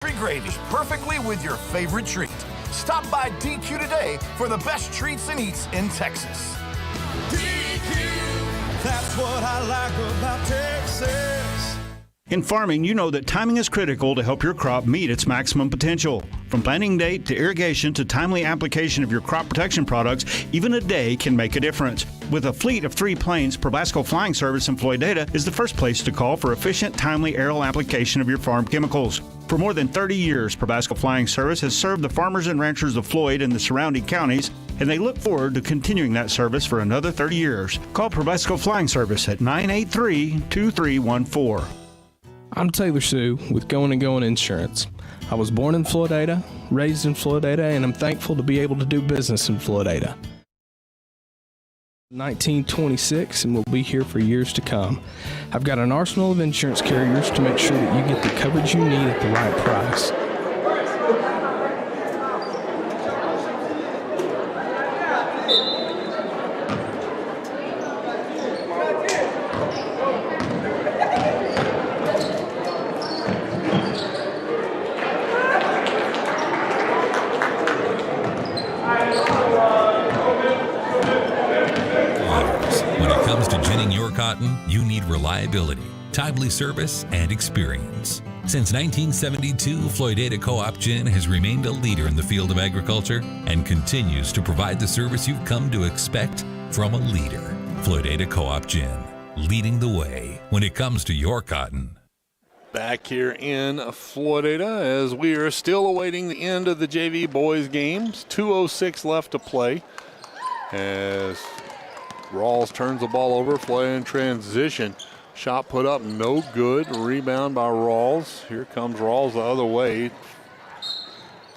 Gravy perfectly with your favorite treat. Stop by DQ today for the best treats and eats in Texas. DQ, that's what I like about Texas. In farming, you know that timing is critical to help your crop meet its maximum potential. From planting date to irrigation to timely application of your crop protection products, even a day can make a difference. With a fleet of 3 planes, Probasco Flying Service in Floydada is the first place to call for efficient, timely aerial application of your farm chemicals. For more than 30 years, Probasco Flying Service has served the farmers and ranchers of Floyd and the surrounding counties, and they look forward to continuing that service for another 30 years. Call Probasco Flying Service at 983-2314. I'm Taylor Sue with Going and Going Insurance. I was born in Floydada, raised in Floydada, and I'm thankful to be able to do business in Floydada. 1926 and will be here for years to come. I've got an arsenal of insurance carriers to make sure that you get the coverage you need at the right price. You need reliability, timely service, and experience. Since 1972, Floydada Co-op Gin has remained a leader in the field of agriculture and continues to provide the service you've come to expect from a leader. Floydada Co-op Gin, leading the way when it comes to your cotton. Back here in Floydada as we are still awaiting the end of the JV boys games. 2:06 left to play as Ralls turns the ball over, Floyd in transition. Shot put up, no good. Rebound by Ralls. Here comes Ralls the other way.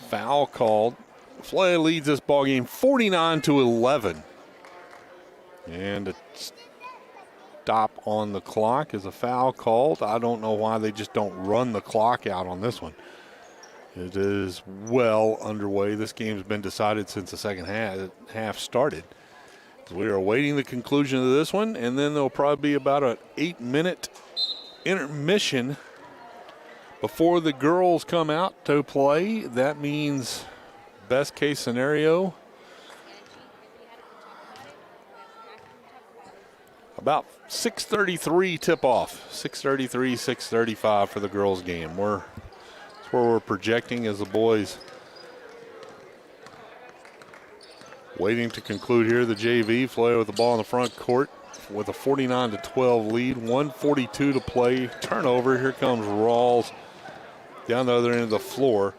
Foul called. Floyd leads this ball game 49-11. And a stop on the clock is a foul called. I don't know why they just don't run the clock out on this one. It is well underway. This game's been decided since the second half started. We are awaiting the conclusion of this one, and then there'll probably be about an 8-minute intermission before the girls come out to play. That means best case scenario, about 6:33 tip-off, 6:33, 6:35 for the girls game. That's where we're projecting as the boys waiting to conclude here. The JV, Floyd with the ball in the front court with a 49-12 lead. 1:42 to play. Turnover. Here comes Ralls down the other end of the floor.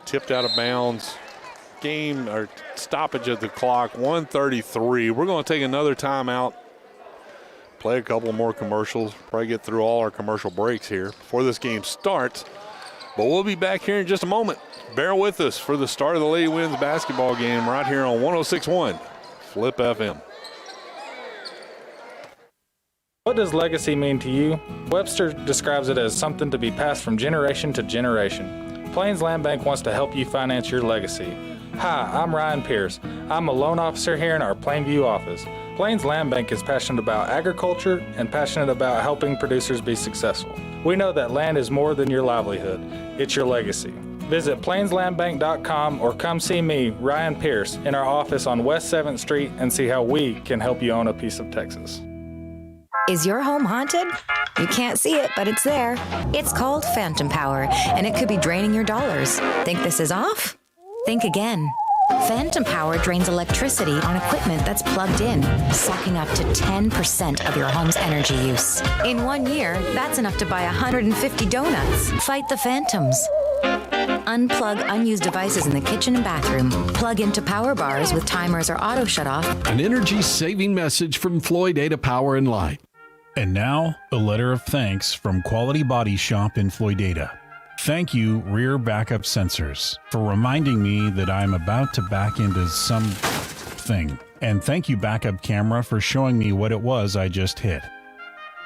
Tipped out of bounds. Game or stoppage of the clock. 1:33. We're going to take another timeout. Play a couple more commercials. Probably get through all our commercial breaks here before this game starts. But we'll be back here in just a moment. Bear with us for the start of the Lady Winds basketball game right here on 106.1 Flip FM. What does legacy mean to you? Webster describes it as something to be passed from generation to generation. Plains Land Bank wants to help you finance your legacy. Hi, I'm Ryan Pierce. I'm a loan officer here in our Plainview office. Plains Land Bank is passionate about agriculture and passionate about helping producers be successful. We know that land is more than your livelihood. It's your legacy. Visit plainslandbank.com or come see me, Ryan Pierce, in our office on West 7th Street and see how we can help you own a piece of Texas. Is your home haunted? You can't see it, but it's there. It's called phantom power, and it could be draining your dollars. Think this is off? Think again. Phantom power drains electricity on equipment that's plugged in, sucking up to 10% of your home's energy use. In 1 year, that's enough to buy 150 donuts. Fight the phantoms. Unplug unused devices in the kitchen and bathroom. Plug into power bars with timers or auto shut-off. An energy-saving message from Floydada Power and Light. And now, a letter of thanks from Quality Body Shop in Floydada. Thank you, Rear Backup Sensors, for reminding me that I'm about to back into something. And thank you, Backup Camera, for showing me what it was I just hit.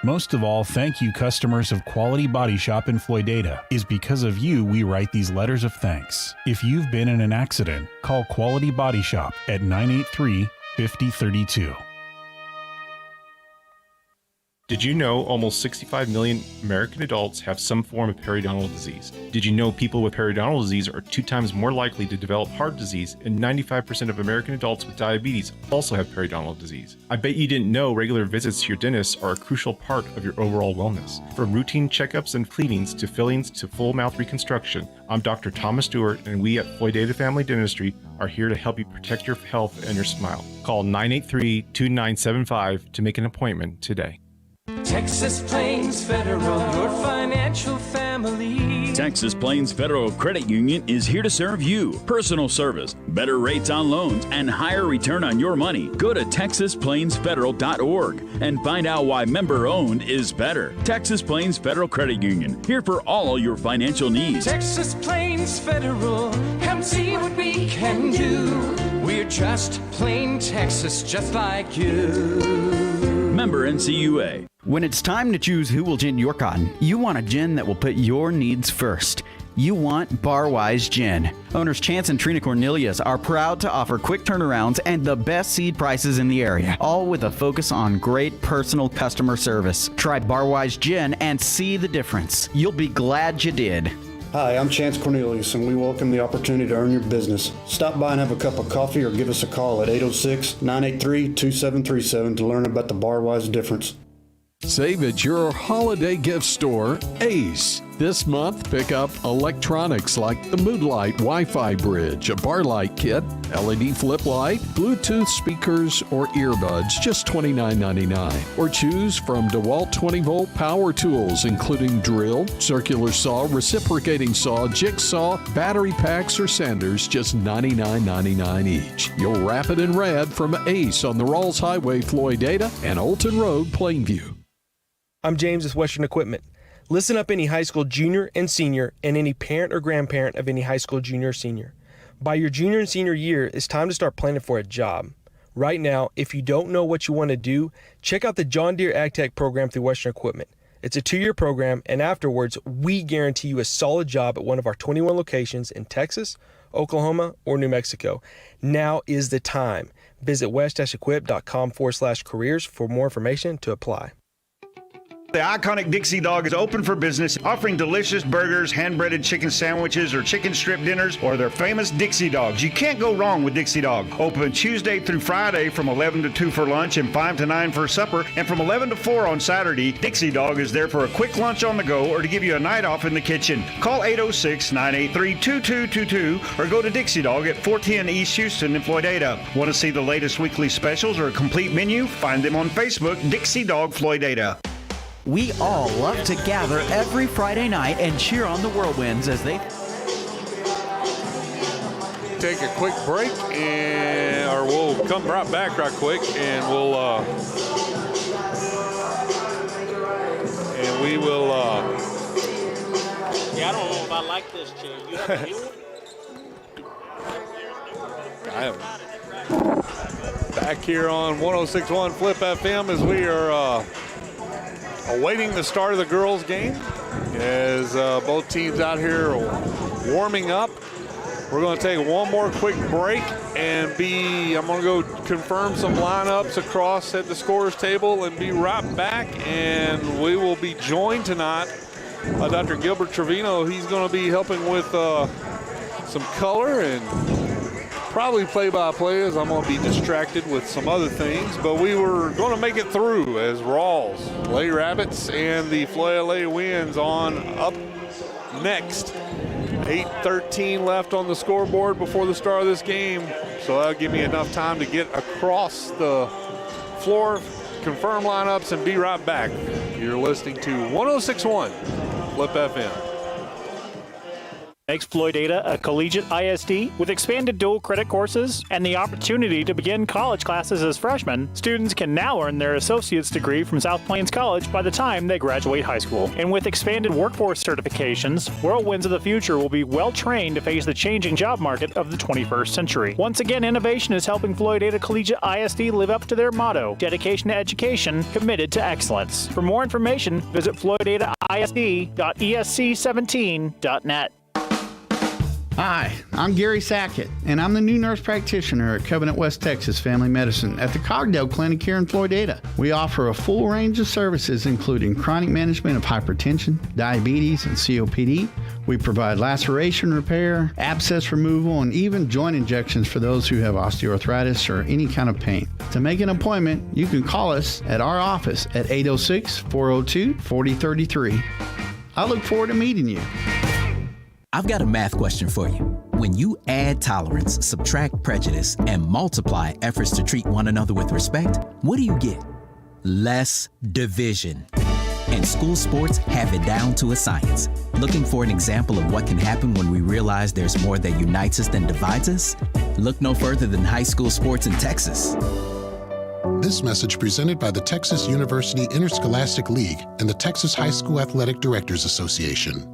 Most of all, thank you, customers of Quality Body Shop in Floydada. It's because of you we write these letters of thanks. If you've been in an accident, call Quality Body Shop at 983-5032. Did you know almost 65 million American adults have some form of periodontal disease? Did you know people with periodontal disease are 2 times more likely to develop heart disease, and 95% of American adults with diabetes also have periodontal disease? I bet you didn't know regular visits to your dentist are a crucial part of your overall wellness. From routine checkups and cleanings to fillings to full mouth reconstruction, I'm Dr. Thomas Stewart, and we at Floydada Family Dentistry are here to help you protect your health and your smile. Call 983-2975 to make an appointment today. Texas Plains Federal, your financial family. Texas Plains Federal Credit Union is here to serve you. Personal service, better rates on loans, and higher return on your money. Go to TexasPlainsFederal.org and find out why member-owned is better. Texas Plains Federal Credit Union, here for all your financial needs. Texas Plains Federal, come see what we can do. We're just plain Texas, just like you. Member NCUA. When it's time to choose who will gin your cotton, you want a gin that will put your needs first. You want Barwise Gin. Owners Chance and Trina Cornelius are proud to offer quick turnarounds and the best seed prices in the area, all with a focus on great personal customer service. Try Barwise Gin and see the difference. You'll be glad you did. Hi, I'm Chance Cornelius, and we welcome the opportunity to earn your business. Stop by and have a cup of coffee or give us a call at 806-983-2737 to learn about the Barwise difference. Save at your holiday gift store, Ace. This month, pick up electronics like the Moonlight Wi-Fi bridge, a bar light kit, LED flip light, Bluetooth speakers, or earbuds, just $29.99. Or choose from DeWalt 20-volt power tools, including drill, circular saw, reciprocating saw, jigsaw, battery packs, or sanders, just $99.99 each. You'll wrap it in red from Ace on the Ralls Highway, Floydada, and Olton Road, Plainview. I'm James with Western Equipment. Listen up, any high school junior and senior, and any parent or grandparent of any high school junior or senior. By your junior and senior year, it's time to start planning for a job. Right now, if you don't know what you want to do, check out the John Deere Ag Tech program through Western Equipment. It's a 2-year program, and afterwards, we guarantee you a solid job at one of our 21 locations in Texas, Oklahoma, or New Mexico. Now is the time. Visit west-equip.com/careers for more information to apply. The iconic Dixie Dog is open for business, offering delicious burgers, hand-breaded chicken sandwiches, or chicken strip dinners, or their famous Dixie Dogs. You can't go wrong with Dixie Dog. Open Tuesday through Friday from 11 to 2 for lunch and 5 to 9 for supper, and from 11 to 4 on Saturday. Dixie Dog is there for a quick lunch on the go or to give you a night off in the kitchen. Call 806-983-2222 or go to Dixie Dog at 410 East Houston in Floydada. Want to see the latest weekly specials or a complete menu? Find them on Facebook, Dixie Dog Floydada. We all love to gather every Friday night and cheer on the Whirlwinds as they take a quick break, or we'll come right back right quick, and we will. Yeah, I don't know if I like this chair. You have to do it? I am back here on 106.1 Flip FM as we are awaiting the start of the girls' game, as both teams out here are warming up. We're going to take one more quick break and I'm going to go confirm some lineups across at the scorer's table and be right back. And we will be joined tonight by Dr. Gilbert Trevino. He's going to be helping with some color and probably play-by-play, as I'm going to be distracted with some other things. But we were going to make it through as Ralls, Lady Rabbits, and the Floydada Lady Winds on up next. 8:13 left on the scoreboard before the start of this game. So that'll give me enough time to get across the floor, confirm lineups, and be right back. You're listening to 106.1 Flip FM. Makes Floydada a collegiate ISD with expanded dual credit courses and the opportunity to begin college classes as freshmen. Students can now earn their associate's degree from South Plains College by the time they graduate high school. And with expanded workforce certifications, Whirlwinds of the future will be well trained to face the changing job market of the 21st century. Once again, innovation is helping Floydada Collegiate ISD live up to their motto: dedication to education, committed to excellence. For more information, visit floydadaisd.esc17.net. Hi, I'm Gary Sackett, and I'm the new nurse practitioner at Covenant West Texas Family Medicine at the Cogdale Clinic here in Floydada. We offer a full range of services including chronic management of hypertension, diabetes, and COPD. We provide laceration repair, abscess removal, and even joint injections for those who have osteoarthritis or any kind of pain. To make an appointment, you can call us at our office at 806-402-4033. I look forward to meeting you. I've got a math question for you. When you add tolerance, subtract prejudice, and multiply efforts to treat one another with respect, what do you get? Less division. And school sports have it down to a science. Looking for an example of what can happen when we realize there's more that unites us than divides us? Look no further than high school sports in Texas. This message presented by the Texas University Interscholastic League and the Texas High School Athletic Directors Association.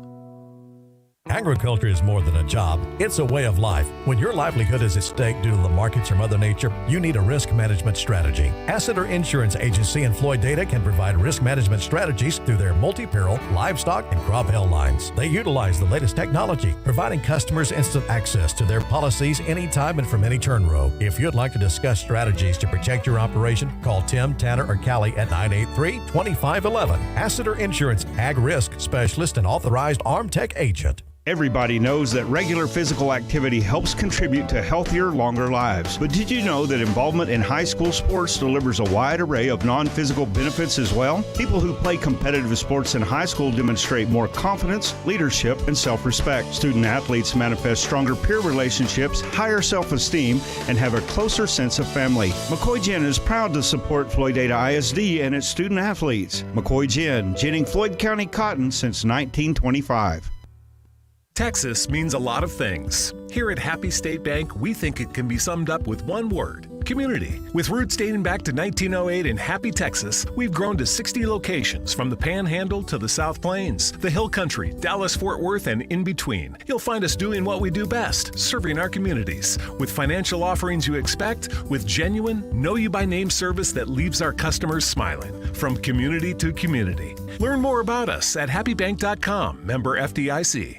Agriculture is more than a job, it's a way of life. When your livelihood is at stake due to the markets or Mother Nature, you need a risk management strategy. Asseter Insurance Agency and Floydada can provide risk management strategies through their multi-peril, livestock, and crop hail lines. They utilize the latest technology, providing customers instant access to their policies anytime and from any turn row. If you'd like to discuss strategies to protect your operation, call Tim, Tanner, or Callie at 983-2511. Asseter Insurance, Ag Risk Specialist and Authorized Armtech Agent. Everybody knows that regular physical activity helps contribute to healthier, longer lives. But did you know that involvement in high school sports delivers a wide array of non-physical benefits as well? People who play competitive sports in high school demonstrate more confidence, leadership, and self-respect. Student athletes manifest stronger peer relationships, higher self-esteem, and have a closer sense of family. McCoy Gin is proud to support Floydada ISD and its student athletes. McCoy Gin, ginning Floyd County cotton since 1925. Texas means a lot of things. Here at Happy State Bank, we think it can be summed up with one word: community. With roots dating back to 1908 in Happy, Texas, we've grown to 60 locations from the Panhandle to the South Plains, the Hill Country, Dallas-Fort Worth, and in between. You'll find us doing what we do best, serving our communities. With financial offerings you expect, with genuine, know-you-by-name service that leaves our customers smiling. From community to community. Learn more about us at happybank.com, member FDIC.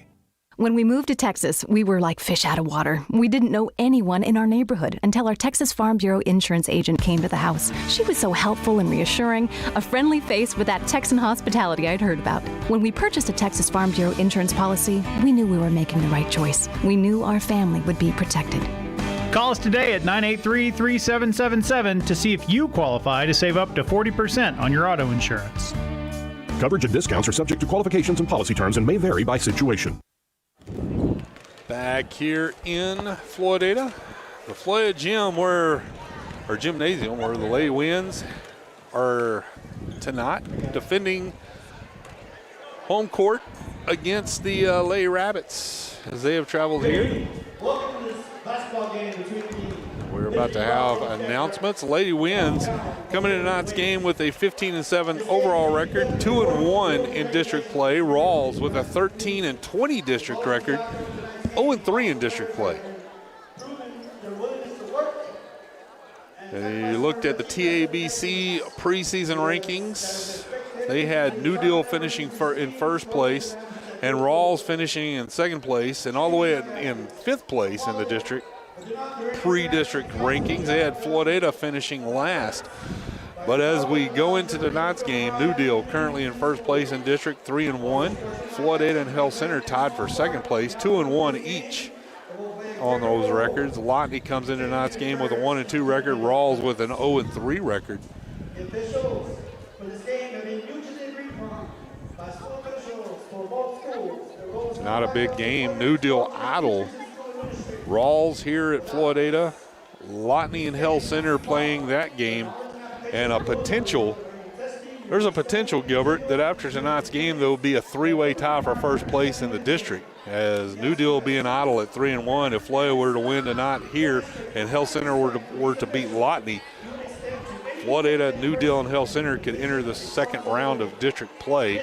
When we moved to Texas, we were like fish out of water. We didn't know anyone in our neighborhood until our Texas Farm Bureau insurance agent came to the house. She was so helpful and reassuring, a friendly face with that Texan hospitality I'd heard about. When we purchased a Texas Farm Bureau insurance policy, we knew we were making the right choice. We knew our family would be protected. Call us today at 983-3777 to see if you qualify to save up to 40% on your auto insurance. Coverage and discounts are subject to qualifications and policy terms and may vary by situation. Back here in Floydada, the Floydada Gym, or gymnasium, where the Lady Winds are tonight defending home court against the Lady Rabbits as they have traveled here. We're about to have announcements. Lady Winds coming into tonight's game with a 15-7 overall record, 2-1 in district play. Ralls with a 13-20 district record, 0-3 in district play. And you looked at the TABC preseason rankings. They had New Deal finishing in first place and Ralls finishing in second place, and all the way in fifth place in the district. Pre-district rankings, they had Floydada finishing last. But as we go into tonight's game, New Deal currently in first place in district, 3-1. Floydada and Hell Center tied for second place, 2-1 each on those records. Lotney comes into tonight's game with a 1-2 record. Ralls with an 0-3 record. Not a big game. New Deal idle. Ralls here at Floydada. Lotney and Hell Center playing that game. And there's a potential, Gilbert, that after tonight's game there will be a three-way tie for first place in the district, as New Deal being idle at 3-1. If Floydada were to win tonight here and Hell Center were to beat Lotney, Floydada, New Deal, and Hell Center could enter the second round of district play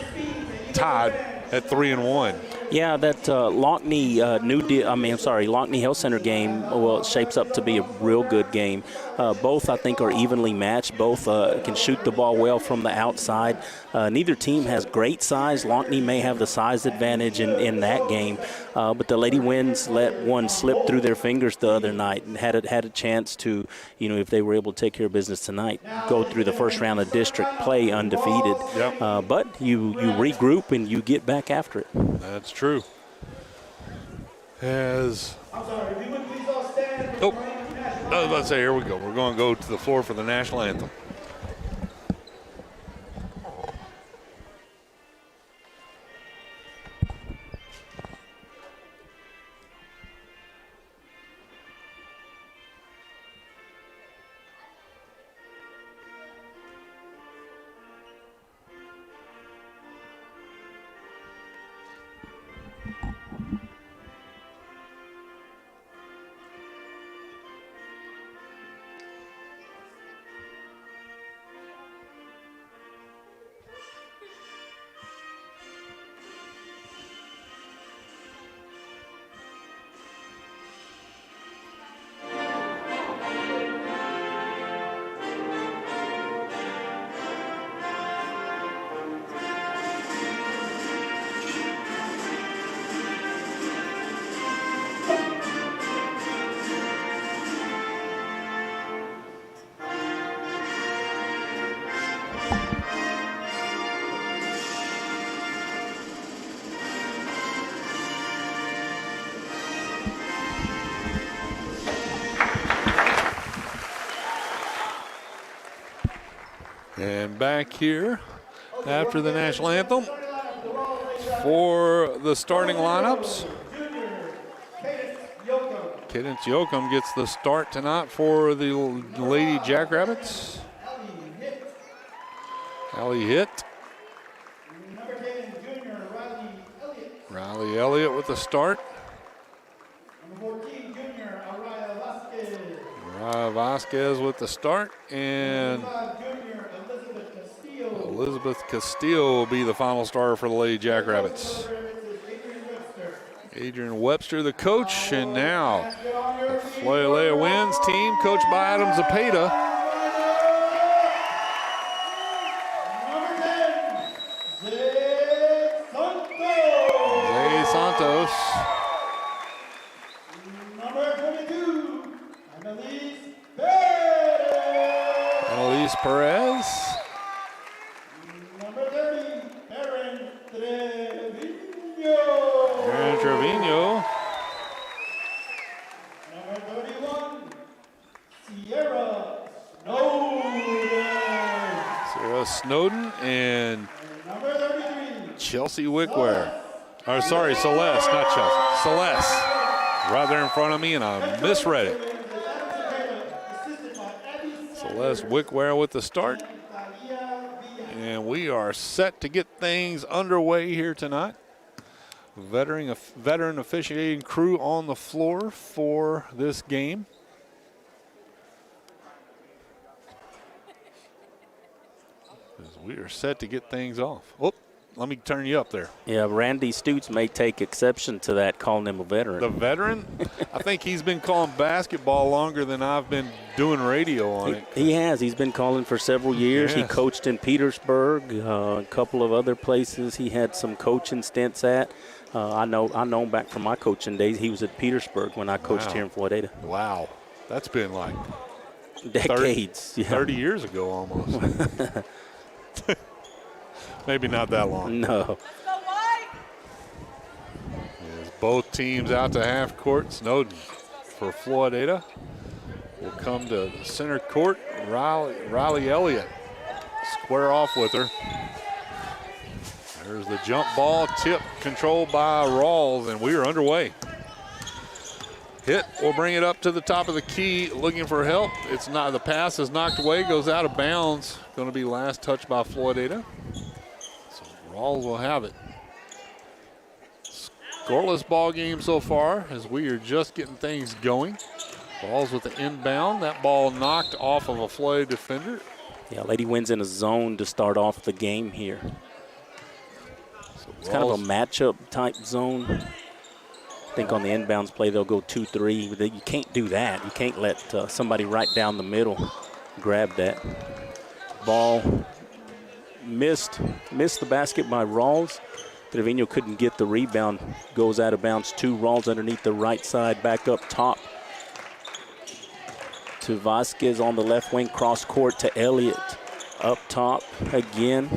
tied at 3-1. Yeah, that Lockney Lockney Health Center game, well, it shapes up to be a real good game. Both, I think, are evenly matched. Both can shoot the ball well from the outside. Neither team has great size. Lockney may have the size advantage in that game, but the Lady Winds let one slip through their fingers the other night and had a chance to, if they were able to take care of business tonight, go through the first round of district play undefeated. Yep. But you regroup and you get back after it. That's true. I was about to say, here we go. We're going to go to the floor for the national anthem. And back here after the national anthem for the starting lineups. Cadence Yoakum gets the start tonight for the Lady Jackrabbits. Allie Hitt. Riley Elliott with the start. Mariah Vasquez with the start, and Elizabeth Castillo will be the final starter for the Lady Jackrabbits. Adrian Webster, the coach, and now the Floydada Winds team, coached by Adam Zapata. Zay Santos. Annalise Perez. Aaron Trevino. Sierra Snowden and Chelsea Wickware. Or sorry, Celeste, not Chelsea. Celeste. Right there in front of me, and I misread it. Celeste Wickware with the start. And we are set to get things underway here tonight. Veteran officiating crew on the floor for this game. We are set to get things off. Oh, let me turn you up there. Yeah, Randy Stutes may take exception to that, calling him a veteran. The veteran? I think he's been calling basketball longer than I've been doing radio on it. He has. He's been calling for several years. Yes. He coached in Petersburg, a couple of other places he had some coaching stints at. I know him back from my coaching days. He was at Petersburg when I coached here in Floydada. Wow. That's been like decades. 30 years ago almost. Maybe not that long. No. As both teams out to half court. Snowden for Floydada will come to center court. Riley Elliott square off with her. There's the jump ball tip controlled by Ralls, and we are underway. Hitt will bring it up to the top of the key, looking for help. It's not. The pass is knocked away, goes out of bounds. Going to be last touch by Floydada. So Ralls will have it. Scoreless ball game so far as we are just getting things going. Ralls with the inbound. That ball knocked off of a Floyd defender. Yeah, Lady Winds in a zone to start off the game here. So It's kind of a matchup type zone. I think on the inbounds play they'll go 2-3. But you can't do that. You can't let somebody right down the middle grab that. Ball missed the basket by Ralls. Trevino couldn't get the rebound. Goes out of bounds. 2 Ralls underneath the right side. Back up top to Vasquez on the left wing. Cross court to Elliott. Up top again.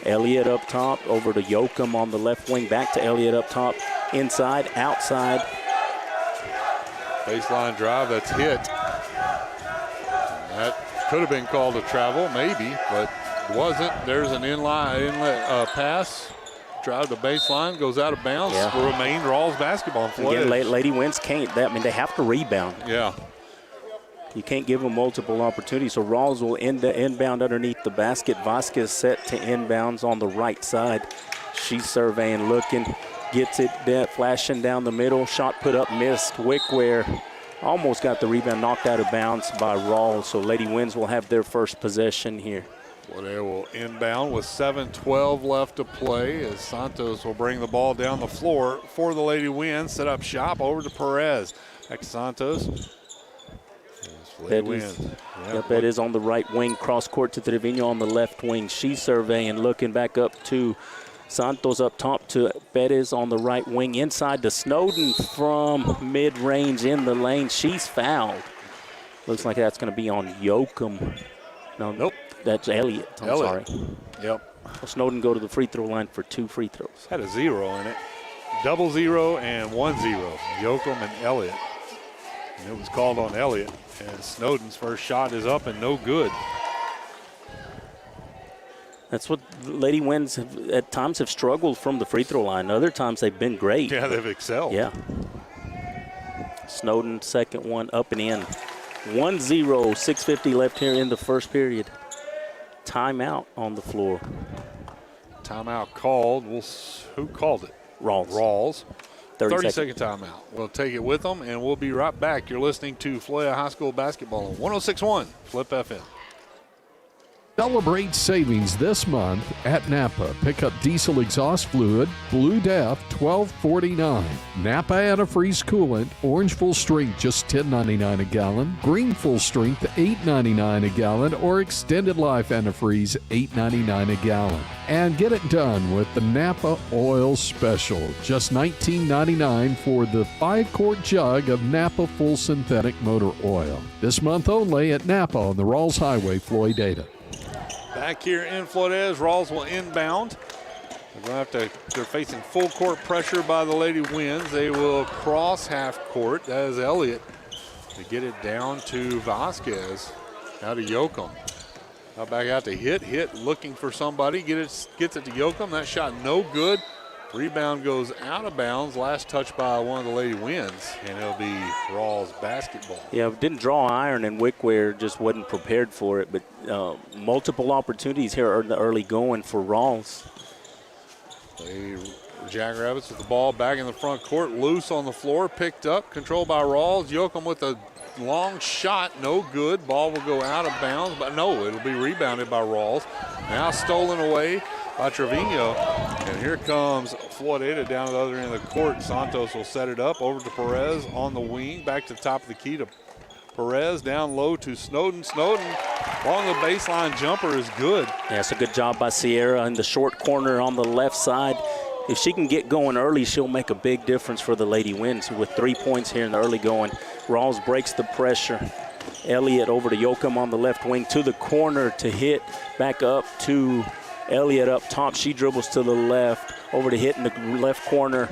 Elliott up top. Over to Yoakum on the left wing. Back to Elliott up top. Inside, outside. Baseline drive that's hit. That could have been called a travel, maybe, but wasn't. There's an inlet pass. Drive the baseline, goes out of bounds. Yeah. Remain Ralls basketball. Again, Lady Winds can't. They have to rebound. Yeah. You can't give them multiple opportunities. So Ralls will inbound underneath the basket. Vasquez set to inbounds on the right side. She's surveying, looking, gets it, flashing down the middle. Shot put up, missed. Wickware almost got the rebound, knocked out of bounds by Ralls. So Lady Winds will have their first possession here. Floydada will inbound with 7:12 left to play as Santos will bring the ball down the floor for the Lady Winds. Set up shop over to Perez. Back to Santos. That is on the right wing. Cross court to Trevino on the left wing. She's surveying, looking back up to Santos up top to Perez on the right wing. Inside to Snowden from mid-range in the lane. She's fouled. Looks like that's going to be on Yoakum. No, nope. That's Elliott. I'm sorry. Yep. Well, Snowden go to the free throw line for 2 free throws. Had a 0 in it. 0-0 and 1-0. Yoakum and Elliott. And it was called on Elliott. And Snowden's first shot is up and no good. That's what Lady Winds at times have struggled from the free throw line. Other times they've been great. Yeah, they've excelled. Yeah. Snowden, second one up and in. 1-0, 6:50 left here in the first period. Timeout on the floor. Timeout called. Who called it? Ralls. 30-second timeout. We'll take it with them, and we'll be right back. You're listening to Floydada High School basketball on 106.1 Flip FM. Celebrate savings this month at Napa. Pick up diesel exhaust fluid, Blue Def, $12.49. Napa antifreeze coolant, orange full strength, just $10.99 a gallon. Green full strength, $8.99 a gallon. Or extended life antifreeze, $8.99 a gallon. And get it done with the Napa Oil Special. Just $19.99 for the 5-quart jug of Napa Full Synthetic Motor Oil. This month only at Napa on the Ralls Highway, Floydada. Back here in Floydada, Ralls will inbound. They're facing full court pressure by the Lady Winds. They will cross half court. That is Elliott to get it down to Vasquez. Now to Yoakum. Now back out to Hit, looking for somebody. Gets it to Yoakum. That shot no good. Rebound goes out of bounds. Last touch by one of the Lady Winds, and it'll be Ralls basketball. Yeah, didn't draw iron, and Wickware just wasn't prepared for it. But multiple opportunities here in the early going for Ralls. Jackrabbits with the ball back in the front court, loose on the floor, picked up, controlled by Ralls. Yoakum with a long shot, no good. Ball will go out of bounds, but no, it'll be rebounded by Ralls. Now stolen away by Trevino. And here comes Floydada down to the other end of the court. Santos will set it up over to Perez on the wing. Back to the top of the key to Perez. Down low to Snowden. Snowden along the baseline jumper is good. Yeah, it's a good job by Sierra in the short corner on the left side. If she can get going early, she'll make a big difference for the Lady Winds with 3 points here in the early going. Ralls breaks the pressure. Elliott over to Yoakum on the left wing to the corner to Hit. Back up to Elliott up top. She dribbles to the left. Over to Hit in the left corner.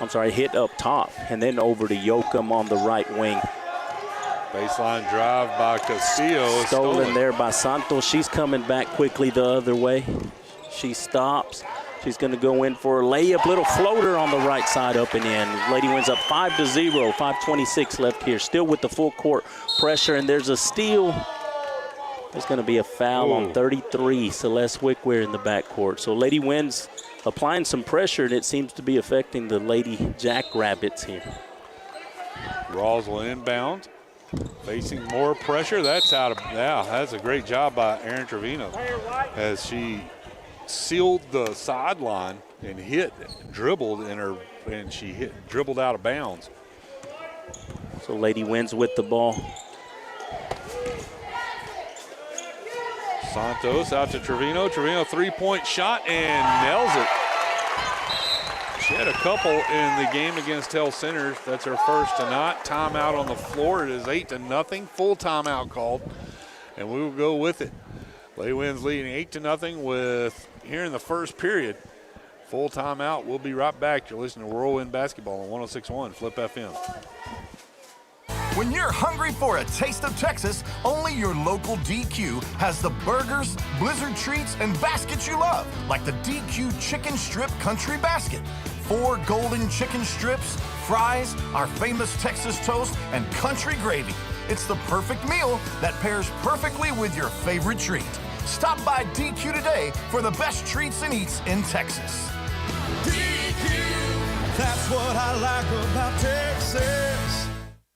I'm sorry, Hit up top. And then over to Yoakum on the right wing. Baseline drive by Castillo. Stolen there by Santos. She's coming back quickly the other way. She stops. She's going to go in for a layup. Little floater on the right side up and in. Lady Winds up 5-0. 5:26 left here. Still with the full court pressure. And there's a steal. There's going to be a foul on 33. Celeste Wickware in the backcourt. So Lady Winds applying some pressure, and it seems to be affecting the Lady Jackrabbits here. Ralls will inbound. Facing more pressure. That's out of, yeah, that's a great job by Erin Trevino as she sealed the sideline and dribbled, and she dribbled out of bounds. So Lady Winds with the ball. Santos out to Trevino. Trevino three-point shot and nails it. She had a couple in the game against Tell Centers. That's her first tonight. Timeout on the floor. It is 8-0. Full timeout called, and we will go with it. Lady Winds leading 8-0 with here in the first period. Full timeout. We'll be right back. You're listening to Whirlwind Basketball on 106.1 Flip FM. When you're hungry for a taste of Texas, only your local DQ has the burgers, blizzard treats, and baskets you love, like the DQ Chicken Strip Country Basket. 4 golden chicken strips, fries, our famous Texas toast, and country gravy. It's the perfect meal that pairs perfectly with your favorite treat. Stop by DQ today for the best treats and eats in Texas. DQ, that's what I like about Texas.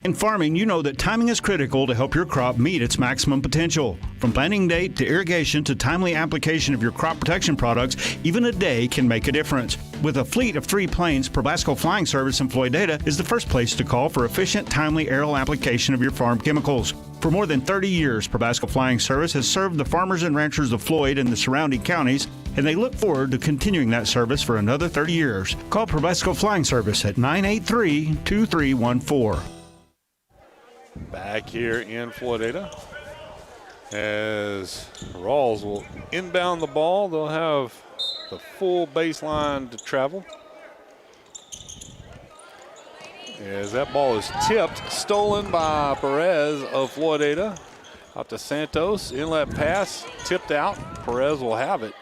In farming, you know that timing is critical to help your crop meet its maximum potential. From planting date to irrigation to timely application of your crop protection products, even a day can make a difference. With a fleet of 3 planes, Probasco Flying Service in Floydada is the first place to call for efficient, timely aerial application of your farm chemicals. For more than 30 years, Probasco Flying Service has served the farmers and ranchers of Floyd and the surrounding counties, and they look forward to continuing that service for another 30 years. Call Probasco Flying Service at 983-2314. Back here in Floydada, as Ralls will inbound the ball. They'll have the full baseline to travel. As that ball is tipped, stolen by Perez of Floydada. Out to Santos, inlet pass, tipped out. Perez will have it.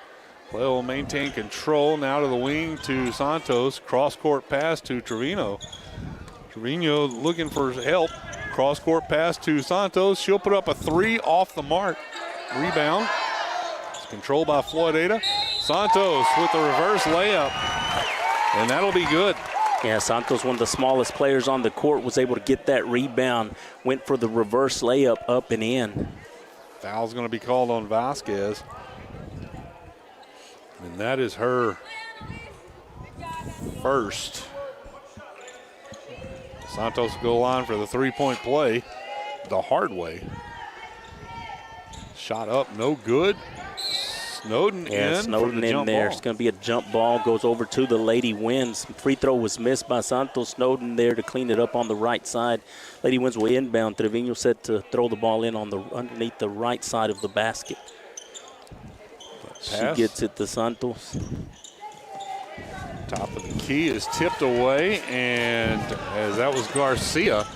Play will maintain control now to the wing to Santos. Cross-court pass to Trevino. Trevino looking for help. Cross-court pass to Santos. She'll put up a 3 off the mark. Rebound. It's controlled by Floydada. Santos with the reverse layup. And that'll be good. Yeah, Santos, one of the smallest players on the court, was able to get that rebound. Went for the reverse layup up and in. Foul's going to be called on Vasquez. And that is her first. Santos goal line for the 3-point play the hard way. Shot up, no good. Snowden in. Snowden in there. It's going to be a jump ball. Goes over to the Lady Winds. Free throw was missed by Santos. Snowden there to clean it up on the right side. Lady Winds will inbound. Trevino set to throw the ball in on the underneath the right side of the basket. She gets it to Santos. Top of the key is tipped away, and as that was Garcia,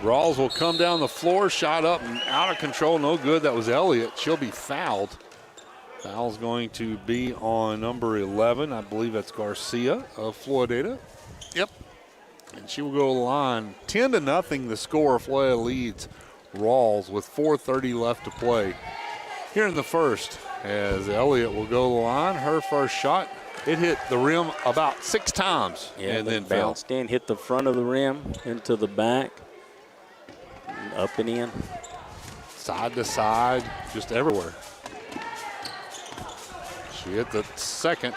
Ralls will come down the floor, shot up and out of control, no good. That was Elliott. She'll be fouled. Foul's going to be on number 11. I believe that's Garcia of Floydada. Yep. And she will go to the line. 10-0 the score. Floydada leads Ralls with 4:30 left to play. Here in the first, as Elliott will go to the line, her first shot. It hit the rim about 6 times and then bounced in, hit the front of the rim, into the back, up and in. Side to side, just everywhere. She hit the second.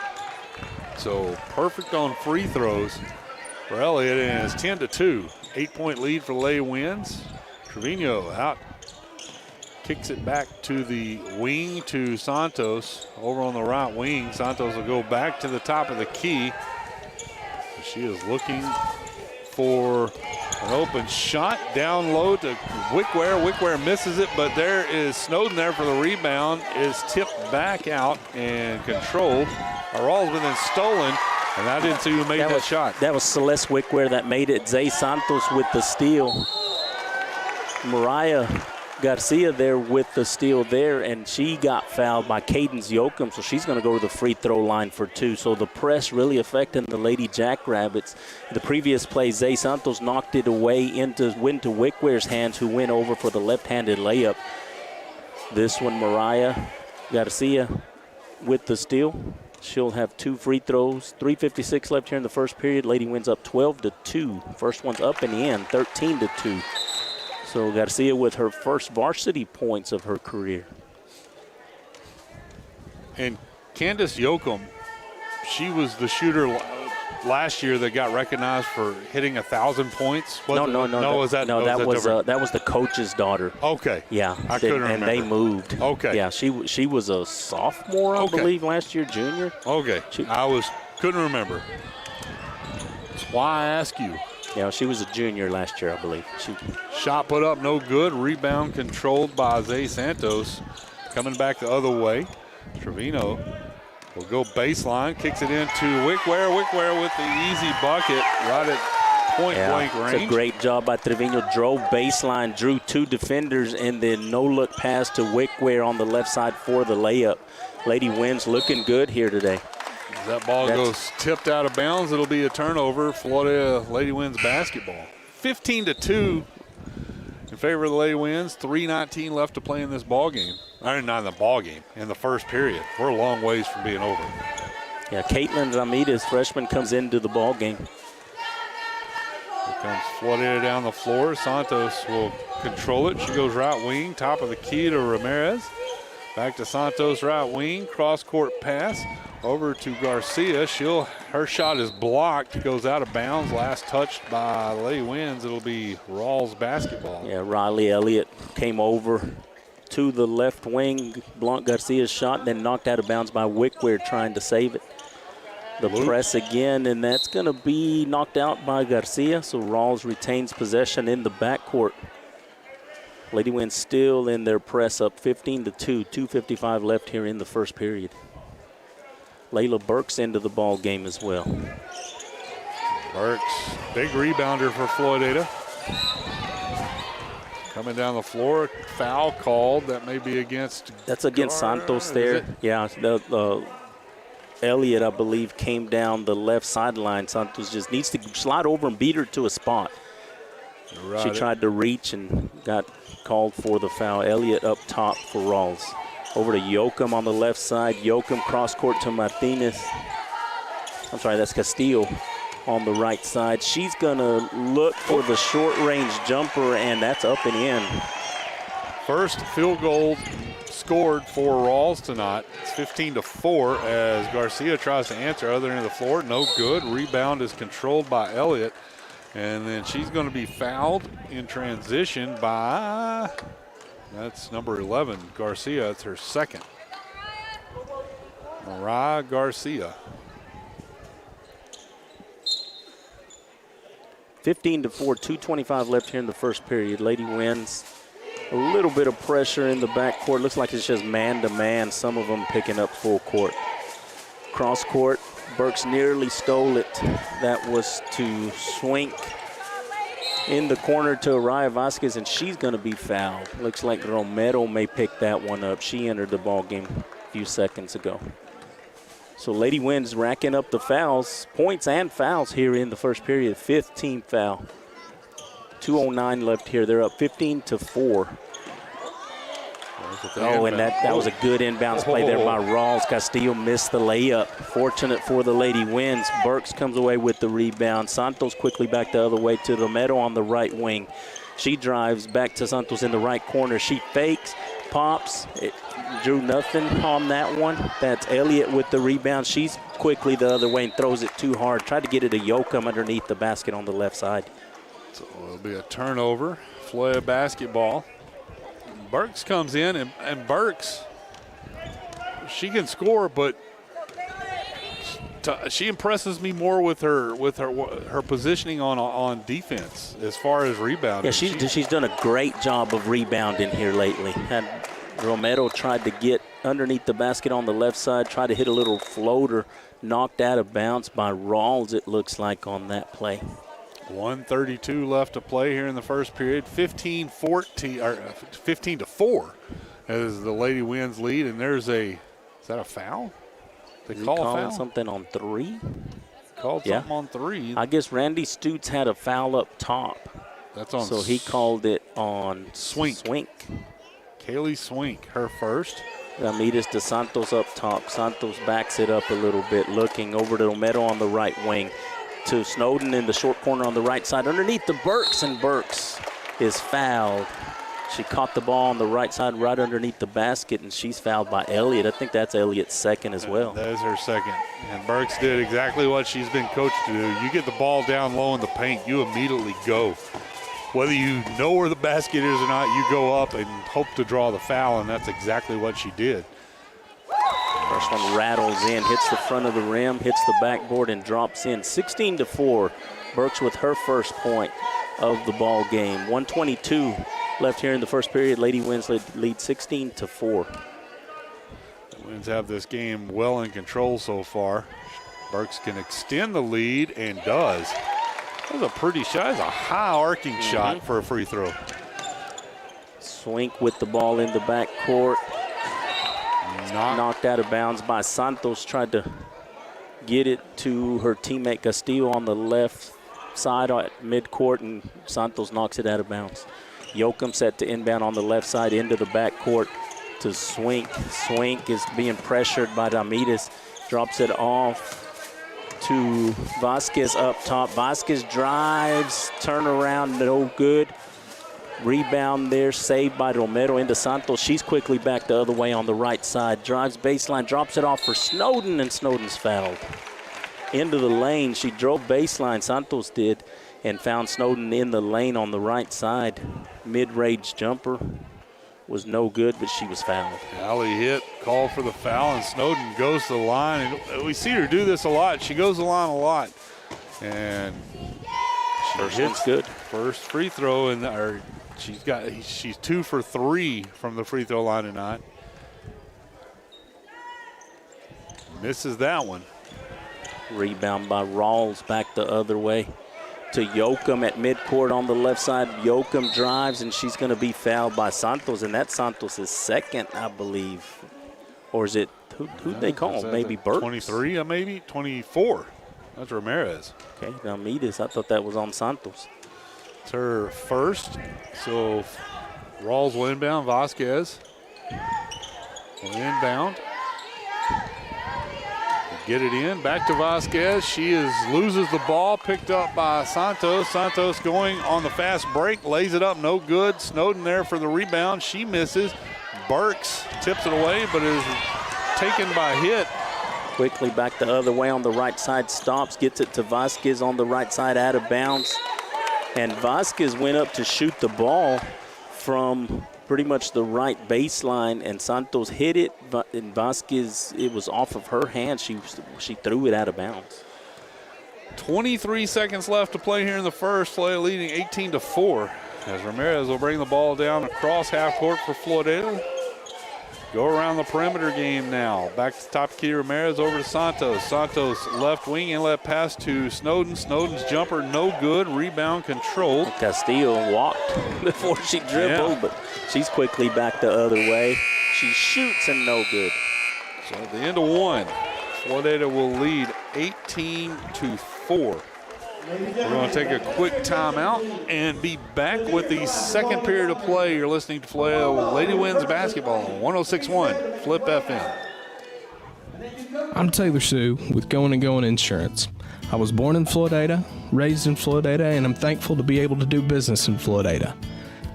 So perfect on free throws for Elliott, and it's 10-2. 8-point lead for Lady Winds. Trevino out. Kicks it back to the wing to Santos. Over on the right wing, Santos will go back to the top of the key. She is looking for an open shot down low to Wickware. Wickware misses it, but there is Snowden there for the rebound. Is tipped back out and controlled. Ralls, but then stolen, and I didn't see who made that shot. That was Celeste Wickware that made it. Zay Santos with the steal. Mariah Garcia there with the steal there, and she got fouled by Cadence Yoakum, so she's going to go to the free throw line for 2. So the press really affecting the Lady Jackrabbits. The previous play, Zay Santos knocked it away into Wickware's hands, who went over for the left-handed layup. This one, Mariah Garcia with the steal. She'll have 2 free throws. 3:56 left here in the first period. Lady Winds up 12-2. First one's up and in, 13-2. So Garcia with her first varsity points of her career. And Candace Yoakum, she was the shooter last year that got recognized for hitting 1,000 points. No, that was the coach's daughter. Okay. Yeah, I couldn't remember. And they moved. Okay. Yeah, she was a sophomore, I believe, last year, junior. Okay. Couldn't remember. That's why I ask you. Yeah, she was a junior last year, I believe. Shot put up, no good. Rebound controlled by Zay Santos. Coming back the other way. Trevino will go baseline, kicks it into Wickware. Wickware with the easy bucket right at point-blank range. It's a great job by Trevino. Drove baseline, drew 2 defenders, and then no-look pass to Wickware on the left side for the layup. Lady Winds looking good here today. As that ball goes tipped out of bounds, it'll be a turnover. Florida Lady Winds basketball. 15-2 in favor of the Lady Winds. 3:19 left to play in this ball game. Not in the ball game, in the first period. We're a long ways from being over. Yeah, Caitlin Ramirez, freshman, comes into the ball game. Here comes Florida down the floor. Santos will control it. She goes right wing, top of the key to Ramirez. Back to Santos, right wing, cross-court pass over to Garcia. Her shot is blocked, goes out of bounds. Last touched by Lady Winds. It'll be Ralls basketball. Yeah, Riley Elliott came over to the left wing, blocked Garcia's shot, then knocked out of bounds by Wickware trying to save it. The press again, and that's going to be knocked out by Garcia, so Ralls retains possession in the backcourt. Lady Winds still in their press up 15-2, 2:55 left here in the first period. Layla Burks into the ball game as well. Burks, big rebounder for Floydada. Coming down the floor, foul called. That may be against. That's against Santos there. Yeah, Elliott, I believe, came down the left sideline. Santos just needs to slide over and beat her to a spot. Right. She tried to reach and got called for the foul. Elliott up top for Rawls. Over to Yoakum on the left side. Yoakum cross court to Martinez. I'm sorry, that's Castillo on the right side. She's going to look for the short-range jumper, and that's up and in. First field goal scored for Rawls tonight. It's 15-4 as Garcia tries to answer other end of the floor. No good. Rebound is controlled by Elliott. And then she's going to be fouled in transition by, that's number 11, Garcia. It's her second. Mariah Garcia. 15-4, 2:25 left here in the first period. Lady Winds. A little bit of pressure in the backcourt. Looks like it's just man-to-man. Some of them picking up full court. Cross court. Burks nearly stole it. That was to Swink in the corner to Araya Vasquez, and she's going to be fouled. Looks like Romero may pick that one up. She entered the ball game a few seconds ago. So Lady Winds racking up the fouls, points and fouls here in the first period. 5th team foul. 2:09 left here. They're up 15-4. Oh, and that was a good inbounds play there by Rawls. Castillo missed the layup. Fortunate for the Lady Winds. Burks comes away with the rebound. Santos quickly back the other way to Romero on the right wing. She drives back to Santos in the right corner. She fakes, pops. It drew nothing on that one. That's Elliott with the rebound. She's quickly the other way and throws it too hard. Tried to get it to Yoakum underneath the basket on the left side. So it'll be a turnover. Florida basketball. Burks comes in, and Burks, she can score, but she impresses me more with her positioning on defense as far as rebounding. Yeah, she's done a great job of rebounding here lately. And Romero tried to get underneath the basket on the left side, tried to hit a little floater, knocked out of bounds by Rawls, it looks like, on that play. 1:32 left to play here in the first period. 15-4 as the Lady Winds lead. And is that a foul? They call a foul? Something on 3? Called something on 3. I guess Randy Stutes had a foul up top. That's on. So he called it on Swink. Kaylee Swink, her first. Ramirez to Santos up top. Santos backs it up a little bit, looking over to Romero on the right wing. To Snowden in the short corner on the right side underneath the Burks, and Burks is fouled. She caught the ball on the right side right underneath the basket, and she's fouled by Elliott. I think that's Elliott's second as well. That is her second. And Burks did exactly what she's been coached to do. You get the ball down low in the paint, you immediately go. Whether you know where the basket is or not, you go up and hope to draw the foul, and that's exactly what she did. First one rattles in, hits the front of the rim, hits the backboard, and drops in. 16-4. Burks with her first point of the ball game. 1:22 left here in the first period. Lady Winds lead 16-4. The Winds have this game well in control so far. Burks can extend the lead and does. That was a pretty shot. That's a high arcing shot for a free throw. Swink with the ball in the backcourt. Knocked out of bounds by Santos. Tried to get it to her teammate Castillo on the left side at midcourt, and Santos knocks it out of bounds. Yoakum set to inbound on the left side into the backcourt to Swink. Swink is being pressured by Damides. Drops it off to Vasquez up top. Vasquez drives, turnaround, no good. Rebound there, saved by Romero into Santos. She's quickly back the other way on the right side. Drives baseline, drops it off for Snowden, and Snowden's fouled. Into the lane, she drove baseline, Santos did, and found Snowden in the lane on the right side. Mid-range jumper was no good, but she was fouled. Alley hit, called for the foul, and Snowden goes to the line. And we see her do this a lot. She goes to the line a lot. And first one's good. First free throw, and she's 2 for 3 from the free throw line tonight. Misses that one. Rebound by Ralls back the other way to Yoakum at midcourt on the left side. Yoakum drives, and she's going to be fouled by Santos, and that's Santos' second, I believe. Or is it, who'd they call? Maybe Burks? 23, maybe? 24. That's Ramirez. Okay, Damides, I thought that was on Santos. It's her first. So Rawls will inbound. Vasquez will inbound. Get it in, back to Vasquez. She loses the ball, picked up by Santos. Santos going on the fast break, lays it up, no good. Snowden there for the rebound. She misses. Burks tips it away, but is taken by hit. Quickly back the other way on the right side, stops, gets it to Vasquez on the right side, out of bounds. And Vasquez went up to shoot the ball from pretty much the right baseline, and Santos hit it, but in Vasquez, it was off of her hand. She threw it out of bounds. 23 seconds left to play here in the first. Floydada leading 18-4. As Ramirez will bring the ball down across half court for Floydada. Go around the perimeter game now. Back to top key Ramirez over to Santos. Santos left wing inlet pass to Snowden. Snowden's jumper no good. Rebound controlled. Castillo walked before she dribbled, but she's quickly back the other way. She shoots and no good. So at the end of one, Floydada will lead 18-4. We're going to take a quick timeout and be back with the second period of play. You're listening to Floydada Lady Winds Basketball on 106.1 Flip FM. I'm Taylor Sue with Going & Going Insurance. I was born in Floydada, raised in Floydada, and I'm thankful to be able to do business in Floydada.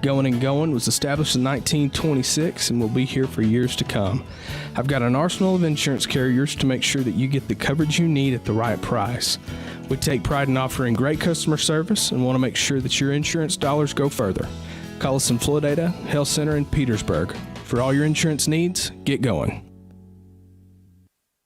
Going & Going was established in 1926 and will be here for years to come. I've got an arsenal of insurance carriers to make sure that you get the coverage you need at the right price. We take pride in offering great customer service and want to make sure that your insurance dollars go further. Call us in Floydada, Health Center, and Petersburg. For all your insurance needs, get going.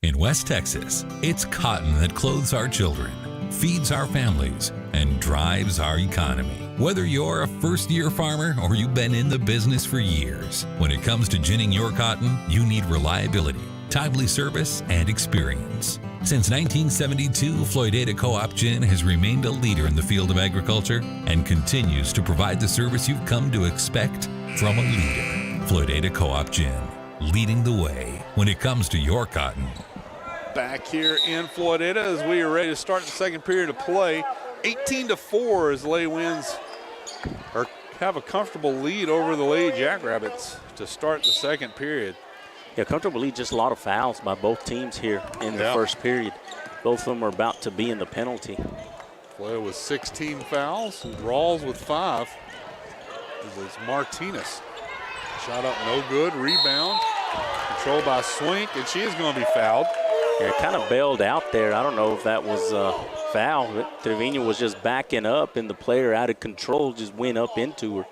In West Texas, it's cotton that clothes our children, feeds our families, and drives our economy. Whether you're a first-year farmer or you've been in the business for years, when it comes to ginning your cotton, you need reliability, timely service, and experience. Since 1972, Floydada Co-op Gin has remained a leader in the field of agriculture and continues to provide the service you've come to expect from a leader. Floydada Co-op Gin, leading the way when it comes to your cotton. Back here in Floydada as we are ready to start the second period of play. 18-4 as the Lady Winds have a comfortable lead over the Lady Jackrabbits to start the second period. Yeah, comfortable lead, just a lot of fouls by both teams here in the first period. Both of them are about to be in the penalty. Floydada with 16 fouls, and Rawls with 5. It's Martinez. Shot up, no good. Rebound. Controlled by Swink, and she is going to be fouled. Yeah, kind of bailed out there. I don't know if that was foul. But Trevino was just backing up, and the player out of control just went up into her.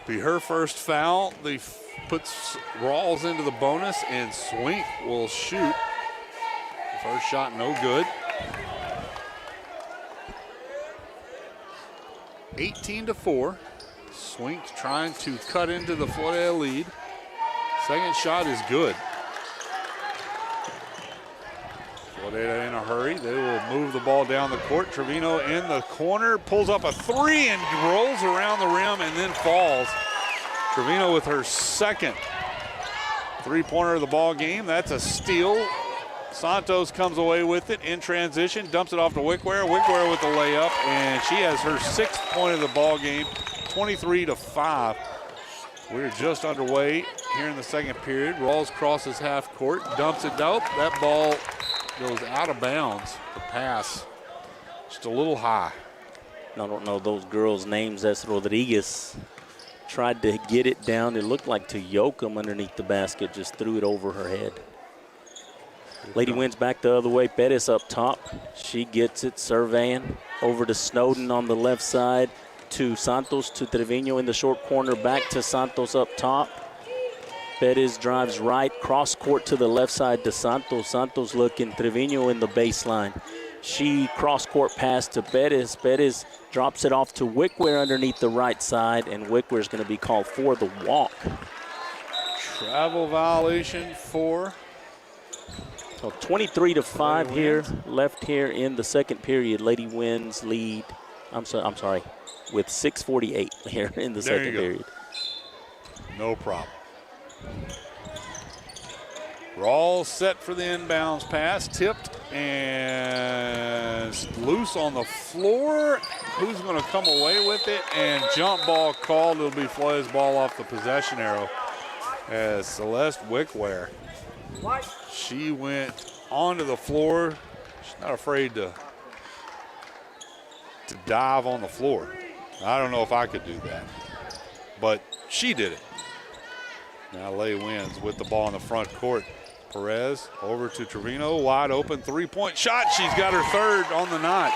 Be her first foul. They puts Ralls into the bonus, and Swink will shoot. First shot, no good. 18-4. Swink trying to cut into the Floydada lead. Second shot is good. Floydada in a hurry. They will move the ball down the court. Trevino in the corner, pulls up a three and rolls around the rim and then falls. Trevino with her second three-pointer of the ball game. That's a steal. Santos comes away with it in transition, dumps it off to Wickware. Wickware with the layup, and she has her 6th point of the ball game, 23-5. We're just underway here in the second period. Rawls crosses half court, dumps it out. That ball goes out of bounds. The pass just a little high. I don't know those girls' names. That's Rodriguez. Tried to get it down. It looked like to Yoakum underneath the basket, just threw it over her head. Lady Wins back the other way. Pettis up top. She gets it, surveying. Over to Snowden on the left side. To Santos, to Trevino in the short corner. Back to Santos up top. Pettis drives right. Cross court to the left side to Santos. Santos looking. Trevino in the baseline. She cross court pass to Pettis. Pettis drops it off to Wickware underneath the right side. And Wickware is going to be called for the walk. Travel violation for... So 23-5 here, left here in the second period. Lady Wins lead. I'm sorry, with 6:48 here in the second period. No problem. Rawls set for the inbounds pass, tipped and loose on the floor. Who's going to come away with it? And jump ball called. It'll be Floyd's ball off the possession arrow as Celeste Wickware. She went onto the floor. She's not afraid to dive on the floor. I don't know if I could do that, but she did it. Now Lay Wins with the ball in the front court. Perez over to Trevino, wide open three-point shot. She's got her third on the night.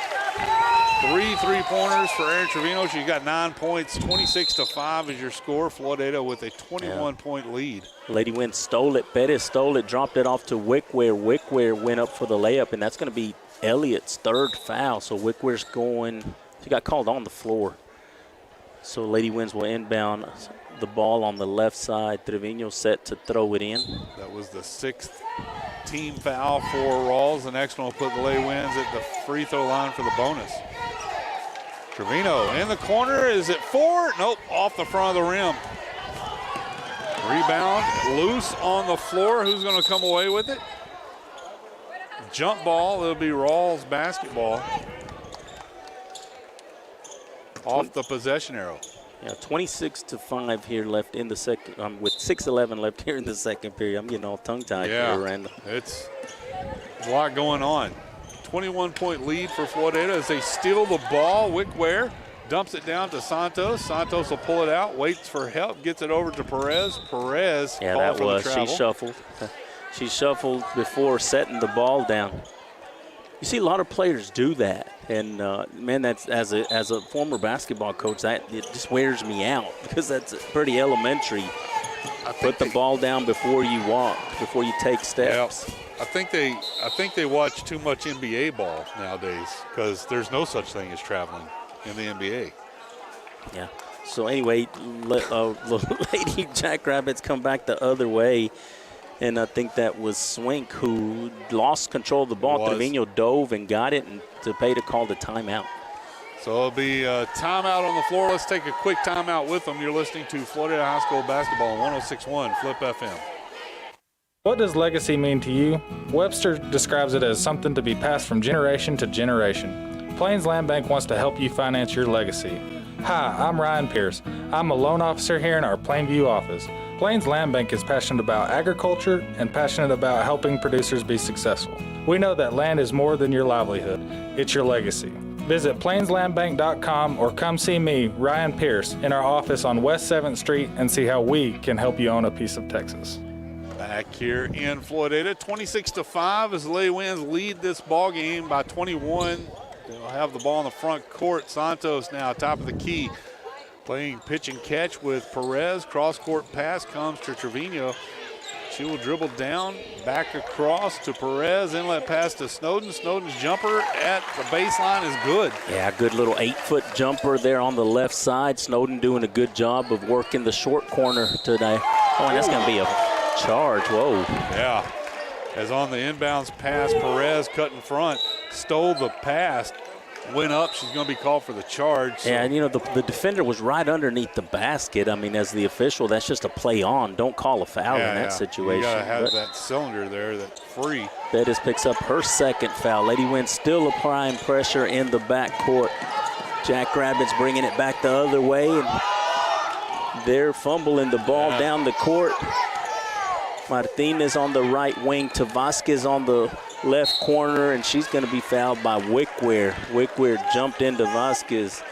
3 3-pointers for Erin Trevino. She's got 9 points. 26-5 is your score. Floydada with a 21-point lead. Lady Wins stole it. Pettis stole it, dropped it off to Wickware. Wickware went up for the layup, and that's going to be Elliott's third foul. So Wickware's going. She got called on the floor. So Lady Wins will inbound the ball on the left side. Trevino set to throw it in. That was the 6th team foul for Rawls. The next one will put the Lay Wins at the free throw line for the bonus. Trevino in the corner. Is it 4? Nope, off the front of the rim. Rebound, loose on the floor. Who's going to come away with it? Jump ball. It'll be Rawls basketball. Off the possession arrow. Yeah, 26-5 here left in the second, with 6:11 left here in the second period. I'm getting all tongue-tied here, Randall. It's a lot going on. 21-point lead for Floydada as they steal the ball. Wickware dumps it down to Santos. Santos will pull it out, waits for help, gets it over to Perez. Perez that was, she shuffled. She shuffled before setting the ball down. You see a lot of players do that, and man, that's as a former basketball coach, it just wears me out because that's pretty elementary. Put the ball down before you walk, before you take steps. Yep. I think they watch too much NBA ball nowadays because there's no such thing as traveling in the NBA. Yeah. So anyway, Lady Jackrabbits come back the other way. And I think that was Swink who lost control of the ball. Trevino dove and got it, and to pay to call the timeout. So it'll be a timeout on the floor. Let's take a quick timeout with them. You're listening to Floydada High School Basketball on 106.1 Flip FM. What does legacy mean to you? Webster describes it as something to be passed from generation to generation. Plains Land Bank wants to help you finance your legacy. Hi, I'm Ryan Pierce. I'm a loan officer here in our Plainview office. Plains Land Bank is passionate about agriculture and passionate about helping producers be successful. We know that land is more than your livelihood, it's your legacy. Visit PlainsLandBank.com or come see me, Ryan Pierce, in our office on West 7th Street and see how we can help you own a piece of Texas. Back here in Floydada, 26-5 as the Lady Winds lead this ball game by 21. They'll have the ball in the front court. Santos now top of the key, playing pitch and catch with Perez. Cross-court pass comes to Trevino. She will dribble down, back across to Perez, inlet pass to Snowden. Snowden's jumper at the baseline is good. Yeah, good little 8-foot jumper there on the left side. Snowden doing a good job of working the short corner today. Oh, and that's going to be a charge. Whoa. Yeah. As on the inbounds pass, Perez cut in front, stole the pass, went up. She's going to be called for the charge. So. Yeah, and the defender was right underneath the basket. I mean, as the official, that's just a play on. Don't call a foul in that situation. You got to have that cylinder there that's free. Bettis picks up her second foul. Lady Winds still applying pressure in the backcourt. Jackrabbits bringing it back the other way, and they're fumbling the ball down the court. Martinez on the right wing to Vasquez on the left corner, and she's going to be fouled by Wickware. Wickware jumped into Vasquez.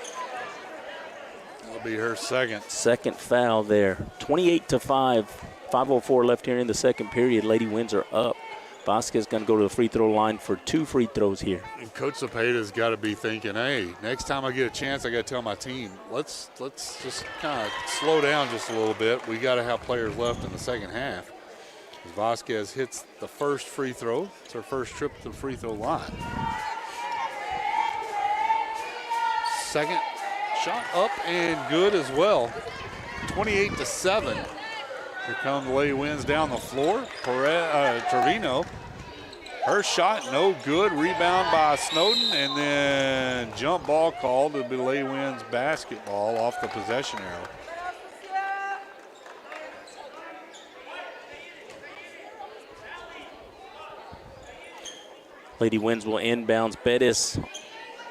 That'll be her second. Second foul there. 28-5. 5:04 left here in the second period. Lady Winds are up. Vasquez going to go to the free throw line for 2 free throws here. And Coach Zepeda's got to be thinking, hey, next time I get a chance, I got to tell my team, let's just kind of slow down just a little bit. We got to have players left in the second half. As Vasquez hits the first free throw. It's her first trip to the free throw line. Second shot up and good as well. 28-7. Here come the Lady Winds down the floor. Trevino, her shot no good. Rebound by Snowden, and then jump ball called. It'll be Lady Winds basketball off the possession arrow. Lady Winds will inbounds. Bettis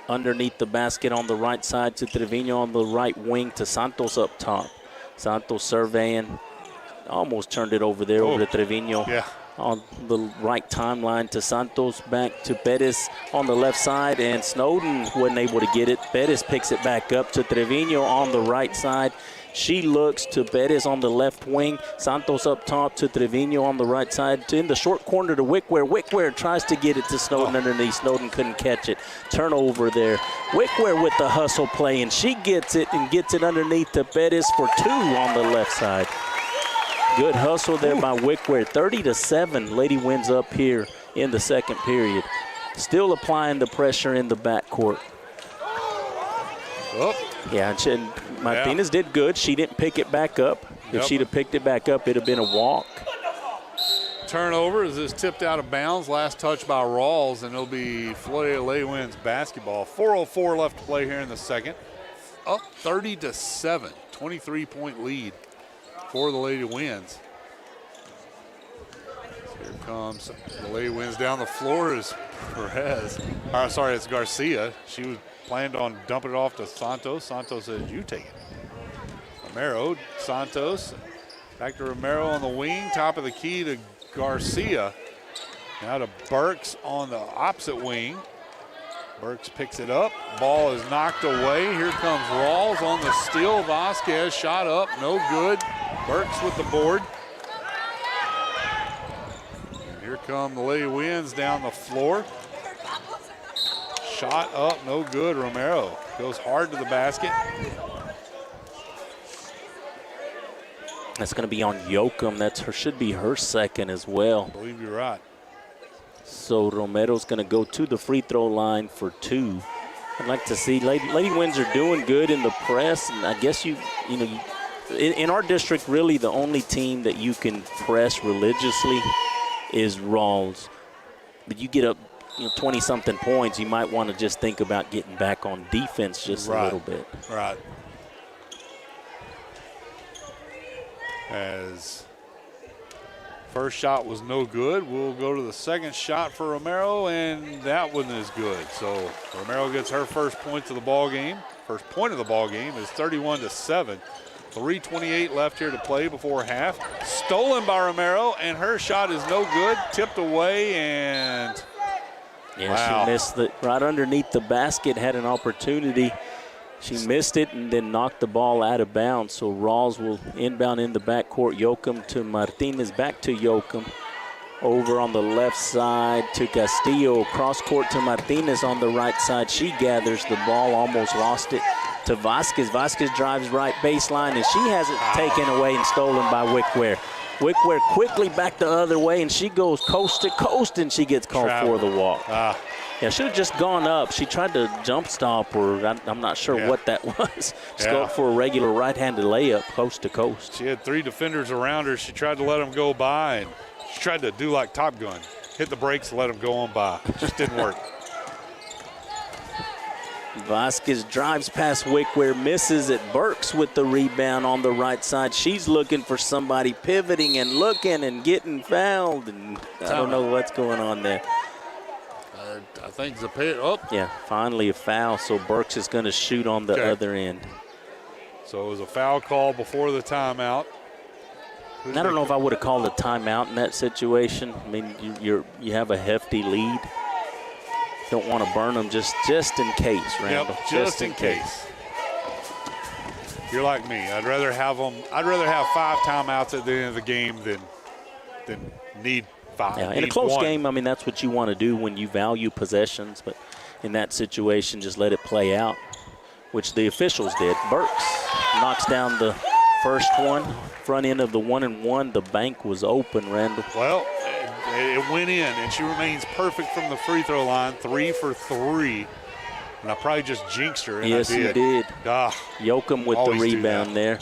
underneath the basket on the right side to Trevino on the right wing to Santos up top. Santos surveying. Almost turned it over there over to Trevino. Yeah. On the right timeline to Santos, back to Bettis on the left side, and Snowden wasn't able to get it. Bettis picks it back up to Trevino on the right side. She looks to Bettis on the left wing. Santos up top to Trevino on the right side. In the short corner to Wickware. Wickware tries to get it to Snowden underneath. Snowden couldn't catch it. Turnover there. Wickware with the hustle play, and she gets it and gets it underneath to Bettis for 2 on the left side. Good hustle there by Wickware. 30-7. Lady Winds up here in the second period. Still applying the pressure in the backcourt. Yeah, and Martinez did good. She didn't pick it back up. If she'd have picked it back up, it'd have been a walk. Turnover as this tipped out of bounds. Last touch by Ralls, and it'll be Floydada Lady Winds basketball. 4:04 left to play here in the second. Up 30-7. 23-point lead for the Lady Winds. Here comes the Lady Winds down the floor is Perez. It's Garcia. She was planned on dumping it off to Santos. Santos said, you take it. Romero, Santos, back to Romero on the wing, top of the key to Garcia. Now to Burks on the opposite wing. Burks picks it up. Ball is knocked away. Here comes Ralls on the steal. Vasquez shot up, no good. Burks with the board. And here come the Lady Winds down the floor. Shot up, no good. Romero goes hard to the basket. That's going to be on Yoakum. Should be her second as well. I believe you're right. So Romero's going to go to the free throw line for 2. I'd like to see Lady Winds are doing good in the press, and I guess in our district, really the only team that you can press religiously is Ralls. But you get up 20-something points, you might want to just think about getting back on defense just a little bit. Right. As first shot was no good, we'll go to the second shot for Romero, and that one is good. So Romero gets her first point of the ball game. First point of the ball game is 31-7. 3:28 left here to play before half. Stolen by Romero, and her shot is no good. Tipped away, and Yeah, wow. She missed it right underneath the basket, had an opportunity. She missed it and then knocked the ball out of bounds. So Ralls will inbound in the backcourt. Yoakum to Martinez, back to Yoakum. Over on the left side to Castillo. Cross court to Martinez on the right side. She gathers the ball, almost lost it to Vasquez. Vasquez drives right baseline, and she has it taken away and stolen by Wickware. Wickware quickly back the other way, and she goes coast to coast, and she gets called for the walk. Yeah, should have just gone up. She tried to jump stop, or I'm not sure what that was. Just go up for a regular right-handed layup, coast to coast. She had 3 defenders around her. She tried to let them go by, and she tried to do like Top Gun. Hit the brakes and let them go on by. It just didn't work. Vasquez drives past Wickware, misses it. Burks with the rebound on the right side. She's looking for somebody pivoting and looking and getting fouled. And I don't know what's going on there. I think Zapata. Yeah, finally a foul. So Burks is going to shoot on the other end. So it was a foul call before the timeout. I don't know if I would have called a timeout in that situation. I mean, you have a hefty lead. Don't want to burn them just in case, Randall. Yep, just in case. You're like me. I'd rather have 5 timeouts at the end of the game than need 5. Yeah, in a close game, I mean, that's what you want to do when you value possessions. But in that situation, just let it play out, which the officials did. Burks knocks down the first one. Front end of the 1-and-1. The bank was open, Randall. Well, it went in, and she remains perfect from the free throw line, 3 for 3. And I probably just jinxed her, and yes, I did. You did. Yoakum with the Always rebound there.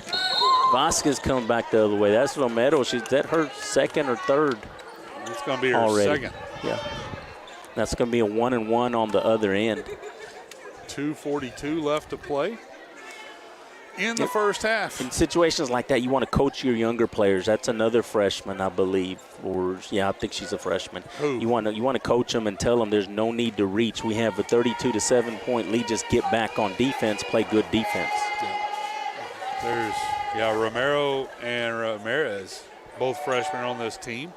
Vasquez coming back the other way. That's Romero. Is that her second or third? It's going to be her already. second. Yeah. That's going to be a 1-and-1 on the other end. 2:42 left to play in the first half. In situations like that, you want to coach your younger players. That's another freshman, I believe. I think she's a freshman. Who? You want to coach them and tell them there's no need to reach. We have a 32-7 point lead. Just get back on defense, play good defense. There's Romero and Ramirez, both freshmen on this team.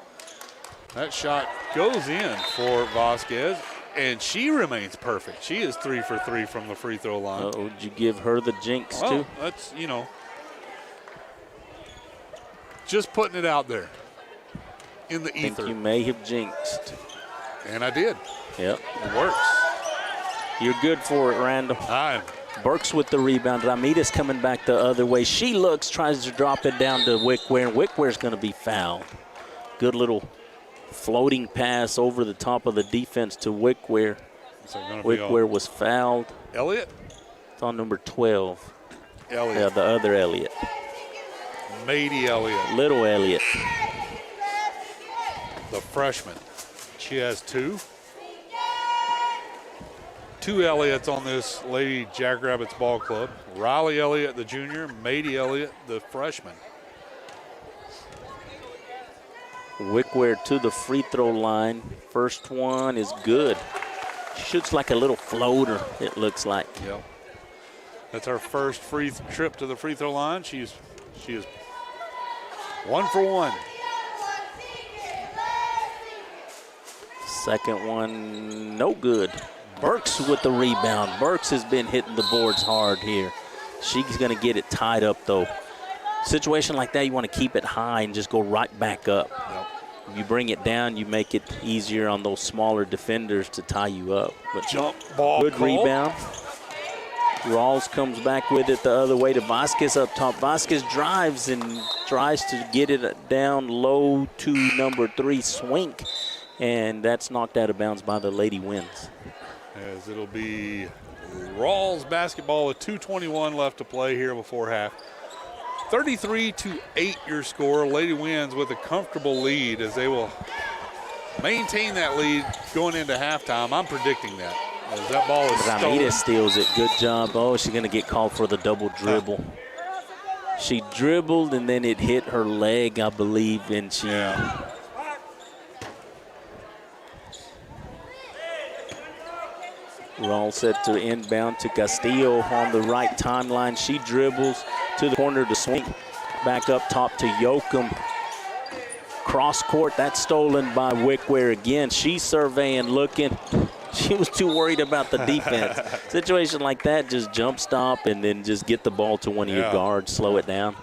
That shot goes in for Vasquez, and she remains perfect. She is 3 for 3 from the free throw line. Did you give her the jinx too? That's, just putting it out there in the ether. I think you may have jinxed. And I did. Yep. It works. You're good for it, Randall. I am. Burks with the rebound. Ramirez coming back the other way. She looks, tries to drop it down to Wickware, and Wickware's going to be fouled. Good little floating pass over the top of the defense to Wickware. Wickware was fouled. Elliott? It's on number 12. Elliott. Yeah, the other Elliott. Mady Elliott. Little Elliott. The freshman. She has 2. 2 Elliots on this Lady Jackrabbits ball club. Riley Elliott, the junior. Mady Elliott, the freshman. Wickware to the free throw line. First one is good. Shoots like a little floater, it looks like. Yep. That's our first free trip to the free throw line. She is 1 for 1. Second one, no good. Burks with the rebound. Burks has been hitting the boards hard here. She's going to get it tied up, though. Situation like that, you want to keep it high and just go right back up. Yep. If you bring it down, you make it easier on those smaller defenders to tie you up. But jump ball. Good rebound. Ralls comes back with it the other way to Vasquez up top. Vasquez drives and tries to get it down low to number 3, Swink. And that's knocked out of bounds by the Lady Winds. As it'll be Ralls basketball with 2:21 left to play here before half. 33-8 your score. Lady Winds with a comfortable lead as they will maintain that lead going into halftime. I'm predicting that. As that ball is stolen. Ramirez steals it. Good job. Oh, she's going to get called for the double dribble. She dribbled and then it hit her leg, I believe, and she. Yeah. Ralls set to inbound to Castillo on the right timeline. She dribbles to the corner to Swing. Back up top to Yoakum. Cross court, that's stolen by Wickware again. She's surveying, looking. She was too worried about the defense. Situation like that, just jump stop and then just get the ball to one of your guards, slow it down.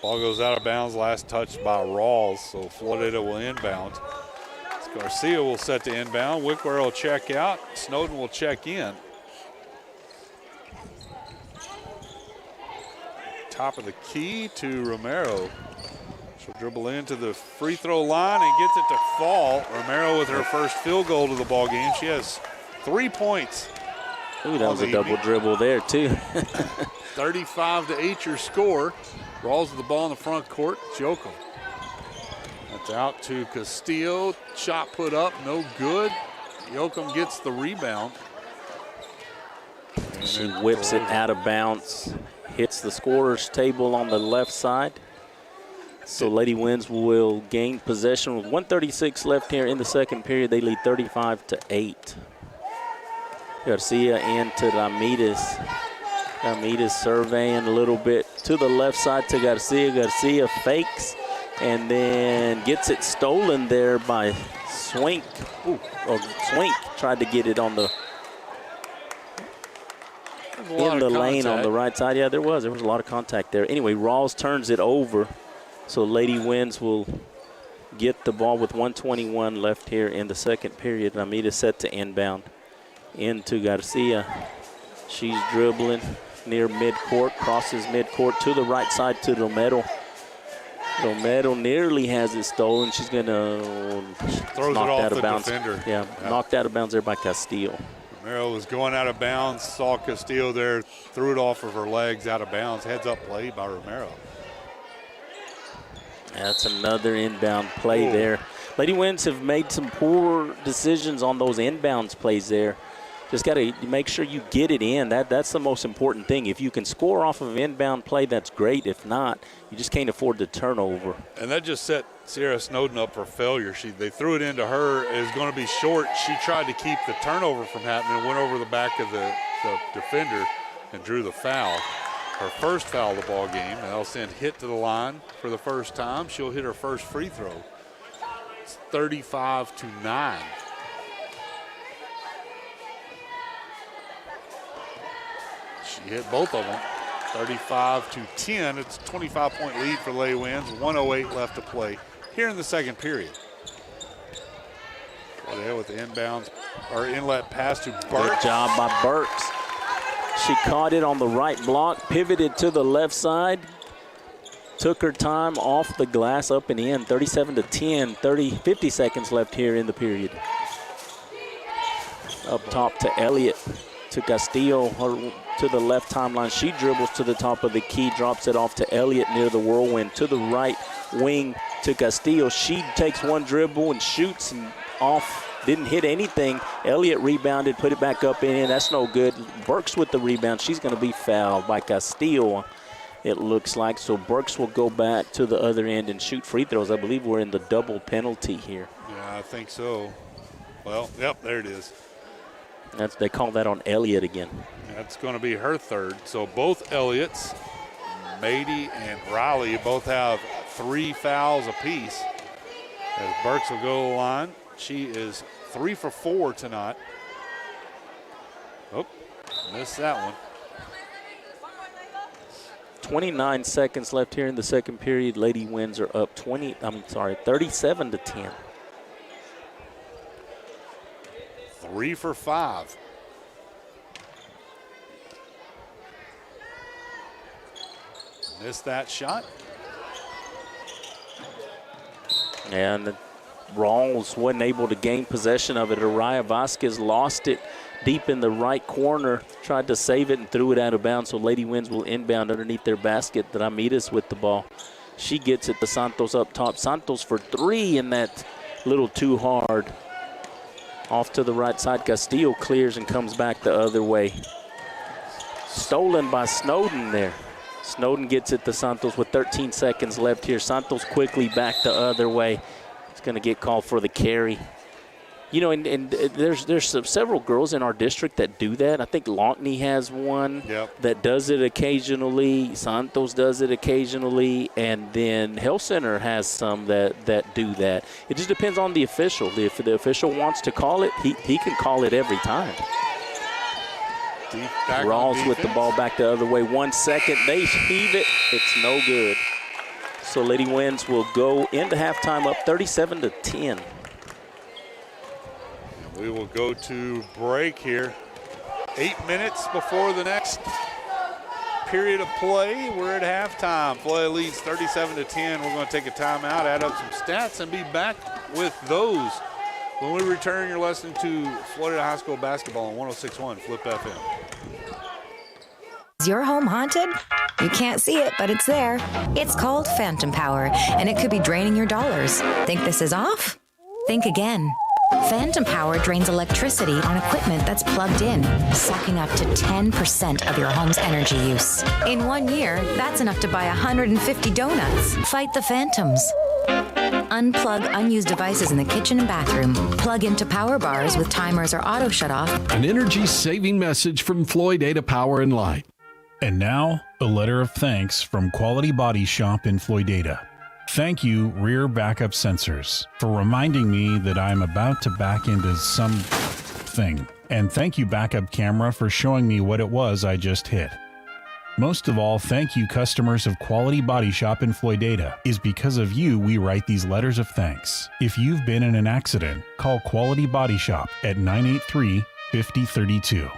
Ball goes out of bounds, last touch by Ralls, so Floydada will inbound. Garcia will set to inbound. Wickware will check out. Snowden will check in. Top of the key to Romero. She'll dribble into the free throw line and gets it to fall. Romero with her first field goal to the ball game. She has 3 points. Ooh, that was a double dribble there too. 35-8 your score. Ralls with the ball in the front court. Joko. That's out to Castillo. Shot put up, no good. Yoakum gets the rebound. She whips it out of bounds. Hits the scorer's table on the left side. So Lady Winds will gain possession with 1:36 left here in the second period. They lead 35-8. Garcia into Ramirez. Ramirez surveying a little bit to the left side to Garcia. Garcia fakes and then gets it stolen there by Swink. Swink tried to get it on the in the lane on the right side. Yeah, there was a lot of contact there. Anyway, Rawls turns it over. So Lady Winds will get the ball with 1:21 left here in the second period. Ramirez set to inbound into Garcia. She's dribbling near midcourt, crosses midcourt to the right side to Romero. Romero nearly has it stolen. She's going to throws it off the defender. Yeah, knocked out of bounds there by Castillo. Romero was going out of bounds, saw Castillo there, threw it off of her legs out of bounds. Heads up play by Romero. That's another inbound play there. Lady Winds have made some poor decisions on those inbounds plays there. Just got to make sure you get it in. That's the most important thing. If you can score off of an inbound play, that's great. If not, you just can't afford the turnover. And that just set Sierra Snowden up for failure. They threw it into her. It was going to be short. She tried to keep the turnover from happening, went over the back of the defender and drew the foul. Her first foul of the ball game. And that'll send Hit to the line for the first time. She'll hit her first free throw. It's 35-9. She hit both of them. 35-10. It's a 25-point lead for Lady Winds. 1:08 left to play here in the second period. There with the inbounds or inlet pass to Burks. Good job by Burks. She caught it on the right block, pivoted to the left side, took her time off the glass up and in. 37-10. 50 seconds left here in the period. Up top to Elliott, to Castillo, to the left timeline. She dribbles to the top of the key, drops it off to Elliott near the Whirlwind. To the right wing to Castillo. She takes one dribble and shoots and off. Didn't hit anything. Elliott rebounded, put it back up in. That's no good. Burks with the rebound. She's going to be fouled by Castillo, it looks like. So Burks will go back to the other end and shoot free throws. I believe we're in the double penalty here. Yeah, I think so. Well, yep, there it is. They call that on Elliott again. That's going to be her third. So both Elliott's, Mady and Riley, both have 3 fouls apiece. As Burks will go to the line. She is 3 for 4 tonight. Oh, missed that one. 29 seconds left here in the second period. Lady Winds are up 37-10. 3 for 5. Missed that shot. And the Rawls wasn't able to gain possession of it. Araya Vasquez lost it deep in the right corner, tried to save it and threw it out of bounds. So Lady Winds will inbound underneath their basket. Ramirez with the ball. She gets it to Santos up top. Santos for 3, and that little too hard. Off to the right side. Castillo clears and comes back the other way. Stolen by Snowden there. Snowden gets it to Santos with 13 seconds left here. Santos quickly back the other way. He's going to get called for the carry. And there's several girls in our district that do that. I think Lonkney has one that does it occasionally. Santos does it occasionally. And then Health Center has some that do that. It just depends on the official. If the official wants to call it, he can call it every time. Ralls with the ball back the other way. 1 second. They heave it. It's no good. So Lady Winds will go into halftime up 37-10. We will go to break here. 8 minutes before the next period of play. We're at halftime. Floydada leads 37-10. We're going to take a timeout, add up some stats, and be back with those when we return. You're listening to Floydada High School basketball on 106.1 Flip FM. Is your home haunted? You can't see it, but it's there. It's called phantom power, and it could be draining your dollars. Think this is off? Think again. Phantom power drains electricity on equipment that's plugged in, sucking up to 10% of your home's energy use. In 1 year, that's enough to buy 150 donuts. Fight the phantoms. Unplug unused devices in the kitchen and bathroom. Plug into power bars with timers or auto shut-off. An energy-saving message from Floydada Power and Light. And now, a letter of thanks from Quality Body Shop in Floydada. Thank you, Rear Backup Sensors, for reminding me that I'm about to back into something. And thank you, Backup Camera, for showing me what it was I just hit. Most of all, thank you, customers of Quality Body Shop in Floydada. Is because of you we write these letters of thanks. If you've been in an accident, call Quality Body Shop at 983-5032.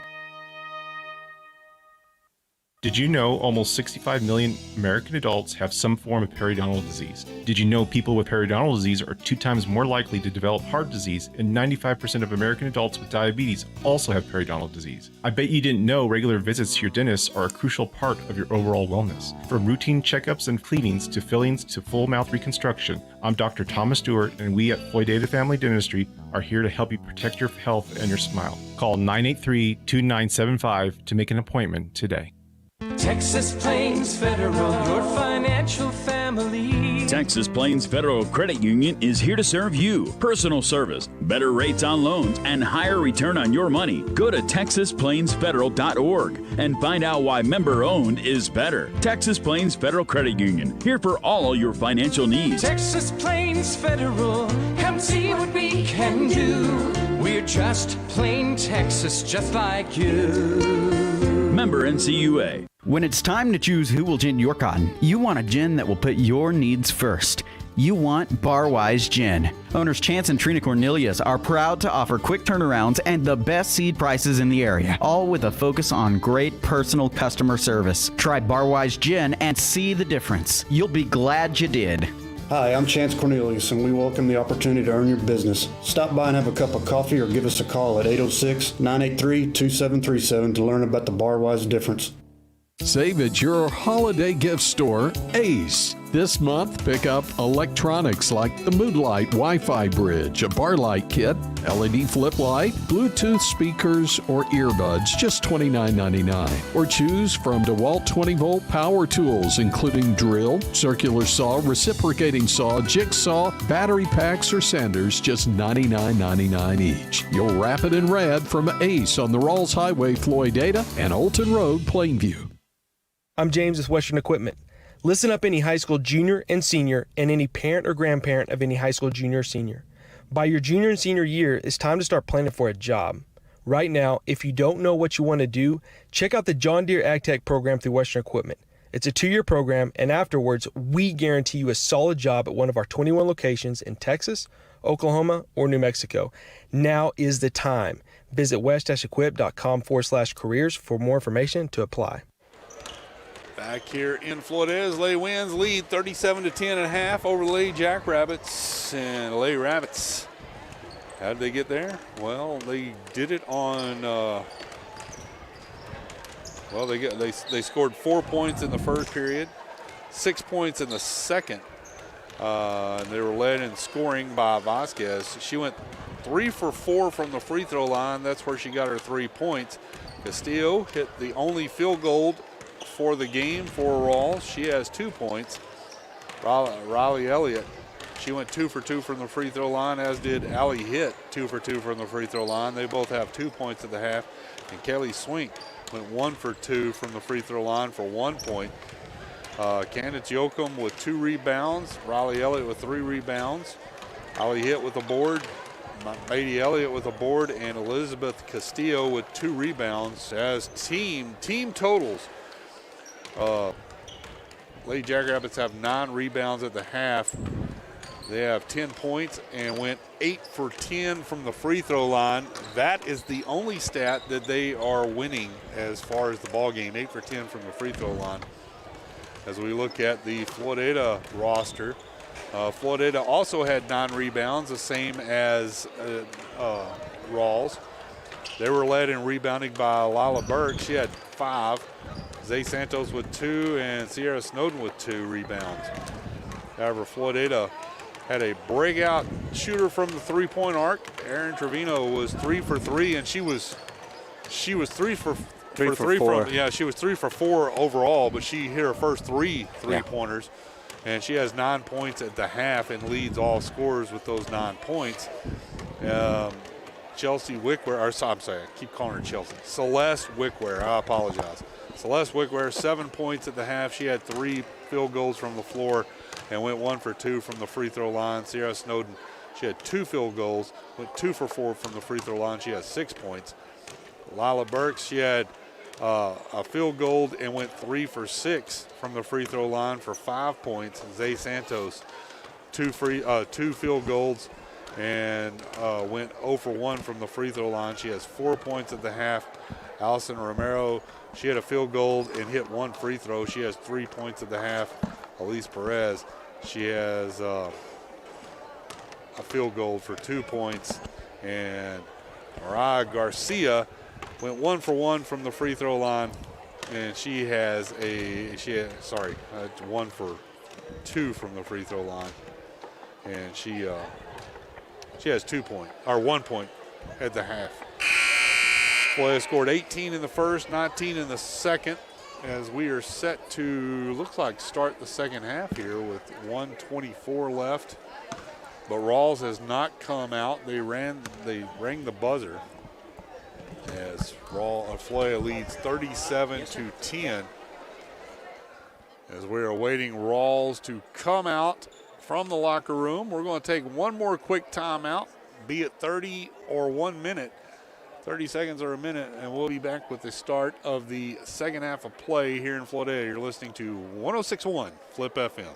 Did you know almost 65 million American adults have some form of periodontal disease? Did you know people with periodontal disease are 2 times more likely to develop heart disease, and 95% of American adults with diabetes also have periodontal disease? I bet you didn't know regular visits to your dentist are a crucial part of your overall wellness. From routine checkups and cleanings to fillings to full mouth reconstruction, I'm Dr. Thomas Stewart, and we at Floydada Family Dentistry are here to help you protect your health and your smile. Call 983-2975 to make an appointment today. Texas Plains Federal, your financial family. Texas Plains Federal Credit Union is here to serve you. Personal service, better rates on loans, and higher return on your money. Go to TexasPlainsFederal.org and find out why member-owned is better. Texas Plains Federal Credit Union, here for all your financial needs. Texas Plains Federal, come see what we can do. We're just plain Texas, just like you. Member NCUA. When it's time to choose who will gin your cotton, you want a gin that will put your needs first. You want Barwise Gin. Owners Chance and Trina Cornelius are proud to offer quick turnarounds and the best seed prices in the area, all with a focus on great personal customer service. Try Barwise Gin and see the difference. You'll be glad you did. Hi, I'm Chance Cornelius, and we welcome the opportunity to earn your business. Stop by and have a cup of coffee or give us a call at 806-983-2737 to learn about the Barwise difference. Save at your holiday gift store, Ace. This month, pick up electronics like the Mood Light Wi-Fi bridge, a bar light kit, LED flip light, Bluetooth speakers, or earbuds, just $29.99. Or choose from DeWalt 20-volt power tools, including drill, circular saw, reciprocating saw, jigsaw, battery packs, or sanders, just $99.99 each. You'll wrap it in red from Ace on the Ralls Highway, Floydada, and Olton Road, Plainview. I'm James with Western Equipment. Listen up, any high school junior and senior, and any parent or grandparent of any high school junior or senior. By your junior and senior year, it's time to start planning for a job. Right now, if you don't know what you want to do, check out the John Deere AgTech program through Western Equipment. It's a 2-year program, and afterwards, we guarantee you a solid job at one of our 21 locations in Texas, Oklahoma, or New Mexico. Now is the time. Visit west-equip.com/careers for more information to apply. Back here in Floydada as Lady Winds lead 37-10 at half over the Lady Jackrabbits. And the Lady Rabbits, how did they get there? Well, they did it on, they scored 4 points in the first period, 6 points in the second. And they were led in scoring by Vasquez. She went 3 for 4 from the free throw line. That's where she got her 3 points. Castillo hit the only field goal for the game for Ralls. She has 2 points. Riley Elliott She went 2 for 2 from the free throw line, as did Allie Hitt, 2 for 2 from the free throw line. They both have 2 points at the half. And Kelly Swink went 1 for 2 from the free throw line for 1 point. Candace Yoakum with 2 rebounds. Riley Elliott with 3 rebounds. Allie Hitt with a board. Mady Elliott with a board, and Elizabeth Castillo with 2 rebounds. As team totals, Lady Jackrabbits have 9 rebounds at the half. They have 10 points and went 8 for 10 from the free throw line. That is the only stat that they are winning as far as the ball game, 8 for 10 from the free throw line. As we look at the Floydada roster, Floydada also had 9 rebounds, the same as Ralls. They were led in rebounding by Lila Burke. She had 5. Zay Santos with 2 and Sierra Snowden with 2 rebounds. However, Floydada had a breakout shooter from the 3-point arc. Erin Trevino was 3 for 3, and she was 3 for 3 from, yeah, she was 3 for 4 overall, but she hit her first 3 3-pointers. And she has 9 points at the half and leads all scorers with those 9 points. Chelsea Wickware, or I'm sorry, I keep calling her Chelsea. Celeste Wickware, I apologize. Celeste Wickware, 7 points at the half. She had 3 field goals from the floor and went 1 for 2 from the free throw line. Sierra Snowden, she had 2 field goals, went 2 for 4 from the free throw line. She has 6 points. Lila Burks, she had a field goal and went 3 for 6 from the free throw line for 5 points. Zay Santos, 2 field goals and went 0 for 1 from the free throw line. She has 4 points at the half. Allison Romero, she had a field goal and hit 1 free throw. She has 3 points at the half. Elise Perez, she has a field goal for 2 points. And Mariah Garcia went 1 for 1 from the free throw line, and she had 1 for 2 from the free throw line, and she has 1 point at the half. Floyd scored 18 in the first, 19 in the second, as we are set to, looks like, start the second half here with 1:24 left. But Rawls has not come out. They rang the buzzer as Floyd leads 37-10. As we're awaiting Rawls to come out from the locker room. We're going to take one more quick timeout, be it 30 or 1 minute, 30 seconds or a minute, and we'll be back with the start of the second half of play here in Floydada. You're listening to 106.1 Flip FM.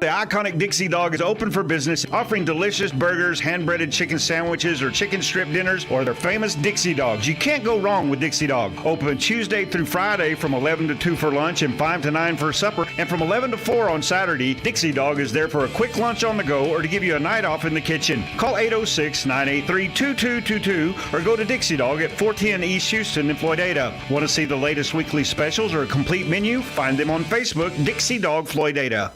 The iconic Dixie Dog is open for business, offering delicious burgers, hand-breaded chicken sandwiches, or chicken strip dinners, or their famous Dixie Dogs. You can't go wrong with Dixie Dog. Open Tuesday through Friday from 11 to 2 for lunch and 5 to 9 for supper, and from 11 to 4 on Saturday. Dixie Dog is there for a quick lunch on the go or to give you a night off in the kitchen. Call 806-983-2222 or go to Dixie Dog at 410 East Houston in Floydada. Want to see the latest weekly specials or a complete menu? Find them on Facebook, Dixie Dog Floydada.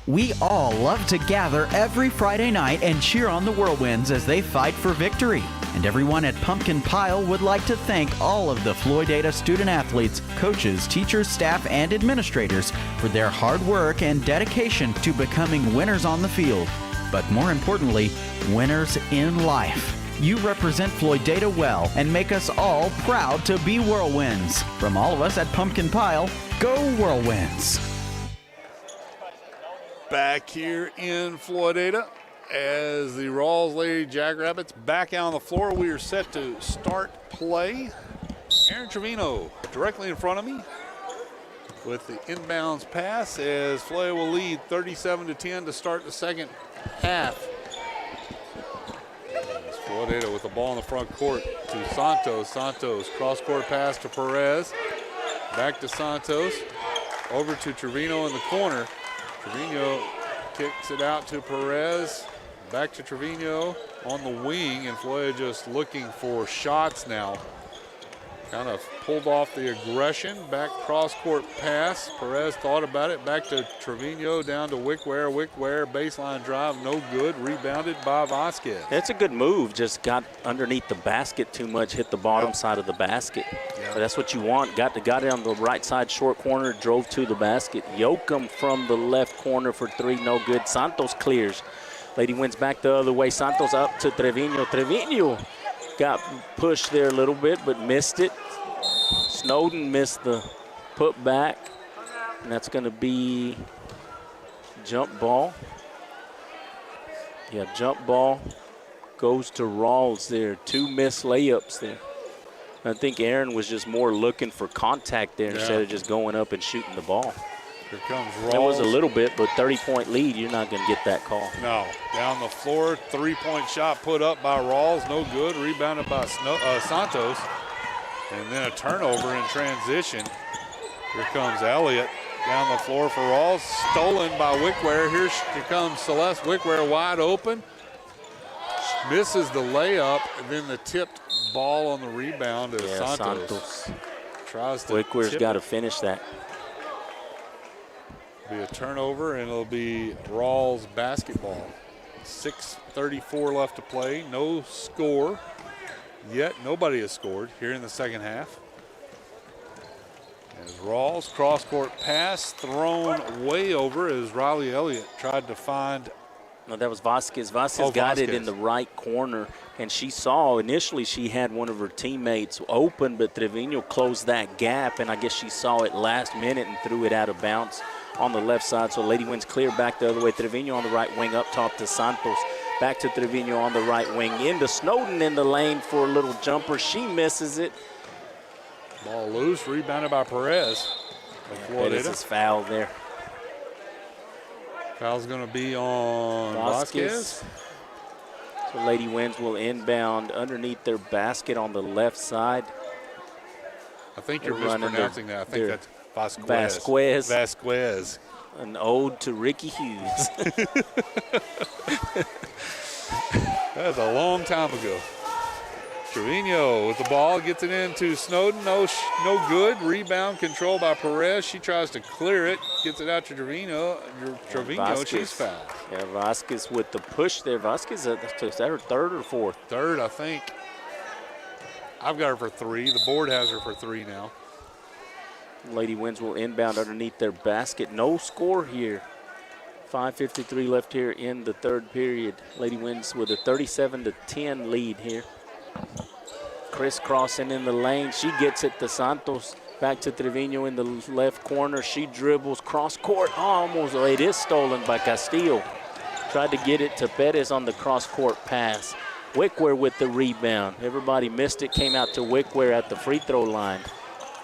We all love to gather every Friday night and cheer on the Whirlwinds as they fight for victory. And everyone at Pumpkin Pile would like to thank all of the Floydada student athletes, coaches, teachers, staff, and administrators for their hard work and dedication to becoming winners on the field. But more importantly, winners in life. You represent Floydada well and make us all proud to be Whirlwinds. From all of us at Pumpkin Pile, go Whirlwinds! Back here in Floydada as the Rawls Lady Jackrabbits back out on the floor. We are set to start play. Erin Trevino directly in front of me with the inbounds pass as Floydada will lead 37-10 to start the second half. As Floydada with the ball in the front court to Santos. Santos cross-court pass to Perez. Back to Santos. Over to Trevino in the corner. Trevino kicks it out to Perez. Back to Trevino on the wing, and Floyd just looking for shots now Kind of pulled off the aggression. Back cross-court pass. Perez thought about it. Back to Trevino, down to Wickware. Wickware, baseline drive, no good. Rebounded by Vasquez. It's a good move. Just got underneath the basket too much, hit the bottom side of the basket. But that's what you want. Got it on the right side, short corner, drove to the basket. Yoakum from the left corner for three, no good. Santos clears. Lady Winds back the other way. Santos up to Trevino. Trevino got pushed there a little bit, but missed it. Snowden missed the put back, and that's going to be jump ball. Yeah, jump ball goes to Ralls there. 2 missed layups there. I think Aaron was just more looking for contact there instead of just going up and shooting the ball. Here comes Ralls. It was a little bit, but 30-point lead, you're not going to get that call. No. Down the floor, 3-point shot put up by Ralls, no good. Rebounded by Santos. And then a turnover in transition. Here comes Elliott down the floor for Ralls. Stolen by Wickware. Here comes Celeste Wickware wide open. Misses the layup, and then the tipped ball on the rebound is Santos. Tries to Wickware's got to finish that. Be a turnover, and it'll be Rawls basketball. 6:34 left to play. No score yet. Nobody has scored here in the second half. As Rawls cross-court pass thrown way over as Riley Elliott tried to find. No, that was Vasquez. Vasquez got it in the right corner, and she saw initially she had one of her teammates open, but Trevino closed that gap, and I guess she saw it last minute and threw it out of bounds on the left side. So Lady Winds clear back the other way. Trevino on the right wing up top to Santos. Back to Trevino on the right wing. Into Snowden in the lane for a little jumper. She misses it. Ball loose, rebounded by Perez. Perez is fouled there. Foul's going to be on Vasquez. So Lady Winds will inbound underneath their basket on the left side. I think you're mispronouncing that. I think that's Vasquez. An ode to Ricky Hughes. That's a long time ago. Trevino with the ball, gets it into Snowden. No good. Rebound controlled by Perez. She tries to clear it, gets it out to Trevino. Trevino, she's fouled. Yeah, Vasquez with the push there. Vasquez, is that her third or fourth? Third, I think. I've got her for 3. The board has her for 3 now. Lady Winds will inbound underneath their basket. No score here. 5:53 left here in the third period. Lady Winds with a 37-10 lead here. Crisscrossing in the lane. She gets it to Santos. Back to Trevino in the left corner. She dribbles cross court. Almost. It is stolen by Castillo. Tried to get it to Perez on the cross court pass. Wickware with the rebound. Everybody missed it. Came out to Wickware at the free throw line.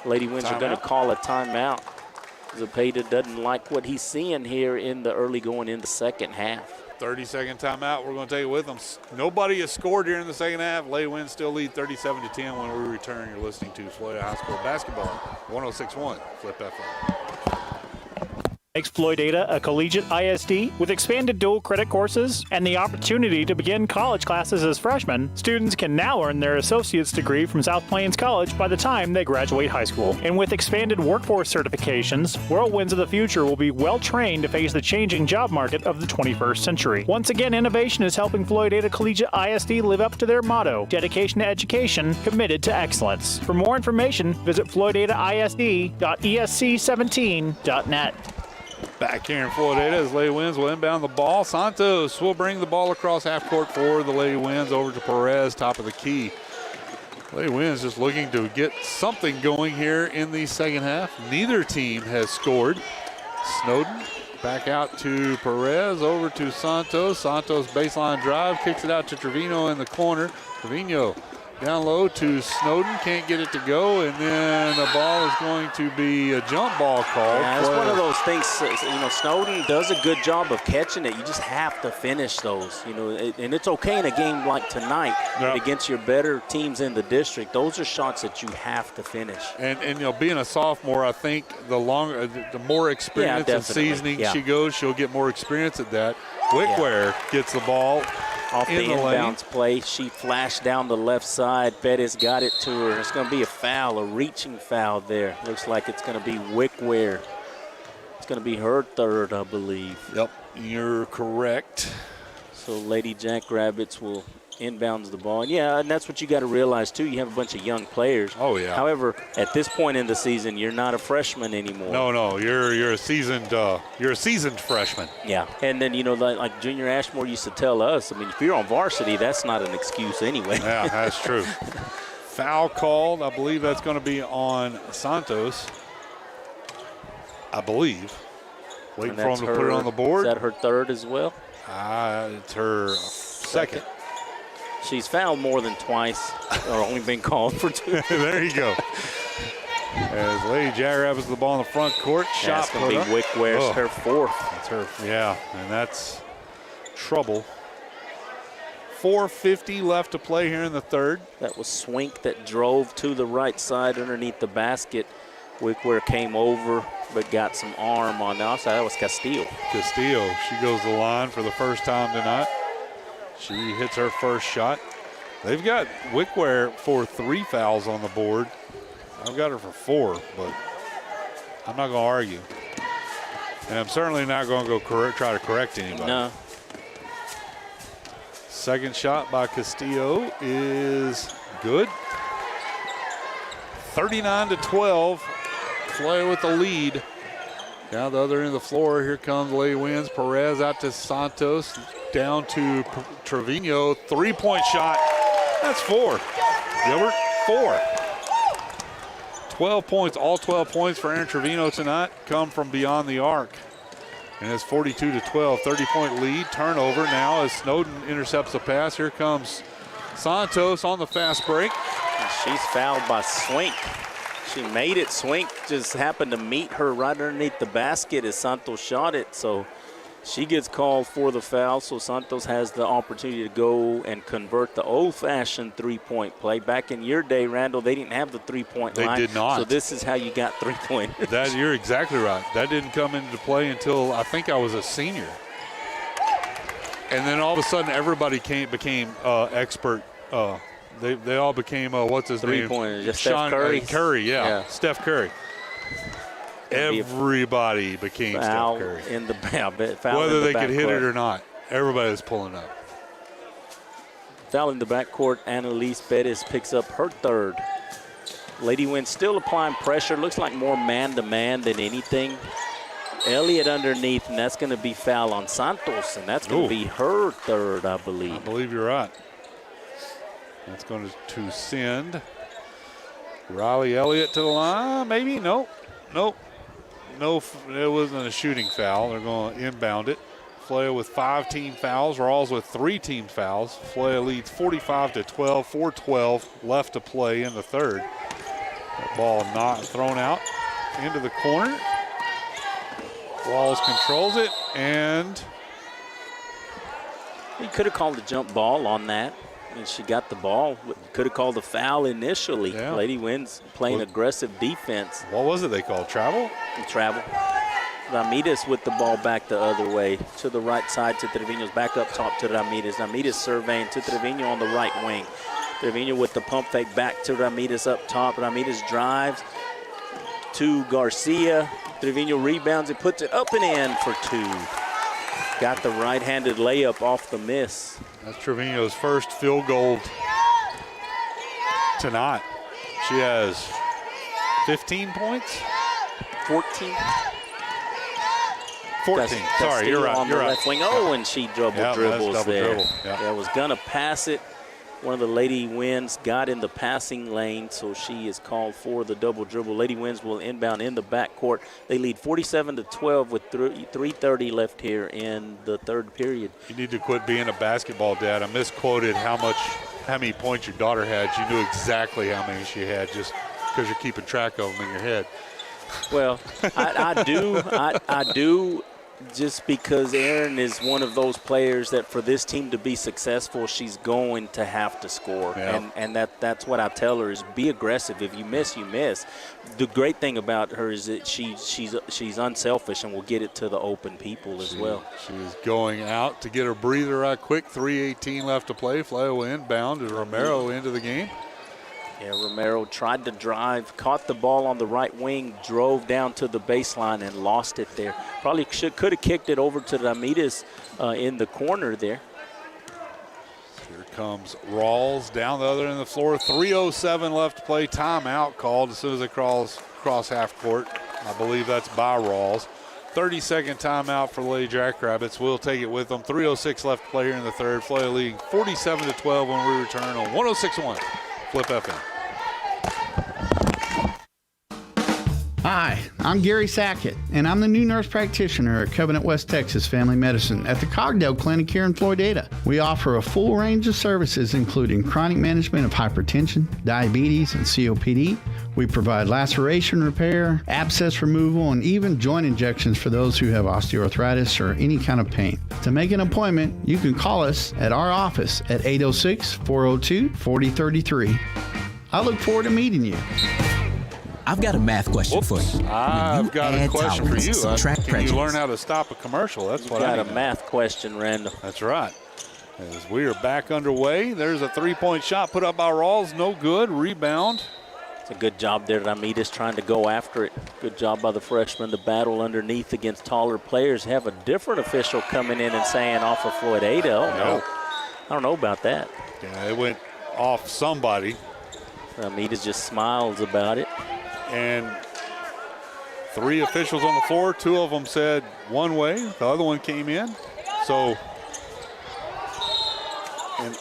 Lady Winds are going to call a timeout. Zepeda doesn't like what he's seeing here in the early going in the second half. 30-second timeout. We're going to take it with them. Nobody has scored here in the second half. Lady Winds still lead 37-10 when we return. You're listening to Floydada High School Basketball, 106.1 Flip FM. Makes Floydada a collegiate ISD with expanded dual credit courses and the opportunity to begin college classes as freshmen. Students can now earn their associate's degree from South Plains College by the time they graduate high school. And with expanded workforce certifications, Whirlwinds of the future will be well trained to face the changing job market of the 21st century. Once again, innovation is helping Floydada Collegiate ISD live up to their motto, dedication to education, committed to excellence. For more information, visit floydadaisd.esc17.net. Back here in Floydada as Lady Winds will inbound the ball. Santos will bring the ball across half court for the Lady Winds over to Perez, top of the key. Lady Winds just looking to get something going here in the second half. Neither team has scored. Snowden back out to Perez, over to Santos. Santos baseline drive, kicks it out to Trevino in the corner. Trevino down low to Snowden, can't get it to go, and then the ball is going to be a jump ball call. Yeah, it's one of those things, Snowden does a good job of catching it. You just have to finish those, and it's okay in a game like tonight against your better teams in the district. Those are shots that you have to finish. And being a sophomore, I think the more experience and seasoning she goes, she'll get more experience at that. Wickware gets the ball Off the in the lane. inbounds play, she flashed down the left side. Bettis got it to her. It's going to be a foul, a reaching foul there. Looks like it's going to be Wickware. It's going to be her third, I believe. Yep, you're correct. So Lady Jackrabbits will inbounds the ball. And that's what you got to realize, too. You have a bunch of young players. Oh, yeah. However, at this point in the season, you're not a freshman anymore. No, you're a seasoned freshman. Yeah, and then, like Junior Ashmore used to tell us, I mean, if you're on varsity, that's not an excuse anyway. Yeah, that's true. Foul called. I believe that's going to be on Santos. I believe. Waiting for him to put it on the board. Is that her third as well? It's her second. She's fouled more than twice, or only been called for 2. There you go. As Lady Jackrabbits the ball in the front court. Shot that's going to be Wickware, her fourth. That's her, yeah, and that's trouble. 4:50 left to play here in the third. That was Swink that drove to the right side underneath the basket. Wickware came over, but got some arm on the outside. That was Castillo. She goes to the line for the first time tonight. She hits her first shot. They've got Wickware for 3 fouls on the board. I've got her for 4, but I'm not going to argue. And I'm certainly not going to go try to correct anybody. No. Second shot by Castillo is good. 39-12. Flay with the lead. Down the other end of the floor, here comes Lady Winds. Perez out to Santos. Down to Trevino. 3-point shot. That's 4. Gilbert, 4. 12 points. All 12 points for Aaron Trevino tonight come from beyond the arc. And it's 42-12. 30-point lead. Turnover now as Snowden intercepts the pass. Here comes Santos on the fast break. And she's fouled by Swink. She made it. Swink just happened to meet her right underneath the basket as Santos shot it. So she gets called for the foul. So Santos has the opportunity to go and convert the old-fashioned three-point play. Back in your day, Randall, they didn't have the three-point line. They did not. So this is how you got three-point. You're exactly right. That didn't come into play until I think I was a senior. And then all of a sudden, everybody became expert. They all became, what's his name? Three-pointers. Steph Curry. Curry, yeah. Steph Curry. Everybody became Steph Curry. In the whether they could hit it or not, everybody was pulling up. Foul in the backcourt. Annalise Bettis picks up her third. Lady Wind still applying pressure. Looks like more man-to-man than anything. Elliott underneath, and that's going to be foul on Santos, and that's going to be her third, I believe. I believe you're right. That's going to send Riley Elliott to the line. Maybe? Nope. No, it wasn't a shooting foul. They're going to inbound it. Flea with 5 team fouls. Ralls with 3 team fouls. Flea leads 45-12. 4:12 left to play in the third. That ball not thrown out into the corner. Ralls controls it, and he could have called a jump ball on that. And she got the ball. Could have called a foul initially. Yeah. Lady Winds playing aggressive defense. What was it they called? Travel? Travel. Ramirez with the ball back the other way. To the right side to Trevino's. Back up top to Ramirez. Ramirez surveying to Trevino on the right wing. Trevino with the pump fake back to Ramirez up top. Ramirez drives to Garcia. Trevino rebounds and puts it up and in for 2. Got the right-handed layup off the miss. That's Trevino's first field goal tonight. She has 15 points? 14. 14. Sorry, you're right. On the left wing. Oh, and she dribbles there. Dribble. Yeah, was going to pass it. One of the Lady Winds got in the passing lane, so she is called for the double dribble. Lady Winds will inbound in the backcourt. They lead 47-12 with 3:30 left here in the third period. You need to quit being a basketball dad. I misquoted how many points your daughter had. You knew exactly how many she had just because you're keeping track of them in your head. Well, I do Just because Erin is one of those players that for this team to be successful, she's going to have to score. Yeah. And that's what I tell her is be aggressive. If you miss, you miss. The great thing about her is that she's unselfish and will get it to the open people as well. She's going out to get her breather right quick. 3:18 left to play. Flyover inbound is Romero into the game. Yeah, Romero tried to drive, caught the ball on the right wing, drove down to the baseline and lost it there. Probably could have kicked it over to Ramirez in the corner there. Here comes Ralls down the other end of the floor. 3:07 left to play. Timeout called as soon as it cross half court. I believe that's by Ralls. 30-second timeout for the Lady Jackrabbits. We'll take it with them. 3:06 left to play here in the third. Florida leading 47-12 when we return on 106.1. Flip FM. Hi, I'm Gary Sackett, and I'm the new nurse practitioner at Covenant West Texas Family Medicine at the Cogdale Clinic here in Floydada. We offer a full range of services including chronic management of hypertension, diabetes, and COPD. We provide laceration repair, abscess removal, and even joint injections for those who have osteoarthritis or any kind of pain. To make an appointment, you can call us at our office at 806-402-4033. I look forward to meeting you. I've got a math question for you. I've got a question for you. Subtract Can you learn how to stop a commercial? That's what I got a math question, Randall. That's right. As we are back underway, there's a three-point shot put up by Rawls. No good. Rebound. It's a good job there. Ramirez trying to go after it. Good job by the freshman to battle underneath against taller players. Have a different official coming in and saying off of Floydada. Oh, no. I don't know about that. Yeah, it went off somebody. Ramirez just smiles about it. And three officials on the floor. Two of them said one way. The other one came in. So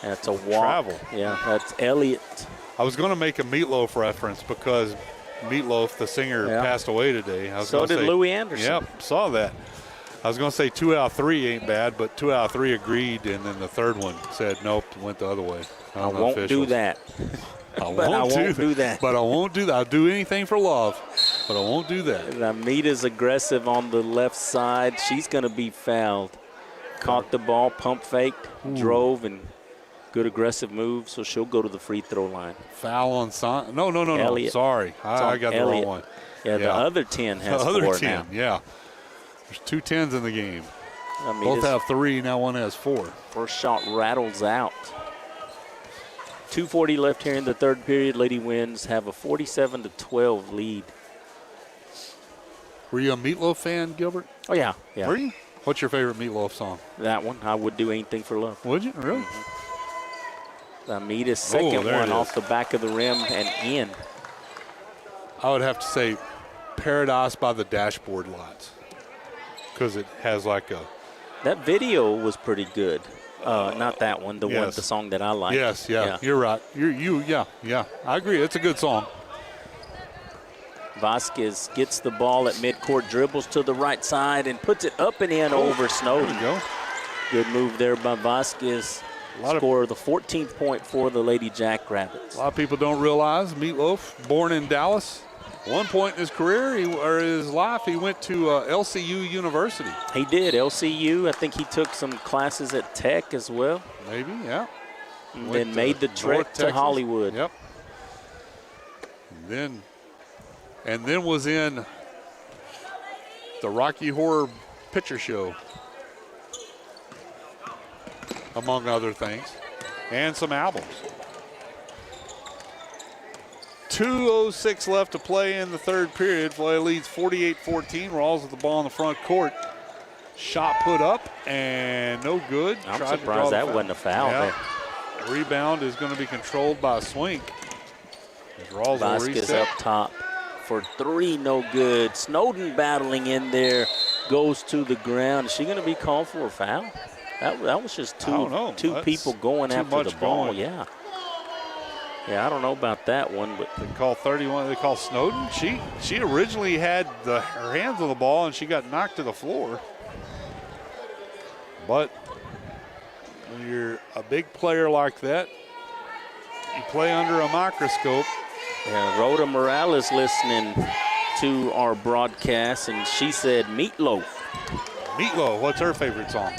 that's a walk. Travel. Yeah, that's Elliott. I was going to make a Meatloaf reference because Meatloaf, the singer, passed away today. So did Louis Anderson. Yep, saw that. I was going to say 2 out of 3 ain't bad, but 2 out of 3 agreed, and then the third one said nope, went the other way. I won't do that. I won't do that. But I won't do that. I'll do anything for love, but I won't do that. Ramita's aggressive on the left side. She's going to be fouled. Caught the ball, pump faked, drove, and good aggressive move, so she'll go to the free throw line. Foul on Son. No. Elliott. Sorry. I got Elliott. The wrong one. Yeah, the other 10 has the other 4 10, now. Yeah. There's 2 10s in the game. Ramita's both have 3, now one has 4. First shot rattles out. 2:40 left here in the third period. Lady Winds have a 47-12 lead. Were you a Meatloaf fan, Gilbert? Oh, yeah. Were you? What's your favorite Meatloaf song? That one. I would do anything for love. Would you? Really? Mm-hmm. Ramita's second one off the back of the rim and in. I would have to say Paradise by the Dashboard Lights because it has like a... That video was pretty good. Not that one, the one, the song that I like. Yes, yeah, you're right. Yeah. I agree. It's a good song. Vasquez gets the ball at midcourt, dribbles to the right side, and puts it up and in over Snowden. There you go. Good move there by Vasquez. Score the 14th point for the Lady Jackrabbits. A lot of people don't realize Meatloaf, born in Dallas. One point in his career or his life, he went to LCU University. He did, LCU. I think he took some classes at Tech as well. Maybe, yeah. And then made the trek to Hollywood. Yep. And then was in the Rocky Horror Picture Show, among other things, and some albums. 2:06 left to play in the third period. Florida leads 48-14. Rawls with the ball in the front court. Shot put up and no good. I'm surprised that wasn't a foul there. Rebound is going to be controlled by Swink. Rawls Vasquez up top for 3, no good. Snowden battling in there, goes to the ground. Is she going to be called for a foul? That was just two people going after the ball. Yeah. Yeah, I don't know about that one, but they call 31. They call Snowden. She originally had her hands on the ball and she got knocked to the floor. But when you're a big player like that, you play under a microscope. Yeah, Rhoda Morales listening to our broadcast, and she said Meatloaf. Meatloaf, what's her favorite song?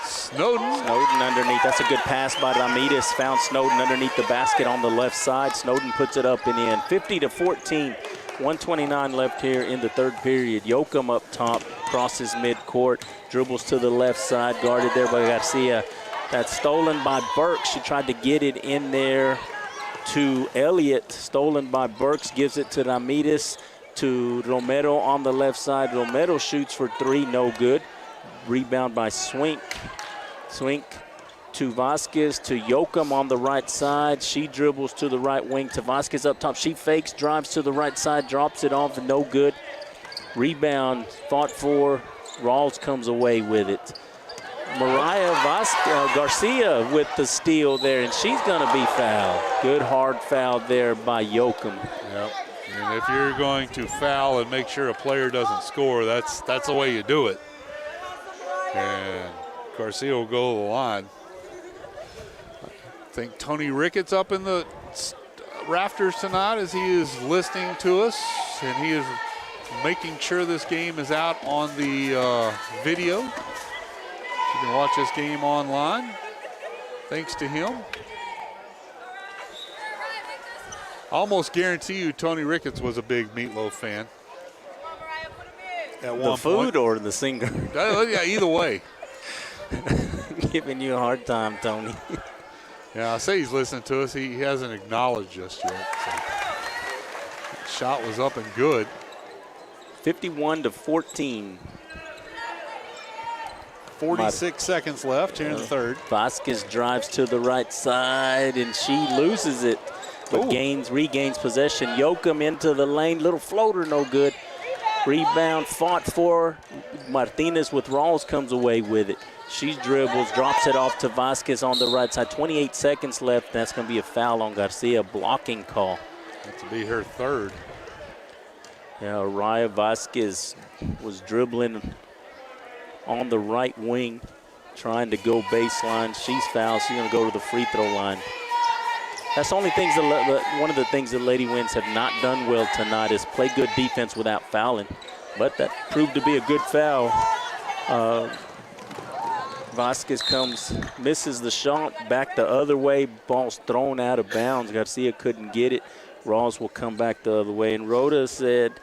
Snowden underneath. That's a good pass by Ramirez. Found Snowden underneath the basket on the left side. Snowden puts it up and in. 50-14. 1:29 left here in the third period. Yoakum up top, crosses midcourt, dribbles to the left side, guarded there by Garcia. That's stolen by Burks. She tried to get it in there to Elliott. Stolen by Burks, gives it to Ramirez, to Romero on the left side. Romero shoots for three, no good. Rebound by Swink. Swink to Vasquez, to Yoakum on the right side. She dribbles to the right wing to Vasquez up top. She fakes, drives to the right side, drops it off, and no good. Rebound fought for. Ralls comes away with it. Garcia with the steal there, and she's going to be fouled. Good hard foul there by Yoakum. Yep. And if you're going to foul and make sure a player doesn't score, that's the way you do it. And Garcia will go to the line. I think Tony Ricketts up in the rafters tonight as he is listening to us, and he is making sure this game is out on the video. You can watch this game online thanks to him. I almost guarantee you Tony Ricketts was a big Meatloaf fan. At The food or the singer? Yeah, either way. Giving you a hard time, Tony. Yeah, I say he's listening to us. He hasn't acknowledged just yet. So. Shot was up and good. 51-14. 46 seconds left here in the third. Vasquez drives to the right side, and she loses it, but regains possession. Yoakum into the lane, little floater, no good. Rebound fought for. Martinez with Ralls comes away with it. She dribbles, drops it off to Vasquez on the right side. 28 seconds left. That's going to be a foul on Garcia, blocking call. That's to be her third. Yeah, Raya Vasquez was dribbling on the right wing, trying to go baseline. She's fouled. She's going to go to the free throw line. That's the only things one of the things that Lady Winds have not done well tonight is play good defense without fouling. But that proved to be a good foul. Vasquez misses the shot, back the other way. Ball's thrown out of bounds. Garcia couldn't get it. Rawls will come back the other way. And Rhoda said,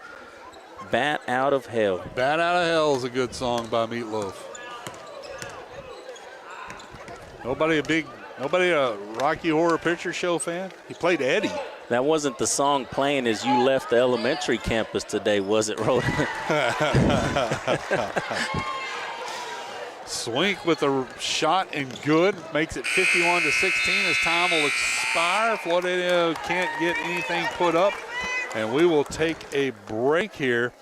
"Bat out of hell." Bat out of hell is a good song by Meatloaf. Nobody a Rocky Horror Picture Show fan? He played Eddie. That wasn't the song playing as you left the elementary campus today, was it, Rhoda? Swink with a shot and good. Makes it 51-16 as time will expire. Floydada can't get anything put up. And we will take a break here.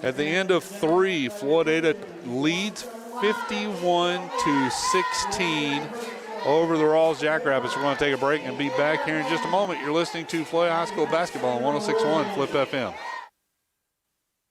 At the end of three, Floydada leads 51-16 over the Ralls Jackrabbits. We're going to take a break and be back here in just a moment. You're listening to Floyd High School Basketball on 106.1 Flip FM.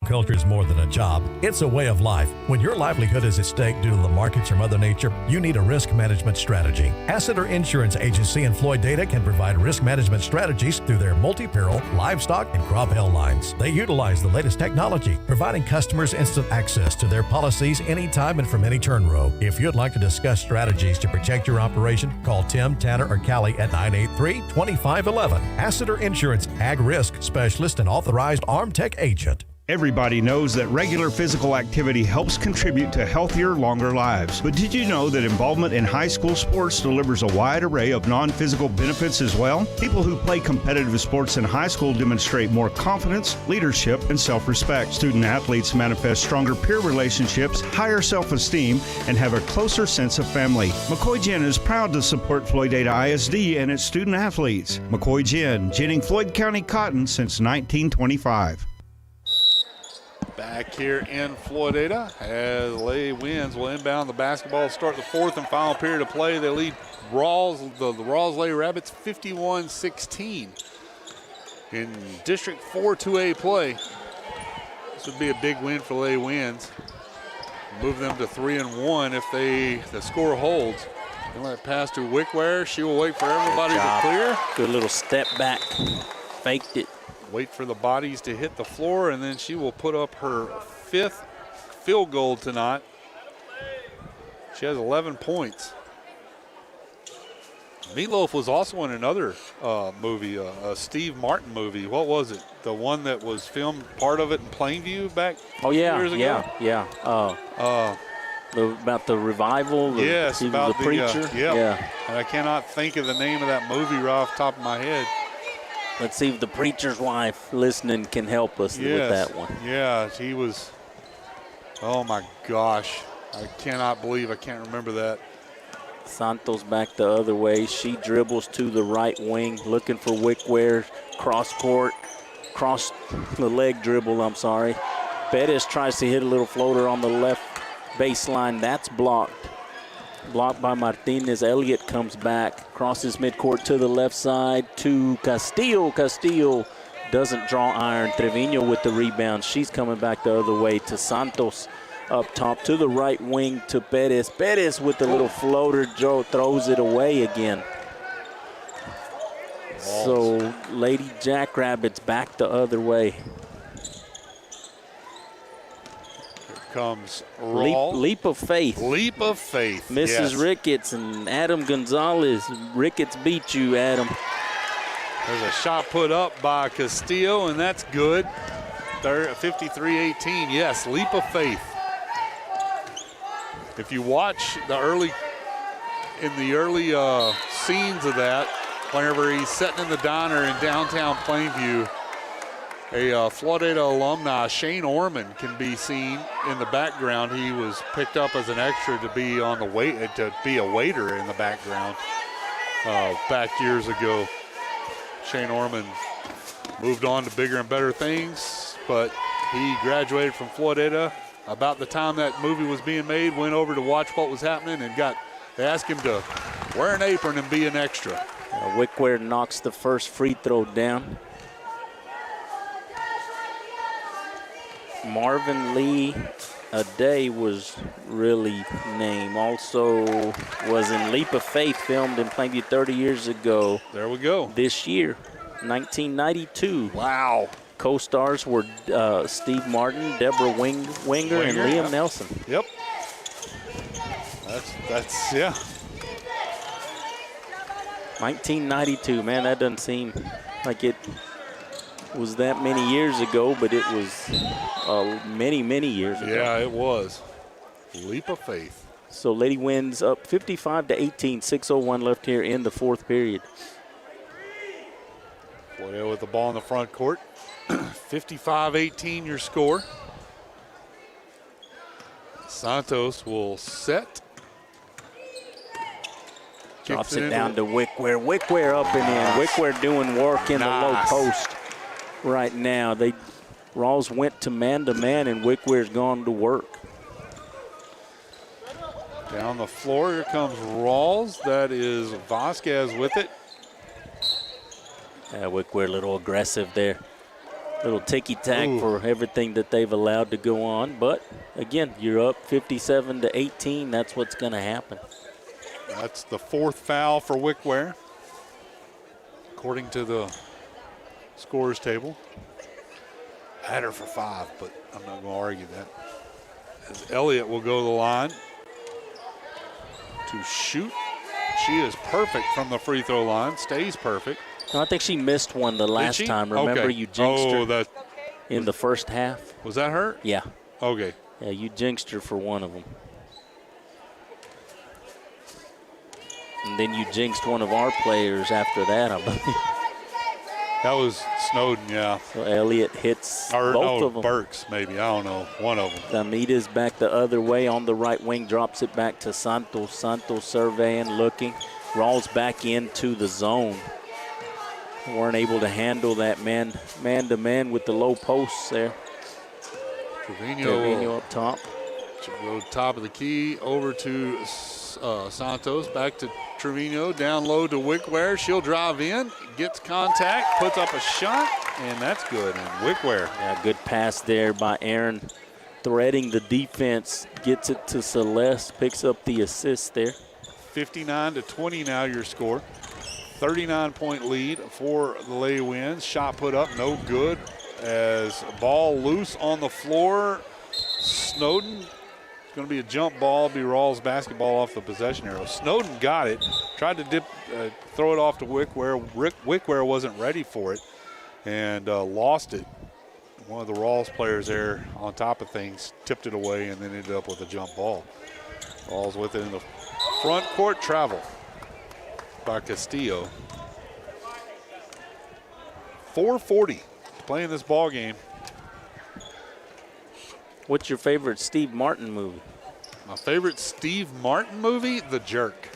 Agriculture is more than a job. It's a way of life. When your livelihood is at stake due to the markets or Mother Nature, you need a risk management strategy. Assiter Insurance Agency and Floydada can provide risk management strategies through their multi-peril, livestock, and crop hail lines. They utilize the latest technology, providing customers instant access to their policies anytime and from any turn row. If you'd like to discuss strategies to protect your operation, call Tim, Tanner, or Callie at 983-2511. Assiter Insurance, Ag Risk Specialist and Authorized Armtech Agent. Everybody knows that regular physical activity helps contribute to healthier, longer lives. But did you know that involvement in high school sports delivers a wide array of non-physical benefits as well? People who play competitive sports in high school demonstrate more confidence, leadership, and self-respect. Student athletes manifest stronger peer relationships, higher self-esteem, and have a closer sense of family. McCoy Gin is proud to support Floydada ISD and its student athletes. McCoy Gin, ginning Floyd County cotton since 1925. Back here in Floydada as Lady Winds will inbound the basketball to start the fourth and final period of play. They lead Ralls, the Ralls Lady Rabbits 51-16 in District 4 2A play. This would be a big win for Lady Winds. Move them to 3-1 if the score holds. They let it pass to Wickware. She will wait for everybody to clear. Good little step back, faked it. wait for the bodies to hit the floor, and then she will put up her 5th field goal tonight. She has 11 points. Meatloaf was also in another movie, a Steve Martin movie. What was it? The one that was filmed, part of it in Plainview back years ago? About the revival. Yes, about the preacher. Yeah. And I cannot think of the name of that movie right off the top of my head. Let's see if the preacher's wife listening can help us with that one. Yeah, he was. Oh my gosh. I cannot believe I can't remember that. Santos back the other way. She dribbles to the right wing, looking for Wickware. Cross court, cross the leg dribble, I'm sorry. Bettis tries to hit a little floater on the left baseline. That's blocked. Blocked by Martinez. Elliott comes back, crosses midcourt to the left side to Castillo. Castillo doesn't draw iron. Trevino with the rebound. She's coming back the other way to Santos. Up top to the right wing to Pettis. Pettis with the little floater. Joe throws it away again. So Lady Jackrabbits back the other way. Here comes Ralls. Leap of faith. Leap of faith. Mrs. Yes. Ricketts and Adam Gonzalez. Ricketts beat you, Adam. There's a shot put up by Castillo, and that's good. 53-18. Yes, leap of faith. If you watch the early scenes of that, whenever he's sitting in the diner in downtown Plainview, a Floydada alumni, Shane Orman, can be seen in the background. He was picked up as an extra to be on the to be a waiter in the background back years ago. Shane Orman moved on to bigger and better things, but he graduated from Floydada about the time that movie was being made, went over to watch what was happening, and they asked him to wear an apron and be an extra. Wickware knocks the first free throw down. Marvin Lee Aday was really named. Also was in Leap of Faith, filmed in Plainview 30 years ago. There we go. This year, 1992. Wow. Co-stars were Steve Martin, Deborah Winger, and Liam Nelson. Yep. That's yeah. 1992, man, that doesn't seem like it was that many years ago, but it was many, many years ago. Yeah, it was. Leap of faith. So Lady wins up 55-18, 6:01 left here in the fourth period. Floydada with the ball in the front court. 55-18 your score. Santos will set. Drops it down to Wickware. Wickware up and in. Wickware doing work in the low post right now. Ralls went to man-to-man, and Wickware's gone to work. Down the floor, here comes Ralls. That is Vasquez with it. Wickware a little aggressive there. Little ticky-tack for everything that they've allowed to go on. But, again, you're up 57-18. That's what's going to happen. That's the fourth foul for Wickware, according to the scores table. Had her for 5, but I'm not going to argue that. As Elliott will go to the line to shoot. She is perfect from the free throw line, stays perfect. No, I think she missed one the last time. Remember, you jinxed her in the first half. Was that her? Yeah. Okay. Yeah, you jinxed her for one of them. And then you jinxed one of our players after that, I believe. That was Snowden, yeah. So Elliott hits both of them. Burks, maybe. I don't know. One of them. Damita's back the other way on the right wing, drops it back to Santos. Santos surveying, looking. Ralls back into the zone. Weren't able to handle that man-to-man with the low posts there. Trevino up top. Go top of the key, over to Santos, back to Trevino, down low to Wickware. She'll drive in, gets contact, puts up a shot, and that's good. And Wickware. Yeah, good pass there by Aaron, threading the defense, gets it to Celeste, picks up the assist there. 59-20 now your score. 39-point lead for the Lady Winds. Shot put up, no good. As ball loose on the floor, Snowden. It's going to be a jump ball, be Ralls basketball off the possession arrow. Snowden got it, tried to throw it off to Wickware. Wickware wasn't ready for it and lost it. One of the Ralls players there on top of things tipped it away and then ended up with a jump ball. Ralls with it in the front court, travel by Castillo. 4:40 playing this ball game. What's your favorite Steve Martin movie? My favorite Steve Martin movie, The Jerk.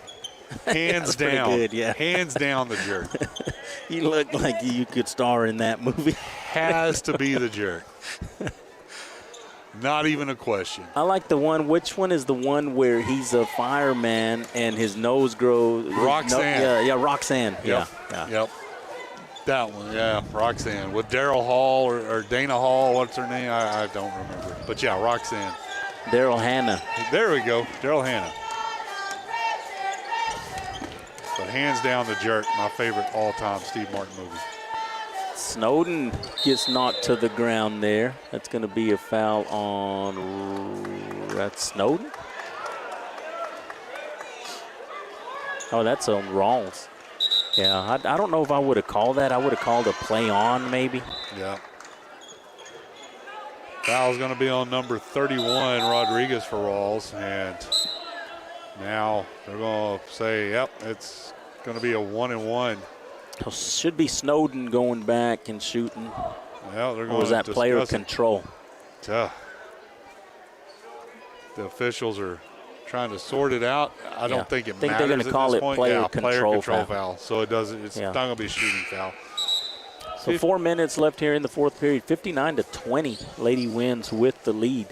Hands pretty down. good, yeah. Hands down, The Jerk. You look like you could star in that movie. Has to be The Jerk. Not even a question. I like the one. Which one is the one where he's a fireman and his nose grows? Roxanne. Yeah, Roxanne. Yep. Yep. That one, yeah, Roxanne. With Daryl Hall or Dana Hall, what's her name? I don't remember. But yeah, Roxanne. Daryl Hannah. There we go, Daryl Hannah. So hands down, The Jerk, my favorite all-time Steve Martin movie. Snowden gets knocked to the ground there. That's going to be a foul on, that's Snowden? Oh, that's on Ralls. Yeah, I don't know if I would have called that. I would have called a play on maybe. Yeah. Foul's going to be on number 31, Rodriguez for Ralls. And now they're going to say, yep, it's going to be a 1-and-1. So should be Snowden going back and shooting. Yeah, they're going or was that player control? The officials are trying to sort it out. I don't think it matters. They're going to call it player control foul. So it doesn't. It's not going to be a shooting foul. So 4 minutes left here in the fourth period. 59-20. Lady Winds with the lead.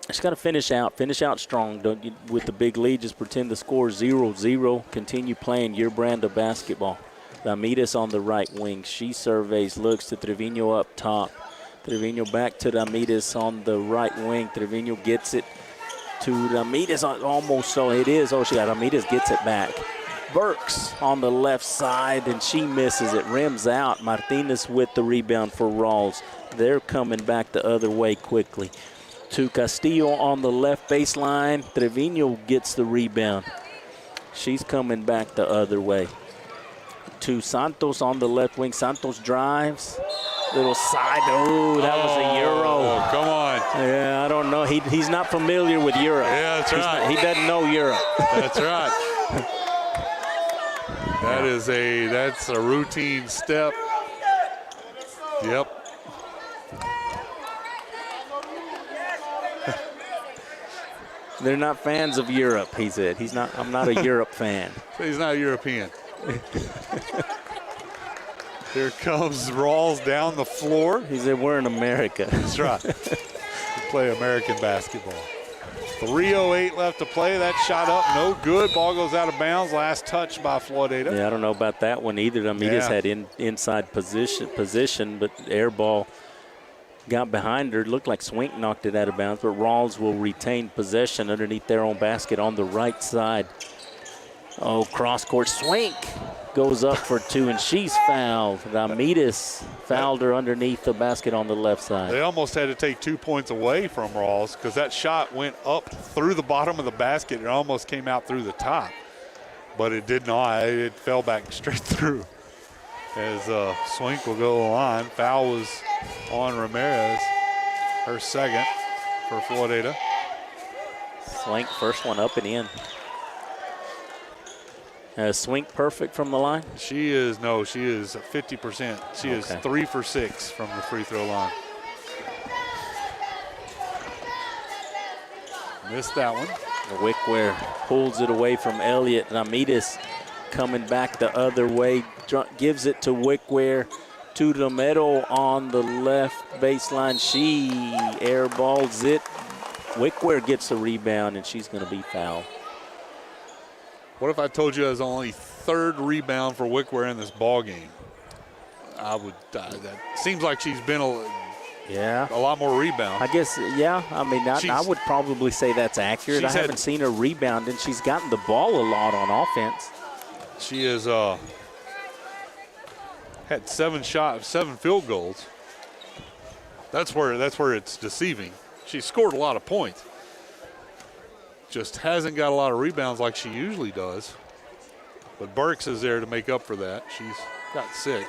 Just got to finish out strong. Don't you, with the big lead, just pretend the score 0-0. Continue playing your brand of basketball. Ramirez on the right wing. She surveys, looks to Trevino up top. Trevino back to Ramirez on the right wing. Trevino gets it to Ramirez almost, so it is. Oh, Ramirez gets it back. Burks on the left side, and she misses it. Rims out. Martinez with the rebound for Ralls. They're coming back the other way quickly. To Castillo on the left baseline. Trevino gets the rebound. She's coming back the other way. To Santos on the left wing. Santos drives. Little side. Oh, that was a Euro. Oh, come on. Yeah, I don't know. He's not familiar with Europe. Yeah, that's right. He doesn't know Europe. That's right. That's a routine step. Yep. They're not fans of Europe, he said. I'm not a Europe fan. He's not a European. Here comes Ralls down the floor. He said, we're in America. That's right. We play American basketball. 3:08 left to play. That shot up, no good. Ball goes out of bounds. Last touch by Floydada. Yeah, I don't know about that one either. Ramirez had inside position, but air ball got behind her. Looked like Swink knocked it out of bounds, but Ralls will retain possession underneath their own basket on the right side. Oh, cross-court Swink goes up for two, and she's fouled. Ramirez fouled her underneath the basket on the left side. They almost had to take 2 points away from Ralls because that shot went up through the bottom of the basket and almost came out through the top. But it did not. It fell back straight through. As Swink will go to the line. Foul was on Ramirez. Her second for Floydada. Swink, first one up and in. Swink perfect from the line? She is 50%. She is 3 for 6 from the free throw line. Missed that one. Wickware pulls it away from Elliott. Ramirez coming back the other way. Gives it to Wickware. To Romero on the left baseline. She airballs it. Wickware gets the rebound, and she's going to be fouled. What if I told you it was only third rebound for Wickware in this ball game? That seems like she's been a lot more rebound. I guess, yeah. I mean, I would probably say that's accurate. I haven't seen her rebound, and she's gotten the ball a lot on offense. She has had 7 field goals. That's where it's deceiving. She scored a lot of points. Just hasn't got a lot of rebounds like she usually does. But Burks is there to make up for that. She's got 6.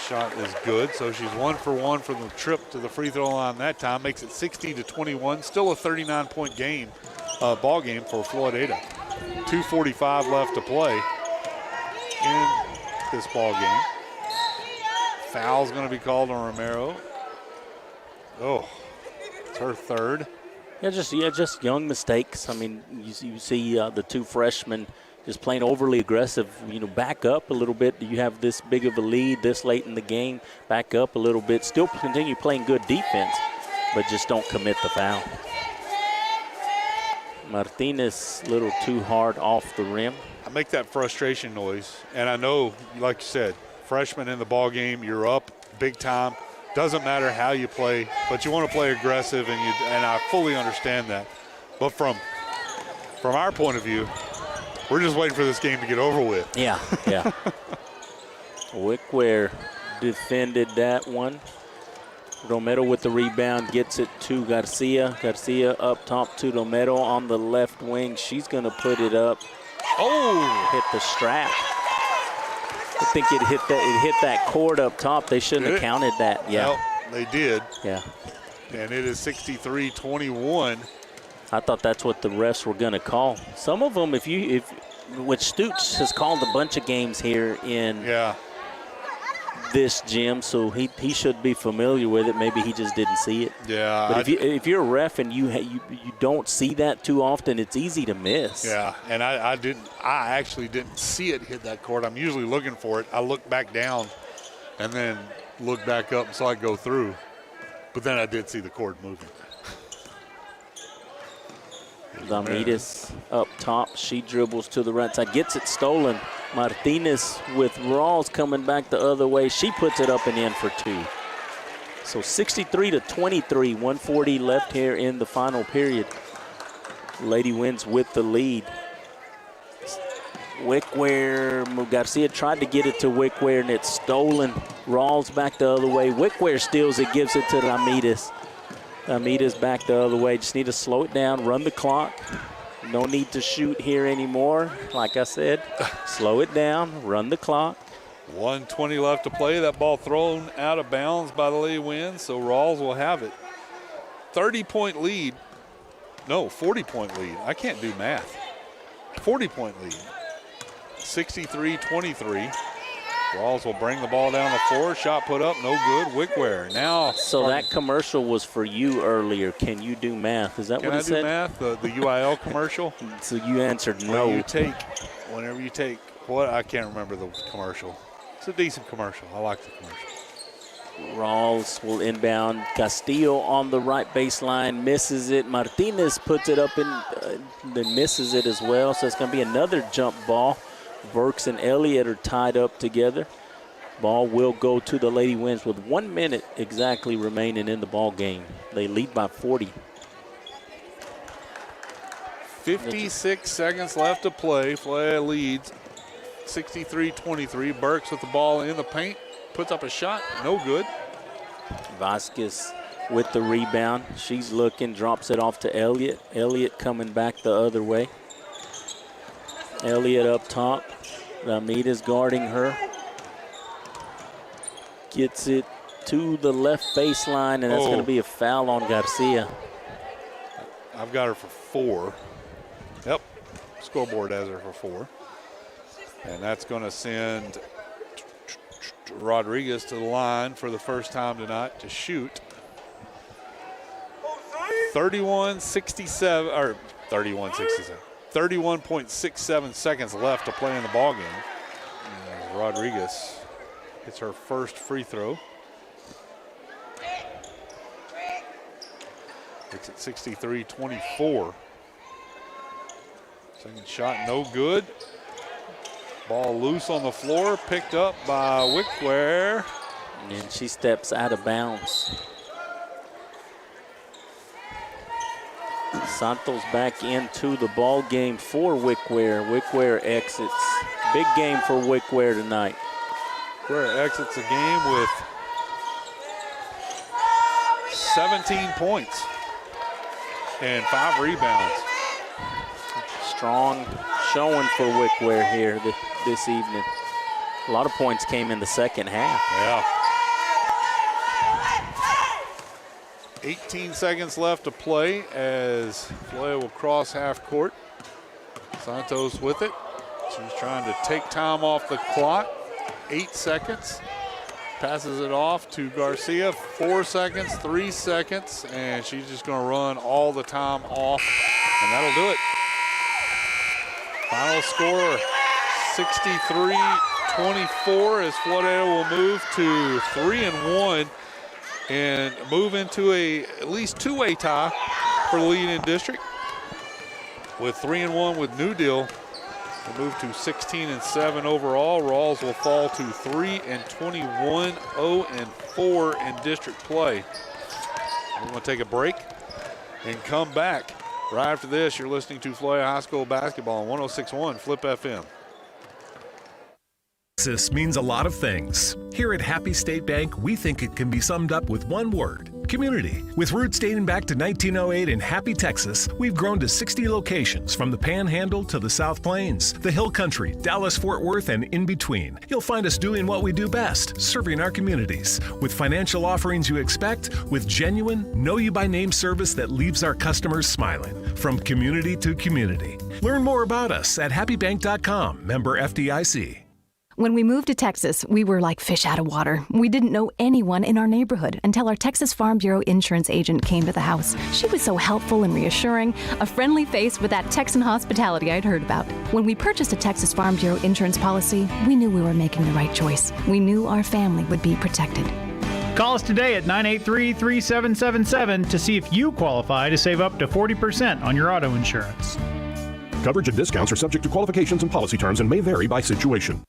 Shot is good, so she's 1 for 1 from the trip to the free throw line that time. Makes it 60-21. Still a 39-point game, ball game for Floydada. 2:45 left to play in this ball game. Foul's going to be called on Romero. Oh, it's her third. Yeah, just young mistakes. I mean, you see the 2 freshmen just playing overly aggressive. Back up a little bit. You have this big of a lead this late in the game. Back up a little bit. Still continue playing good defense, but just don't commit the foul. Martinez a little too hard off the rim. I make that frustration noise, and I know, like you said, freshman in the ball game, you're up big time. Doesn't matter how you play, but you want to play aggressive, and I fully understand that. But from our point of view, we're just waiting for this game to get over with. Yeah. Wickware defended that one. Romero with the rebound, gets it to Garcia. Garcia up top to Romero on the left wing. She's going to put it up. Oh! Hit the strap. I think it hit that cord up top. They shouldn't have counted that. Yeah. Well, they did. Yeah. And it is 63-21. I thought that's what the refs were going to call. Some of them, which Stoots has called a bunch of games here in this gym, so he should be familiar with it. Maybe he just didn't see it. Yeah. But if you're a ref and you don't see that too often, it's easy to miss. Yeah, and I actually didn't see it hit that cord. I'm usually looking for it. I look back down and then look back up and saw it go through. But then I did see the cord moving. Ramirez up top. She dribbles to the right side, gets it stolen. Martinez with Ralls coming back the other way. She puts it up and in for 2. So 63-23, 140 left here in the final period. Lady Winds with the lead. Wickware, Garcia tried to get it to Wickware and it's stolen. Ralls back the other way. Wickware steals it, gives it to Ramirez. Ramirez back the other way. Just need to slow it down, run the clock. No need to shoot here anymore. Like I said, slow it down, run the clock. 1:20 left to play. That ball thrown out of bounds by the Lady Winds, so Rawls will have it. 30-point lead. No, 40-point lead. I can't do math. 40-point lead. 63-23. Rawls will bring the ball down the floor. Shot put up, no good. Wickware now. So that commercial was for you earlier. Can you do math? Is that what he said? Can I do math? The UIL commercial? So you answered no. Whenever you take what? I can't remember the commercial. It's a decent commercial. I like the commercial. Rawls will inbound. Castillo on the right baseline, misses it. Martinez puts it up and then misses it as well. So it's going to be another jump ball. Burks and Elliott are tied up together. Ball will go to the Lady Winds with 1 minute exactly remaining in the ball game. They lead by 40. 56 seconds left to play. Flay leads 63-23. Burks with the ball in the paint. Puts up a shot. No good. Vasquez with the rebound. She's looking, drops it off to Elliott. Elliott coming back the other way. Elliott up top. Ramirez guarding her. Gets it to the left baseline, and that's going to be a foul on Garcia. I've got her for 4. Yep, scoreboard has her for 4. And that's going to send Rodriguez to the line for the first time tonight to shoot. 31-67, or 31-67. 31.67 seconds left to play in the ball game. And Rodriguez hits her first free throw. Makes it 63-24. Second shot, no good. Ball loose on the floor, picked up by Wickware. And she steps out of bounds. Santos back into the ball game for Wickware. Wickware exits. Big game for Wick Ware tonight. Ware exits the game with 17 points and 5 rebounds. Strong showing for Wick Ware here this evening. A lot of points came in the second half. Yeah. 18 seconds left to play as Floydada will cross half court. Santos with it. She's trying to take time off the clock. 8 seconds. Passes it off to Garcia. 4 seconds, 3 seconds, and she's just going to run all the time off, and that'll do it. Final score 63-24 as Floydada will move to 3-1 and move into at least two-way tie for the lead in district. With 3-1 with New Deal, we'll move to 16-7 overall. Ralls will fall to 3-21, 0-4 in district play. We're going to take a break and come back. Right after this, you're listening to Floydada High School basketball on 106.1 Flip FM. Texas means a lot of things. Here at Happy State Bank, we think it can be summed up with one word: community. With roots dating back to 1908 in Happy, Texas, we've grown to 60 locations from the Panhandle to the South Plains, the Hill Country, Dallas-Fort Worth, and in between. You'll find us doing what we do best, serving our communities. With financial offerings you expect, with genuine, know-you-by-name service that leaves our customers smiling. From community to community. Learn more about us at happybank.com, member FDIC. When we moved to Texas, we were like fish out of water. We didn't know anyone in our neighborhood until our Texas Farm Bureau insurance agent came to the house. She was so helpful and reassuring, a friendly face with that Texan hospitality I'd heard about. When we purchased a Texas Farm Bureau insurance policy, we knew we were making the right choice. We knew our family would be protected. Call us today at 983-3777 to see if you qualify to save up to 40% on your auto insurance. Coverage and discounts are subject to qualifications and policy terms and may vary by situation.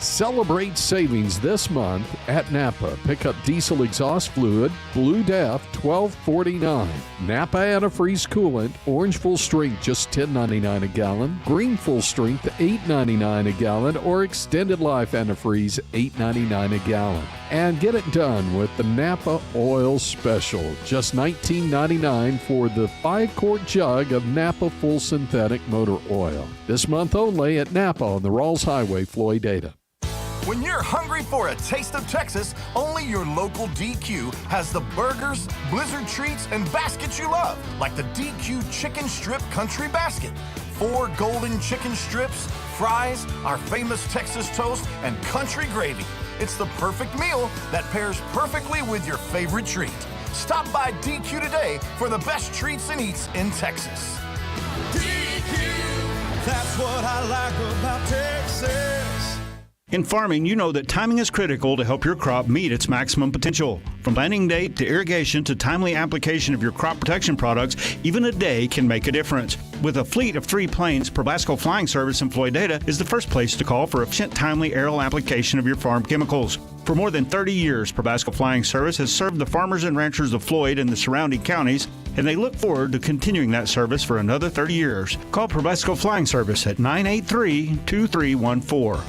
Celebrate savings this month at Napa. Pick up diesel exhaust fluid, Blue Def, $12.49. Napa antifreeze coolant, orange full strength, just $10.99 a gallon. Green full strength, $8.99 a gallon. Or extended life antifreeze, $8.99 a gallon. And get it done with the Napa Oil Special. Just $19.99 for the 5-quart jug of Napa Full Synthetic Motor Oil. This month only at Napa on the Ralls Highway, Floydada. When you're hungry for a taste of Texas, only your local DQ has the burgers, blizzard treats, and baskets you love, like the DQ Chicken Strip Country Basket. 4 golden chicken strips, fries, our famous Texas toast, and country gravy. It's the perfect meal that pairs perfectly with your favorite treat. Stop by DQ today for the best treats and eats in Texas. DQ, that's what I like about Texas. In farming, you know that timing is critical to help your crop meet its maximum potential. From planting date to irrigation to timely application of your crop protection products, even a day can make a difference. With a fleet of 3 planes, Probasco Flying Service in Floydada is the first place to call for efficient, timely aerial application of your farm chemicals. For more than 30 years, Probasco Flying Service has served the farmers and ranchers of Floyd and the surrounding counties, and they look forward to continuing that service for another 30 years. Call Probasco Flying Service at 983-2314.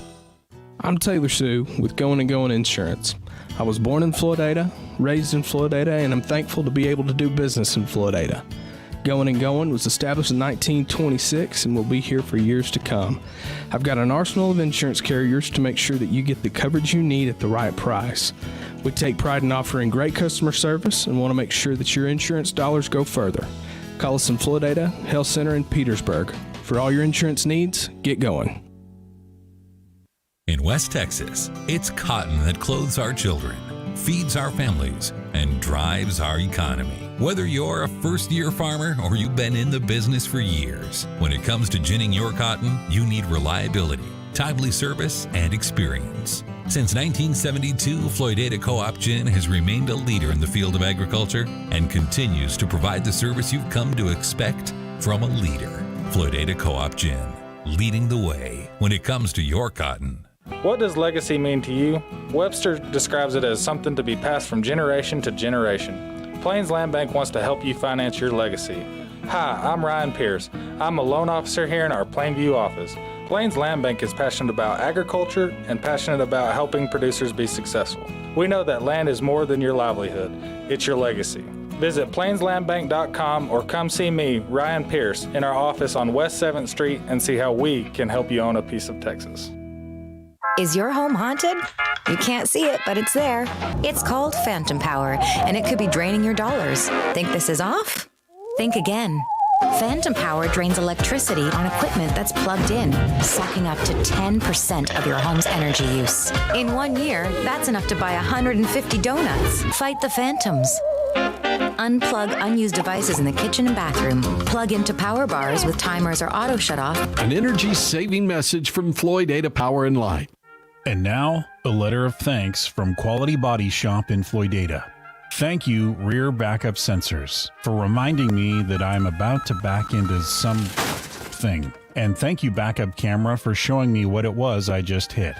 I'm Taylor Sue with Going Insurance. I was born in Floydada, raised in Floydada, and I'm thankful to be able to do business in Floydada. Going was established in 1926 and will be here for years to come. I've got an arsenal of insurance carriers to make sure that you get the coverage you need at the right price. We take pride in offering great customer service and want to make sure that your insurance dollars go further. Call us in Floydada, Health Center, and Petersburg. For all your insurance needs, get going. In West Texas, it's cotton that clothes our children, feeds our families, and drives our economy. Whether you're a first-year farmer or you've been in the business for years, when it comes to ginning your cotton, you need reliability, timely service, and experience. Since 1972, Floydada Co-op Gin has remained a leader in the field of agriculture and continues to provide the service you've come to expect from a leader. Floydada Co-op Gin, leading the way when it comes to your cotton. What does legacy mean to you? Webster describes it as something to be passed from generation to generation. Plains Land Bank wants to help you finance your legacy. Hi, I'm Ryan Pierce. I'm a loan officer here in our Plainview office. Plains Land Bank is passionate about agriculture and passionate about helping producers be successful. We know that land is more than your livelihood, it's your legacy. Visit plainslandbank.com or come see me, Ryan Pierce, in our office on West 7th Street and see how we can help you own a piece of Texas. Is your home haunted? You can't see it, but it's there. It's called phantom power, and it could be draining your dollars. Think this is off? Think again. Phantom power drains electricity on equipment that's plugged in, sucking up to 10% of your home's energy use. In 1 year, that's enough to buy 150 donuts. Fight the phantoms. Unplug unused devices in the kitchen and bathroom. Plug into power bars with timers or auto shut-off. An energy-saving message from Floydada Power and Light. And now, a letter of thanks from Quality Body Shop in Floydada. Thank you, Rear Backup Sensors, for reminding me that I'm about to back into something. And thank you, Backup Camera, for showing me what it was I just hit.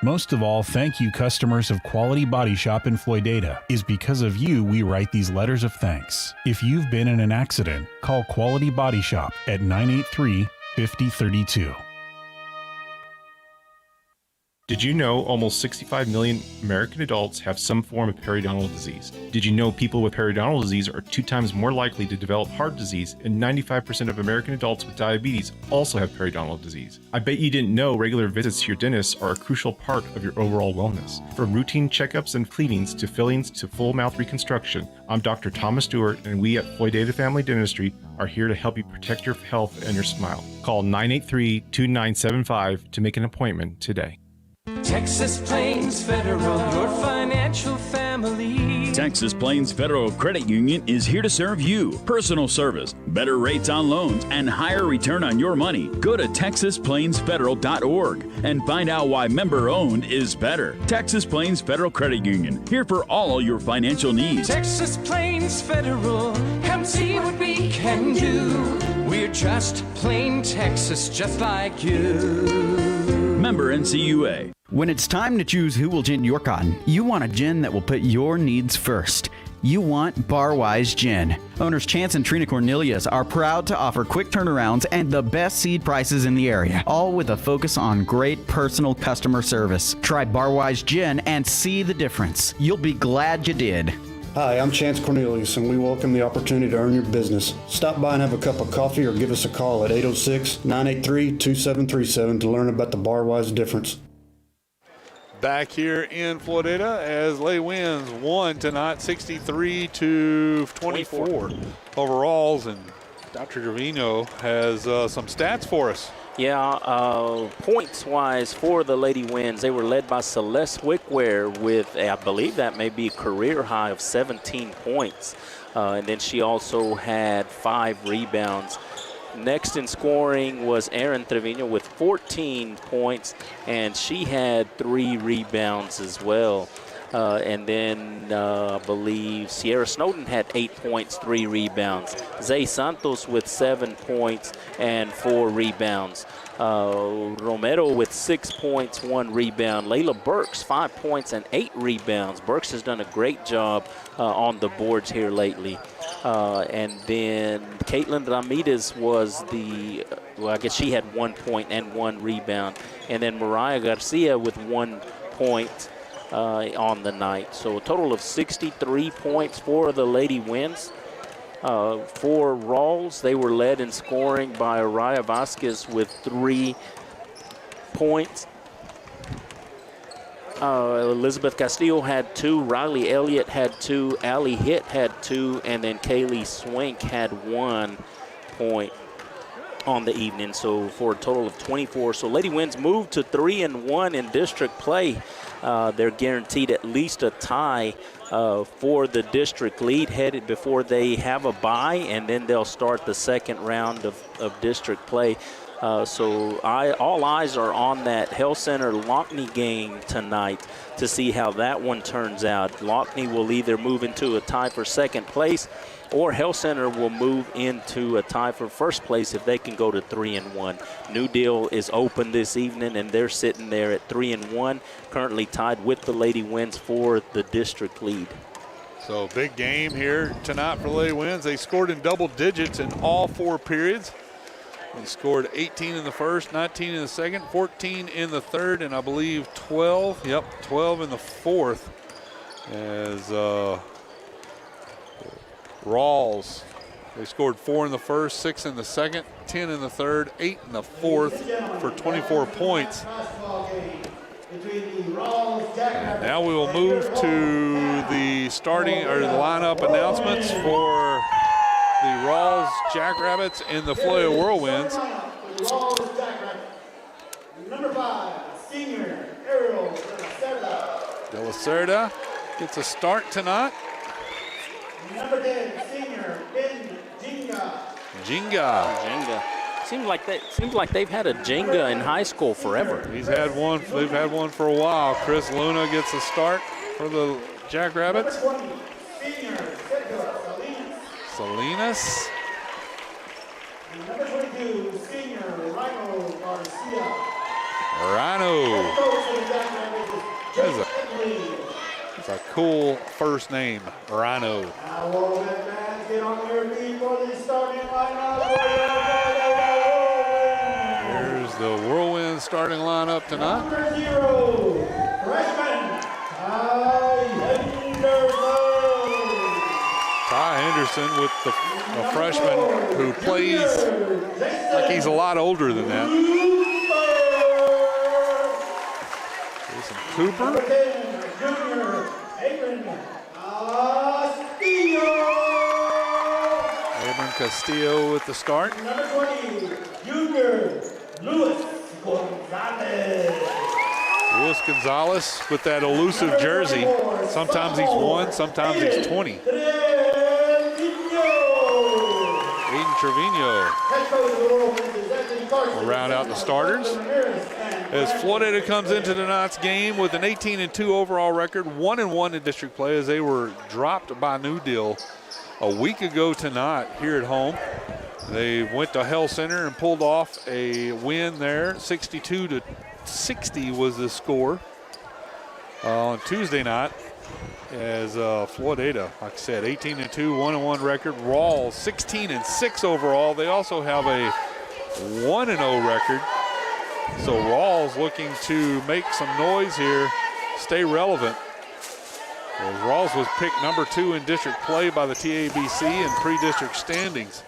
Most of all, thank you, customers of Quality Body Shop in Floydada. Is because of you we write these letters of thanks. If you've been in an accident, call Quality Body Shop at 983-5032. Did you know almost 65 million American adults have some form of periodontal disease? Did you know people with periodontal disease are 2 times more likely to develop heart disease, and 95% of American adults with diabetes also have periodontal disease? I bet you didn't know regular visits to your dentist are a crucial part of your overall wellness. From routine checkups and cleanings to fillings to full mouth reconstruction, I'm Dr. Thomas Stewart, and we at Floydada Family Dentistry are here to help you protect your health and your smile. Call 983-2975 to make an appointment today. Texas Plains Federal, your financial family. Texas Plains Federal Credit Union is here to serve you. Personal service, better rates on loans, and higher return on your money. Go to TexasPlainsFederal.org and find out why member-owned is better. Texas Plains Federal Credit Union, here for all your financial needs. Texas Plains Federal, come see what we can do. We're just plain Texas, just like you. Member NCUA. When it's time to choose who will gin your cotton, you want a gin that will put your needs first. You want Barwise Gin. Owners Chance and Trina Cornelius are proud to offer quick turnarounds and the best seed prices in the area, all with a focus on great personal customer service. Try Barwise Gin and see the difference. You'll be glad you did. Hi, I'm Chance Cornelius, and we welcome the opportunity to earn your business. Stop by and have a cup of coffee or give us a call at 806-983-2737 to learn about the Barwise difference. Back here in Floydada as Lay wins 1 tonight, 63-24 over Ralls, and Dr. Trevino has some stats for us. Yeah, points-wise for the Lady Winds, they were led by Celeste Wickware with, I believe that may be a career high of 17 points. And then she also had 5 rebounds. Next in scoring was Erin Trevino with 14 points, and she had 3 rebounds as well. And then I believe Sierra Snowden had 8 points, 3 rebounds. Zay Santos with 7 points and 4 rebounds. Romero with 6 points, 1 rebound. Layla Burks, 5 points and 8 rebounds. Burks has done a great job on the boards here lately. And then Caitlin Ramirez was I guess she had 1 point and 1 rebound. And then Mariah Garcia with 1 point on the night. So a total of 63 points for the Lady Winds. For Ralls, they were led in scoring by Araya Vasquez with 3 points. Elizabeth Castillo had 2, Riley Elliott had 2, Allie Hitt had 2, and then Kaylee Swink had 1 point on the evening, so for a total of 24. So Lady Winds moved to 3-1 in district play. They're guaranteed at least a tie for the district lead headed before they have a bye, and then they'll start the second round of district play. So all eyes are on that Health Center Lockney game tonight to see how that one turns out. Lockney will either move into a tie for second place, or Health Center will move into a tie for first place if they can go to 3-1. New Deal is open this evening, and they're sitting there at 3-1, currently tied with the Lady Winds for the district lead. So big game here tonight for Lady Winds. They scored in double digits in all 4 periods. He scored 18 in the first, 19 in the second, 14 in the third, and I believe 12. Yep, 12 in the fourth. As Ralls, they scored 4 in the first, 6 in the second, 10 in the third, 8 in the fourth for 24 points. And now we will move to the starting or the lineup announcements for the Ralls Jackrabbits and the Floydada Whirlwinds. Number 5, senior Ariel De La Cerda gets a start tonight. Number 10, senior Ben Jinga. Jinga. Seems like they've had a Jenga in high school forever. They've had one for a while. Chris Luna gets a start for the Jackrabbits. Number 20, senior Salinas. And number 22, senior Rhino Garcia. Rhino. That's a cool first name, Rhino. Now, Whirlwind fans, get on your feet for the starting lineup. Here's the Whirlwind starting lineup tonight. Number 0, freshman Ty Henderson with a freshman who plays like he's a lot older than that. Jason Cooper. Abram Castillo with the start. Number 20, junior Luis Gonzalez. Luis Gonzalez with that elusive jersey. Sometimes he's 1, sometimes he's 20. Aiden Trevino will round out the starters. As Floydada comes into tonight's game with an 18-2 overall record, 1-1 in district play, as they were dropped by New Deal a week ago tonight here at home. They went to Hell Center and pulled off a win there. 62-60 was the score on Tuesday night. As Floydada, like I said, 18-2, 1-1 record. Ralls 16-6 overall. They also have a 1-0 record. So Ralls looking to make some noise here, stay relevant. As Ralls was picked number 2 in district play by the TABC in pre-district standings,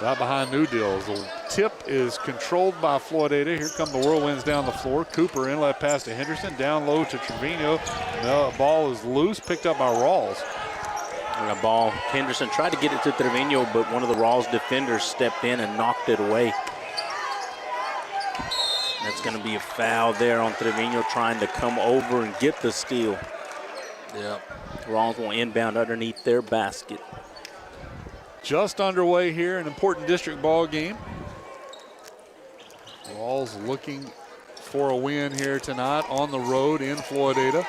right behind New Deal. The tip is controlled by Floydada. Here come the Whirlwinds down the floor. Cooper inlet pass to Henderson, down low to Trevino. The ball is loose, picked up by Ralls. And the ball, Henderson tried to get it to Trevino, but one of the Ralls defenders stepped in and knocked it away. That's going to be a foul there on Trevino, trying to come over and get the steal. Yep. Ralls will inbound underneath their basket. Just underway here, an important district ball game. Ralls looking for a win here tonight on the road in Floydada.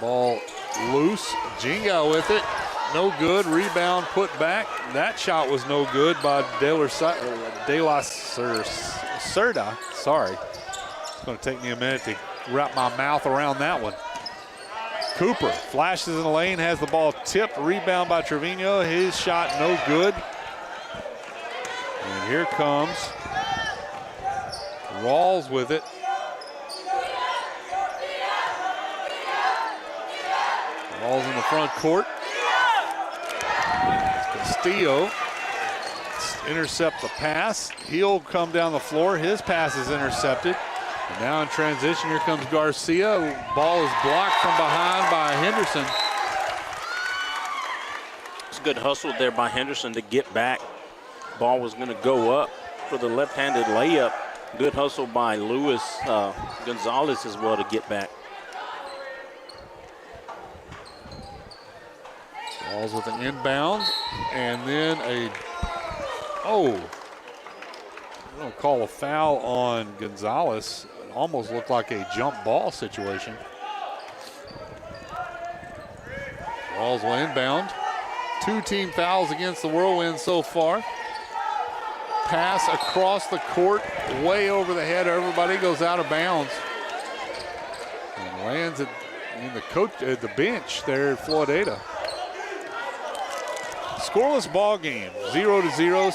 Ball loose, Jinga with it, no good, rebound put back. That shot was no good by De La Cerda, sorry. It's gonna take me a minute to wrap my mouth around that one. Cooper flashes in the lane, has the ball tipped, rebound by Trevino. His shot no good. And here comes Ralls with it. Ralls in the front court. Castillo intercepts the pass. He'll come down the floor. His pass is intercepted. And now in transition, here comes Garcia. Ball is blocked from behind by Henderson. It's a good hustle there by Henderson to get back. Ball was going to go up for the left-handed layup. Good hustle by Luis Gonzalez as well to get back. Balls with an inbound, and then I'm going to call a foul on Gonzalez. It almost looked like a jump ball situation. Balls will inbound. 2 team fouls against the Whirlwinds so far. Pass across the court, way over the head of everybody, goes out of bounds. And lands at the bench there at Floydada. Scoreless ball game, 0-0,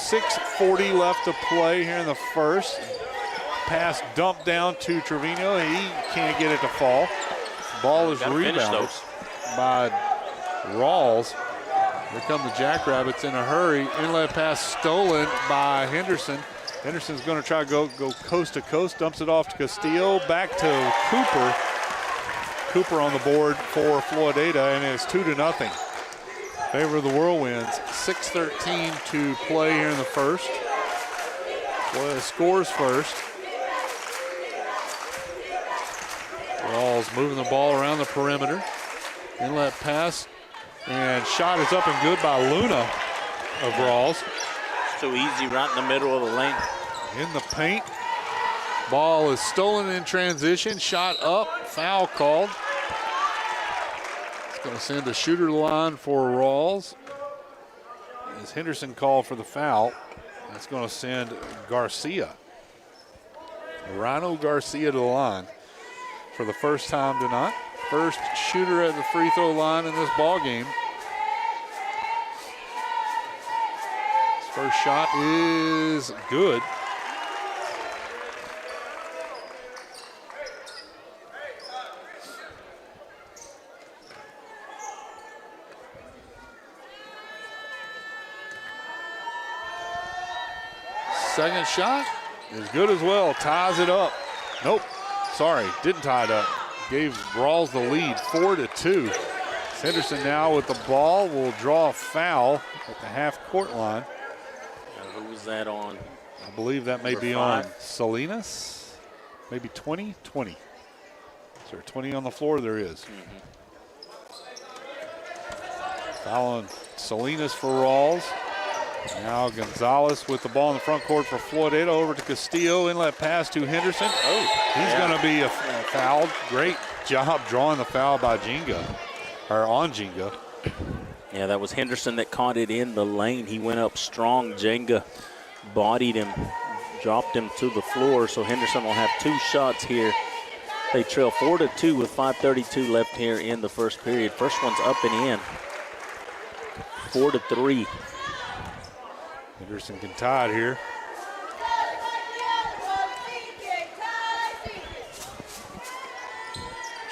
3:40 left to play here in the first. Pass dumped down to Trevino. He can't get it to fall. Ball is rebounded by Ralls. Here come the Jackrabbits in a hurry. Inlet pass stolen by Henderson. Henderson's going to try to go coast to coast. Dumps it off to Castillo. Back to Cooper. Cooper on the board for Floydada, and it's 2-0. Favor of the Whirlwinds. 6:13 to play here in the first. Floydada scores first. Ralls moving the ball around the perimeter. Inlet pass, and shot is up and good by Luna of Ralls. It's too easy right in the middle of the lane. In the paint. Ball is stolen in transition. Shot up, foul called. It's going to send a shooter to the line for Ralls. As Henderson called for the foul, that's going to send Garcia. Rhino Garcia to the line for the first time tonight. First shooter at the free throw line in this ball game. His first shot is good. Second shot is good as well. Ties it up. Nope. Sorry, didn't tie it up. Gave Ralls the lead, 4-2. Henderson now with the ball will draw a foul at the half-court line. Who was that on? I believe that may be on Salinas. Maybe 20? 20. Is there 20 on the floor? There is. Foul on Salinas for Ralls. Now Gonzalez with the ball in the front court for Floydada. Over to Castillo. Inlet pass to Henderson. He's going to be fouled. Great job drawing the foul by Jenga, or on Jenga. Yeah, that was Henderson that caught it in the lane. He went up strong. Jenga bodied him, dropped him to the floor. So Henderson will have 2 shots here. They trail 4-2 with 5:32 left here in the first period. First one's up and in. 4-3. Henderson can tie it here.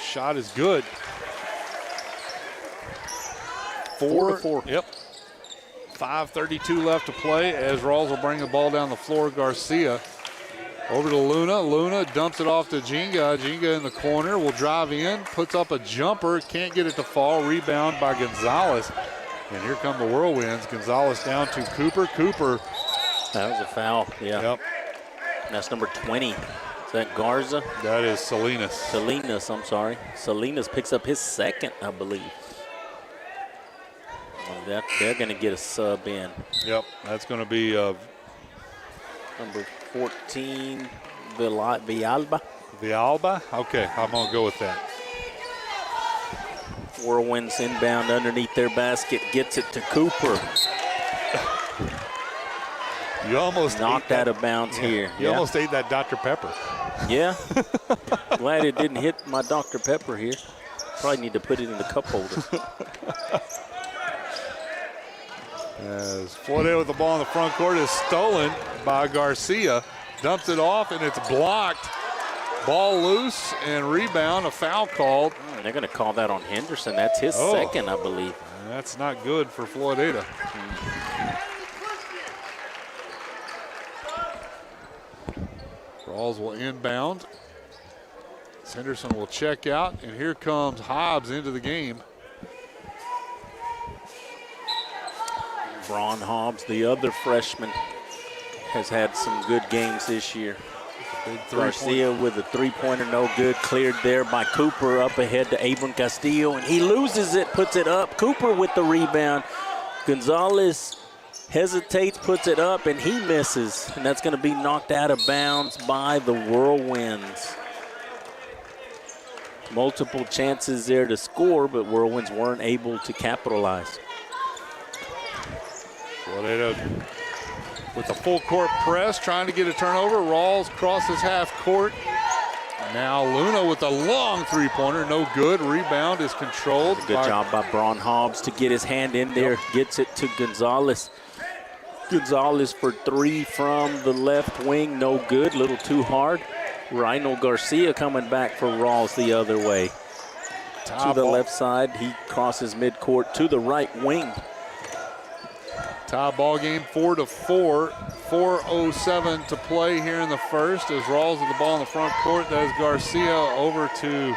Shot is good. 4-4. Yep. 5:32 left to play as Ralls will bring the ball down the floor. Garcia over to Luna. Luna dumps it off to Jenga. Jenga in the corner will drive in, puts up a jumper, can't get it to fall. Rebound by Gonzalez. And here come the Whirlwinds. Gonzalez down to Cooper. Cooper. That was a foul, yeah. Yep. That's number 20. Is that Garza? That is Salinas. Salinas, I'm sorry. Salinas picks up his second, I believe. Well, they're going to get a sub in. Yep, that's going to be number 14, Villalba. Villalba? Okay, I'm going to go with that. Whirlwinds inbound underneath their basket, gets it to Cooper. You almost knocked out of bounds here. You almost ate that Dr. Pepper. Yeah. Glad it didn't hit my Dr. Pepper here. Probably need to put it in the cup holder. As Floydada with the ball in the front court is stolen by Garcia. Dumps it off and it's blocked. Ball loose and rebound, a foul called. They're going to call that on Henderson. That's his second, I believe. That's not good for Floydada. Ralls will inbound. Henderson will check out, and here comes Hobbs into the game. Braun Hobbs, the other freshman, has had some good games this year. Garcia with a three-pointer, no good. Cleared there by Cooper, up ahead to Abram Castillo, and he loses it, puts it up. Cooper with the rebound. Gonzalez hesitates, puts it up, and he misses. And that's going to be knocked out of bounds by the Whirlwinds. Multiple chances there to score, but Whirlwinds weren't able to capitalize. Floydada with the full court press, trying to get a turnover. Ralls crosses half court. Now Luna with a long three-pointer, no good. Rebound is controlled. Good job by Braun Hobbs to get his hand in there. Gets it to Gonzalez. Gonzalez for 3 from the left wing, no good, little too hard. Rhino Garcia coming back for Ralls the other way. To the left side, he crosses midcourt to the right wing. Tie ball game 4-4. 4:07 to play here in the first as Ralls with the ball in the front court. That is Garcia over to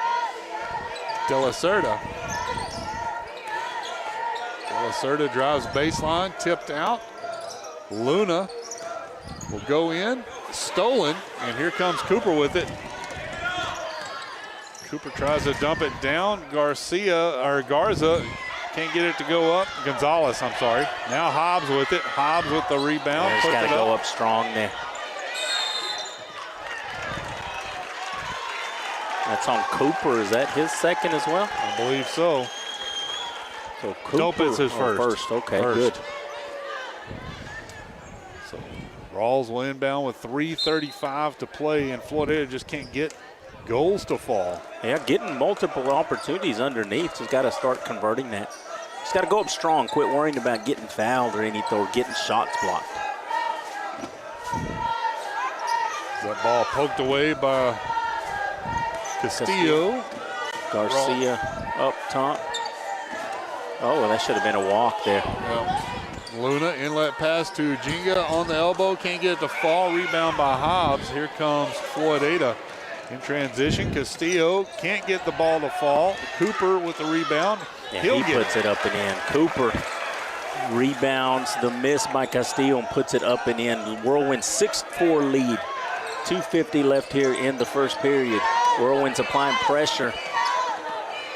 De La Cerda. De La Cerda drives baseline, tipped out. Luna will go in, stolen, and here comes Cooper with it. Cooper tries to dump it down. Garza can't get it to go up. Gonzalez, I'm sorry. Now Hobbs with it. Hobbs with the rebound. He's got to go up strong there. That's on Cooper. Is that his second as well? I believe so. So Cooper. Nope, it's his first. Okay, good. So Ralls will inbound with 3:35 to play, and Floydada just can't get goals to fall. Yeah, getting multiple opportunities underneath. Just got to start converting that. Just got to go up strong. Quit worrying about getting fouled or anything or getting shots blocked. That ball poked away by Castillo. Garcia up top. Oh, that should have been a walk there. Well, Luna inlet pass to Jenga on the elbow. Can't get it to fall. Rebound by Hobbs. Here comes Floydada. In transition, Castillo can't get the ball to fall. Cooper with the rebound. Yeah, he puts it up and in. Cooper rebounds the miss by Castillo and puts it up and in. Whirlwind 6-4 lead. 2:50 left here in the first period. Whirlwind's applying pressure.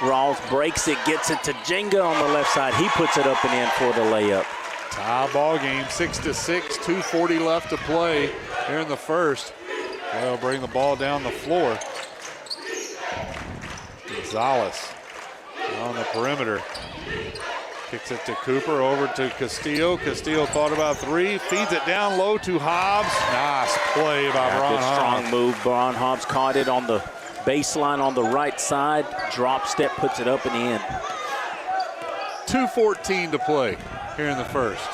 Ralls breaks it, gets it to Jenga on the left side. He puts it up and in for the layup. Tie ball game, 6-6, 2:40 left to play here in the first. They'll bring the ball down the floor. Gonzalez on the perimeter. Kicks it to Cooper, over to Castillo. Castillo thought about 3, feeds it down low to Hobbs. Nice play by Bron Good Hobbs. strong move. Bron Hobbs caught it on the baseline on the right side. Drop step, puts it up and in. 2:14 to play here in the first.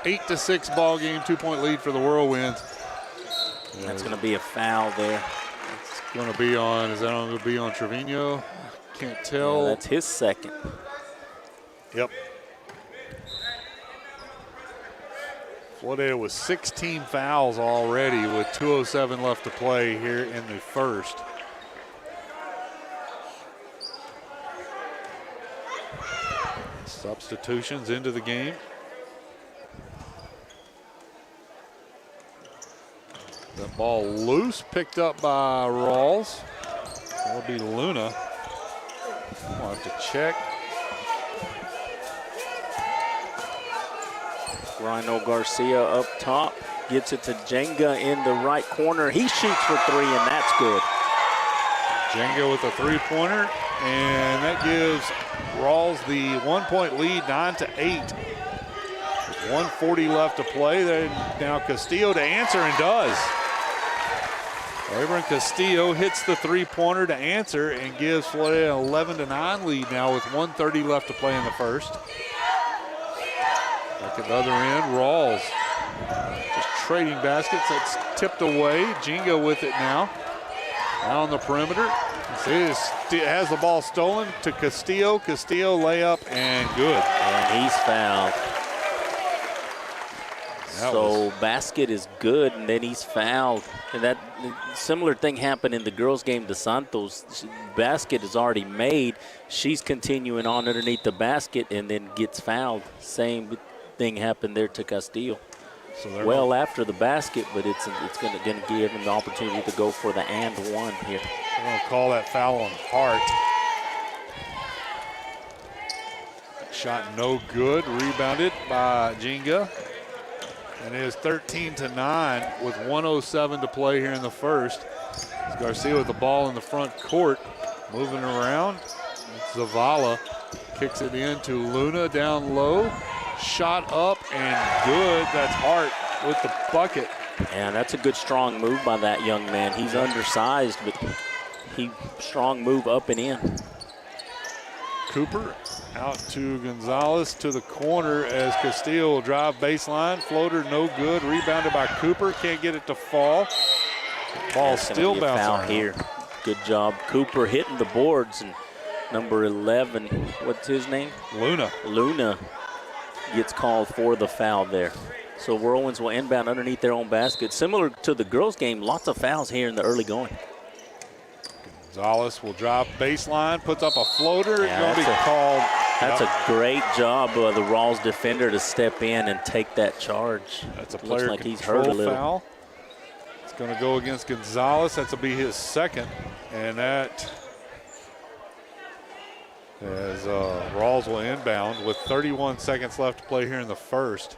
8-6 ball game, 2-point lead for the Whirlwinds. That's going to be a foul there. It's going to be on, is that going to be on Trevino? Can't tell. Yeah, that's his second. Yep. Floydada with 16 fouls already with 2:07 left to play here in the first. Substitutions into the game. That ball loose, picked up by Ralls. That'll be Luna. We'll have to check. Rhino Garcia up top, gets it to Jenga in the right corner. He shoots for 3, and that's good. Jenga with a 3-pointer, and that gives Ralls the 1-point lead, 9-8. 1:40 left to play. Then now Castillo to answer, and does. Abram Castillo hits the 3-pointer to answer and gives Floydada an 11-9 lead now with 1:30 left to play in the first. Back at the other end, Ralls just trading baskets. That's tipped away. Jenga with it now. Now on the perimeter. Has the ball stolen to Castillo. Castillo layup and good. And he's fouled. So basket is good, and then he's fouled. And that similar thing happened in the girls' game to Santos. Basket is already made. She's continuing on underneath the basket and then gets fouled. Same thing happened there to Castillo. So well after the basket, but it's going to give him the opportunity to go for the and one here. We're going to call that foul on Hart. Shot no good. Rebounded by Jenga. And it is 13-9 with 1:07 to play here in the first. Garcia with the ball in the front court, moving around. Zavala kicks it in to Luna down low. Shot up and good. That's Hart with the bucket. And that's a good strong move by that young man. He's undersized, but strong move up and in. Cooper Out to Gonzalez to the corner as Castillo will drive baseline. Floater no good. Rebounded by Cooper. Can't get it to fall. Ball still bouncing foul around. here. Good job. Cooper hitting the boards. And number 11, what's his name? Luna. Luna gets called for the foul there. So Whirlwinds will inbound underneath their own basket. Similar to the girls' game, lots of fouls here in the early going. Gonzalez will drive baseline, puts up a floater. It's going to be called. That's a great job of the Ralls defender to step in and take that charge. That's a Looks player like he's hurt a control little. foul. It's going to go against Gonzalez. That's will be his second. And that as Ralls will inbound with 31 seconds left to play here in the first.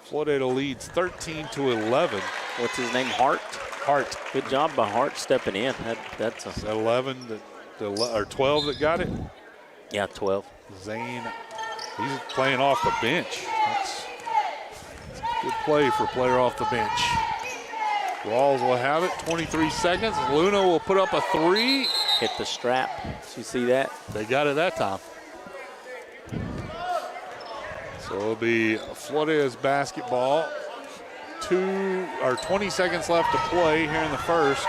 Floydada leads 13-11. What's his name? Hart? Hart. Good job by Hart stepping in. That's Is that 11 or 12 that got it? Yeah, 12. Zane, he's playing off the bench. That's a good play for a player off the bench. Ralls will have it, 23 seconds. Luna will put up a three. Hit the strap. Did you see that? They got it that time. So it'll be Floydada's basketball. 20 seconds left to play here in the first.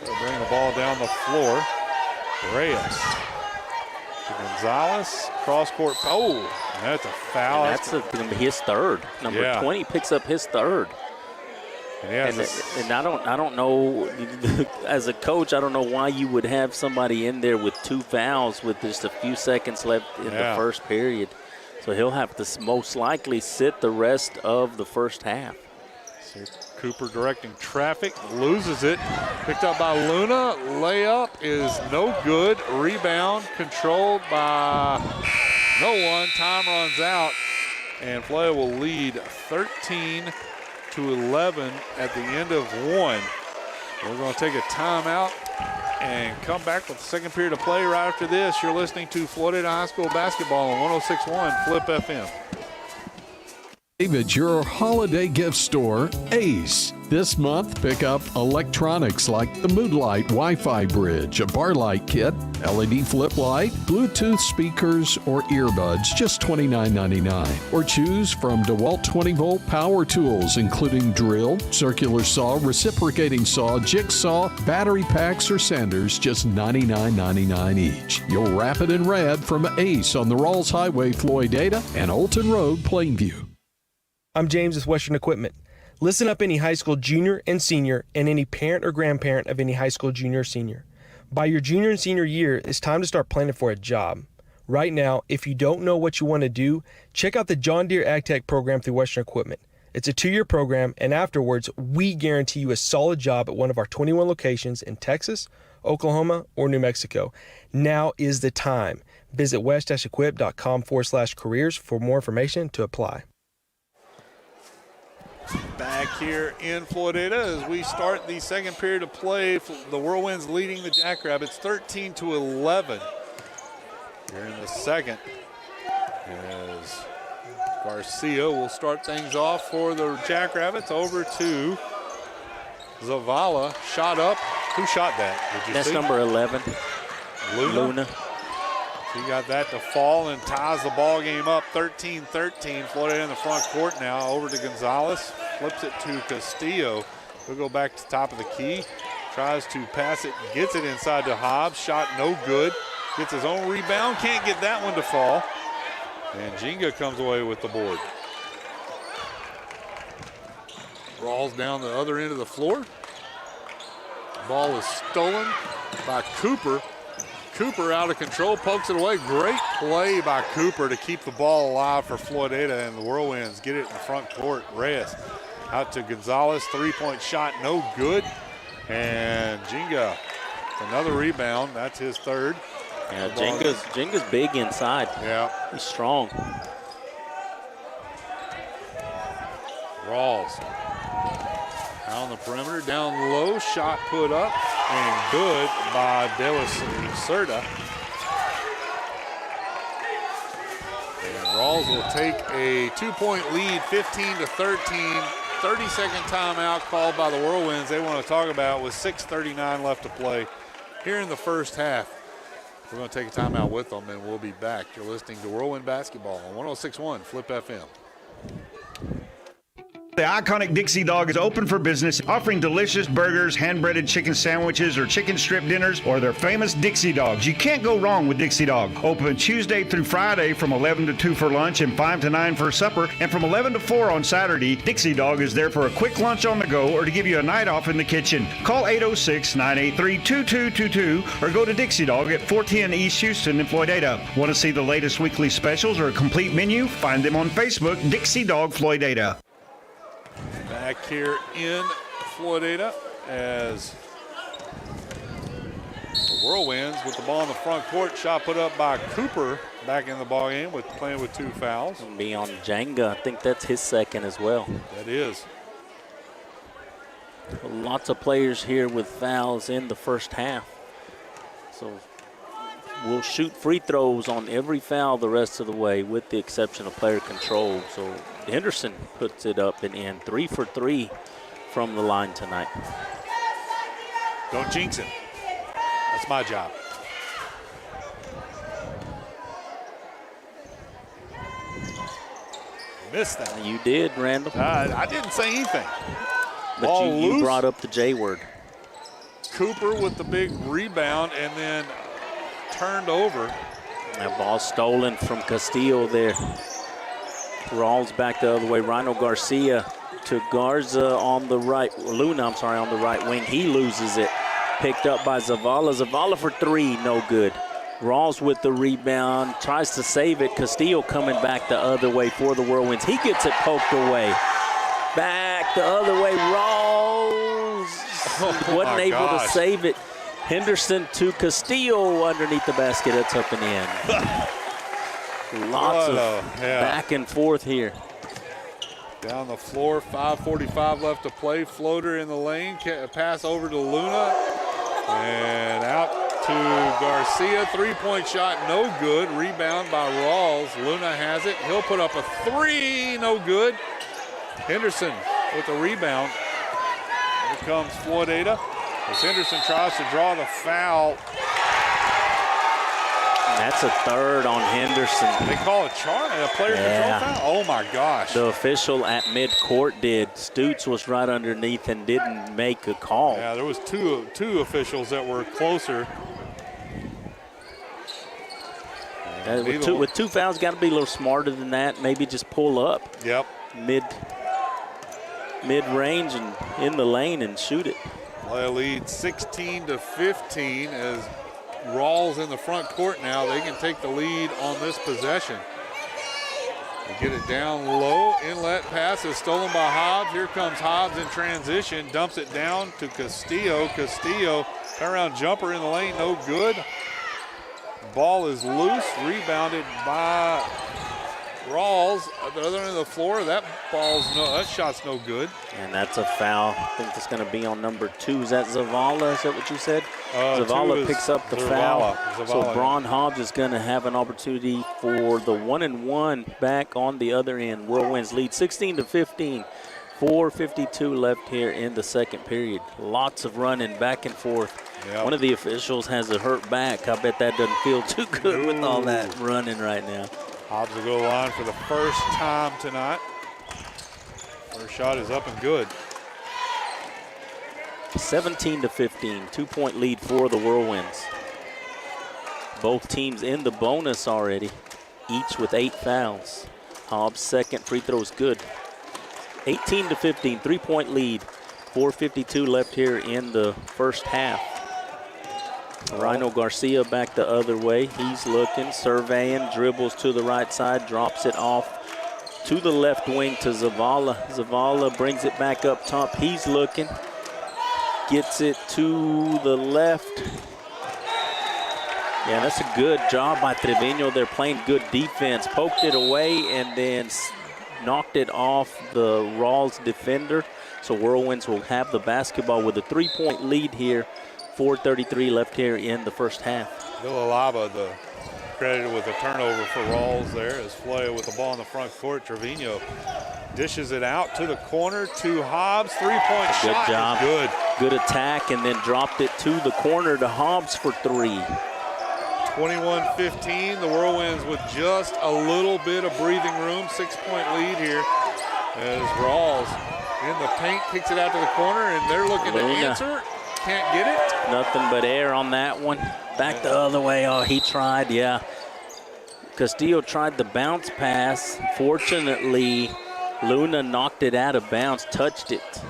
They'll bring the ball down the floor. Reyes to Gonzalez, cross court. Oh, that's a foul. And that's going to be his third. Number 20 picks up his third. And I don't know, as a coach, I don't know why you would have somebody in there with two fouls with just a few seconds left in the first period. So he'll have to most likely sit the rest of the first half. Cooper directing traffic, loses it. Picked up by Luna. Layup is no good. Rebound controlled by no one. Time runs out, and Floydada will lead 13-11 at the end of one. We're going to take a timeout and come back with the second period of play right after this. You're listening to Floydada High School basketball on 106.1 Flip FM. David, your holiday gift store, Ace. This month, pick up electronics like the Moodlight Wi-Fi bridge, a bar light kit, LED flip light, Bluetooth speakers, or earbuds, just $29.99. Or choose from DeWalt 20-volt power tools, including drill, circular saw, reciprocating saw, jigsaw, battery packs, or sanders, just $99.99 each. You'll wrap it in red from Ace on the Ralls Highway, Floydada, and Olton Road, Plainview. I'm James with Western Equipment. Listen up, any high school junior and senior, and any parent or grandparent of any high school junior or senior. By your junior and senior year, it's time to start planning for a job. Right now, if you don't know what you want to do, check out the John Deere Ag Tech program through Western Equipment. It's a 2-year program, and afterwards, we guarantee you a solid job at one of our 21 locations in Texas, Oklahoma, or New Mexico. Now is the time. Visit west-equip.com/careers for more information to apply. Back here in Floydada as we start the second period of play. The Whirlwinds leading the Jackrabbits 13-11 here in the second. As Garcia will start things off for the Jackrabbits. Over to Zavala. Shot up. Who shot that? Did you That's see? number 11. Luna. He got that to fall and ties the ball game up 13-13. Floydada in the front court now. Over to Gonzalez. Flips it to Castillo. We'll go back to top of the key. Tries to pass it. Gets it inside to Hobbs. Shot no good. Gets his own rebound. Can't get that one to fall. And Jenga comes away with the board. Ralls down the other end of the floor. Ball is stolen by Cooper. Cooper out of control, pokes it away. Great play by Cooper to keep the ball alive for Floydada, and the Whirlwinds get it in the front court. Reyes out to Gonzalez, three-point shot, no good. And Jenga, another rebound. That's his third. Yeah, Jenga's big inside. Yeah. He's strong. Ralls on the perimeter, down low, shot put up, and good by De La Cerda. And Ralls will take a 2-point lead, 15-13. 30-second timeout called by the Whirlwinds. They want to talk about with 6:39 left to play here in the first half. We're going to take a timeout with them, and we'll be back. You're listening to Whirlwind Basketball on 106.1 Flip FM. The iconic Dixie Dog is open for business, offering delicious burgers, hand-breaded chicken sandwiches, or chicken strip dinners, or their famous Dixie Dogs. You can't go wrong with Dixie Dog. Open Tuesday through Friday from 11 to 2 for lunch and 5 to 9 for supper, and from 11 to 4 on Saturday. Dixie Dog is there for a quick lunch on the go or to give you a night off in the kitchen. Call 806-983-2222 or go to Dixie Dog at 410 East Houston in Floydada. Want to see the latest weekly specials or a complete menu? Find them on Facebook, Dixie Dog Floydada. Back here in Floydada as the Whirlwinds with the ball in the front court. Shot put up by Cooper back in the ball game with playing with 2 fouls. Be on Jenga. I think that's his second as well. That is. Lots of players here with fouls in the first half. So we'll shoot free throws on every foul the rest of the way with the exception of player control. So Henderson puts it up and in. 3 for 3 from the line tonight. Don't jinx him. That's my job. Missed that. You did, Randall. I didn't say anything. But you brought up the J word. Cooper with the big rebound and then turned over. That ball stolen from Castillo there. Ralls back the other way. Rhino Garcia to Garza on the right. Luna, I'm sorry, on the right wing. He loses it. Picked up by Zavala. Zavala for 3, no good. Ralls with the rebound, tries to save it. Castillo coming back the other way for the Whirlwinds. He gets it poked away. Back the other way. Ralls wasn't able to save it. Henderson to Castillo underneath the basket. It's up and in. Lots of back and forth here. Down the floor, 5:45 left to play. Floater in the lane, pass over to Luna. And out to Garcia. 3-point shot, no good. Rebound by Ralls. Luna has it. He'll put up a 3, no good. Henderson with the rebound. Here comes Floydada. As Henderson tries to draw the foul. That's a third on Henderson. They call it a player control foul? Oh my gosh. The official at midcourt did. Stutes was right underneath and didn't make a call. Yeah, there was two officials that were closer. With 2 fouls, got to be a little smarter than that. Maybe just pull up. Yep. Mid-range and in the lane and shoot it. Play lead 16-15 as Ralls in the front court now. They can take the lead on this possession. They get it down low. Inlet pass is stolen by Hobbs. Here comes Hobbs in transition. Dumps it down to Castillo. Castillo, turnaround jumper in the lane, no good. Ball is loose, rebounded by Ralls. At the other end of the floor, that shot's no good. And that's a foul. I think it's going to be on number 2. Is that Zavala? Is that what you said? Zavala picks up the foul. So Braun Hobbs is going to have an opportunity for the 1-and-1 back on the other end. Whirlwinds lead 16-15. 4:52 left here in the second period. Lots of running back and forth. Yep. One of the officials has a hurt back. I bet that doesn't feel too good with all that running right now. Hobbs will go to the line for the first time tonight. First shot is up and good. 17-15, 2-point lead for the Whirlwinds. Both teams in the bonus already, each with 8 fouls. Hobbs' second free throw is good. 18-15, 3-point lead. 4:52 left here in the first half. Rhino Garcia back the other way. He's looking, surveying, dribbles to the right side, drops it off to the left wing to Zavala. Zavala brings it back up top. He's looking, gets it to the left. Yeah, that's a good job by Trevino. They're playing good defense. Poked it away and then knocked it off the Ralls defender. So Whirlwinds will have the basketball with a 3-point lead here. 4:33 left here in the first half. Villalaba, the credited with a turnover for Ralls there as Flay with the ball in the front court. Trevino dishes it out to the corner to Hobbs. 3-point shot. Good job. Good. Good attack and then dropped it to the corner to Hobbs for 3. 21-15. The Whirlwinds with just a little bit of breathing room. 6-point lead here as Ralls in the paint kicks it out to the corner, and they're looking to answer. Can't get it. Nothing but air on that one. Back the other way. Oh, he tried, yeah. Castillo tried the bounce pass. Fortunately, Luna knocked it out of bounds, touched it.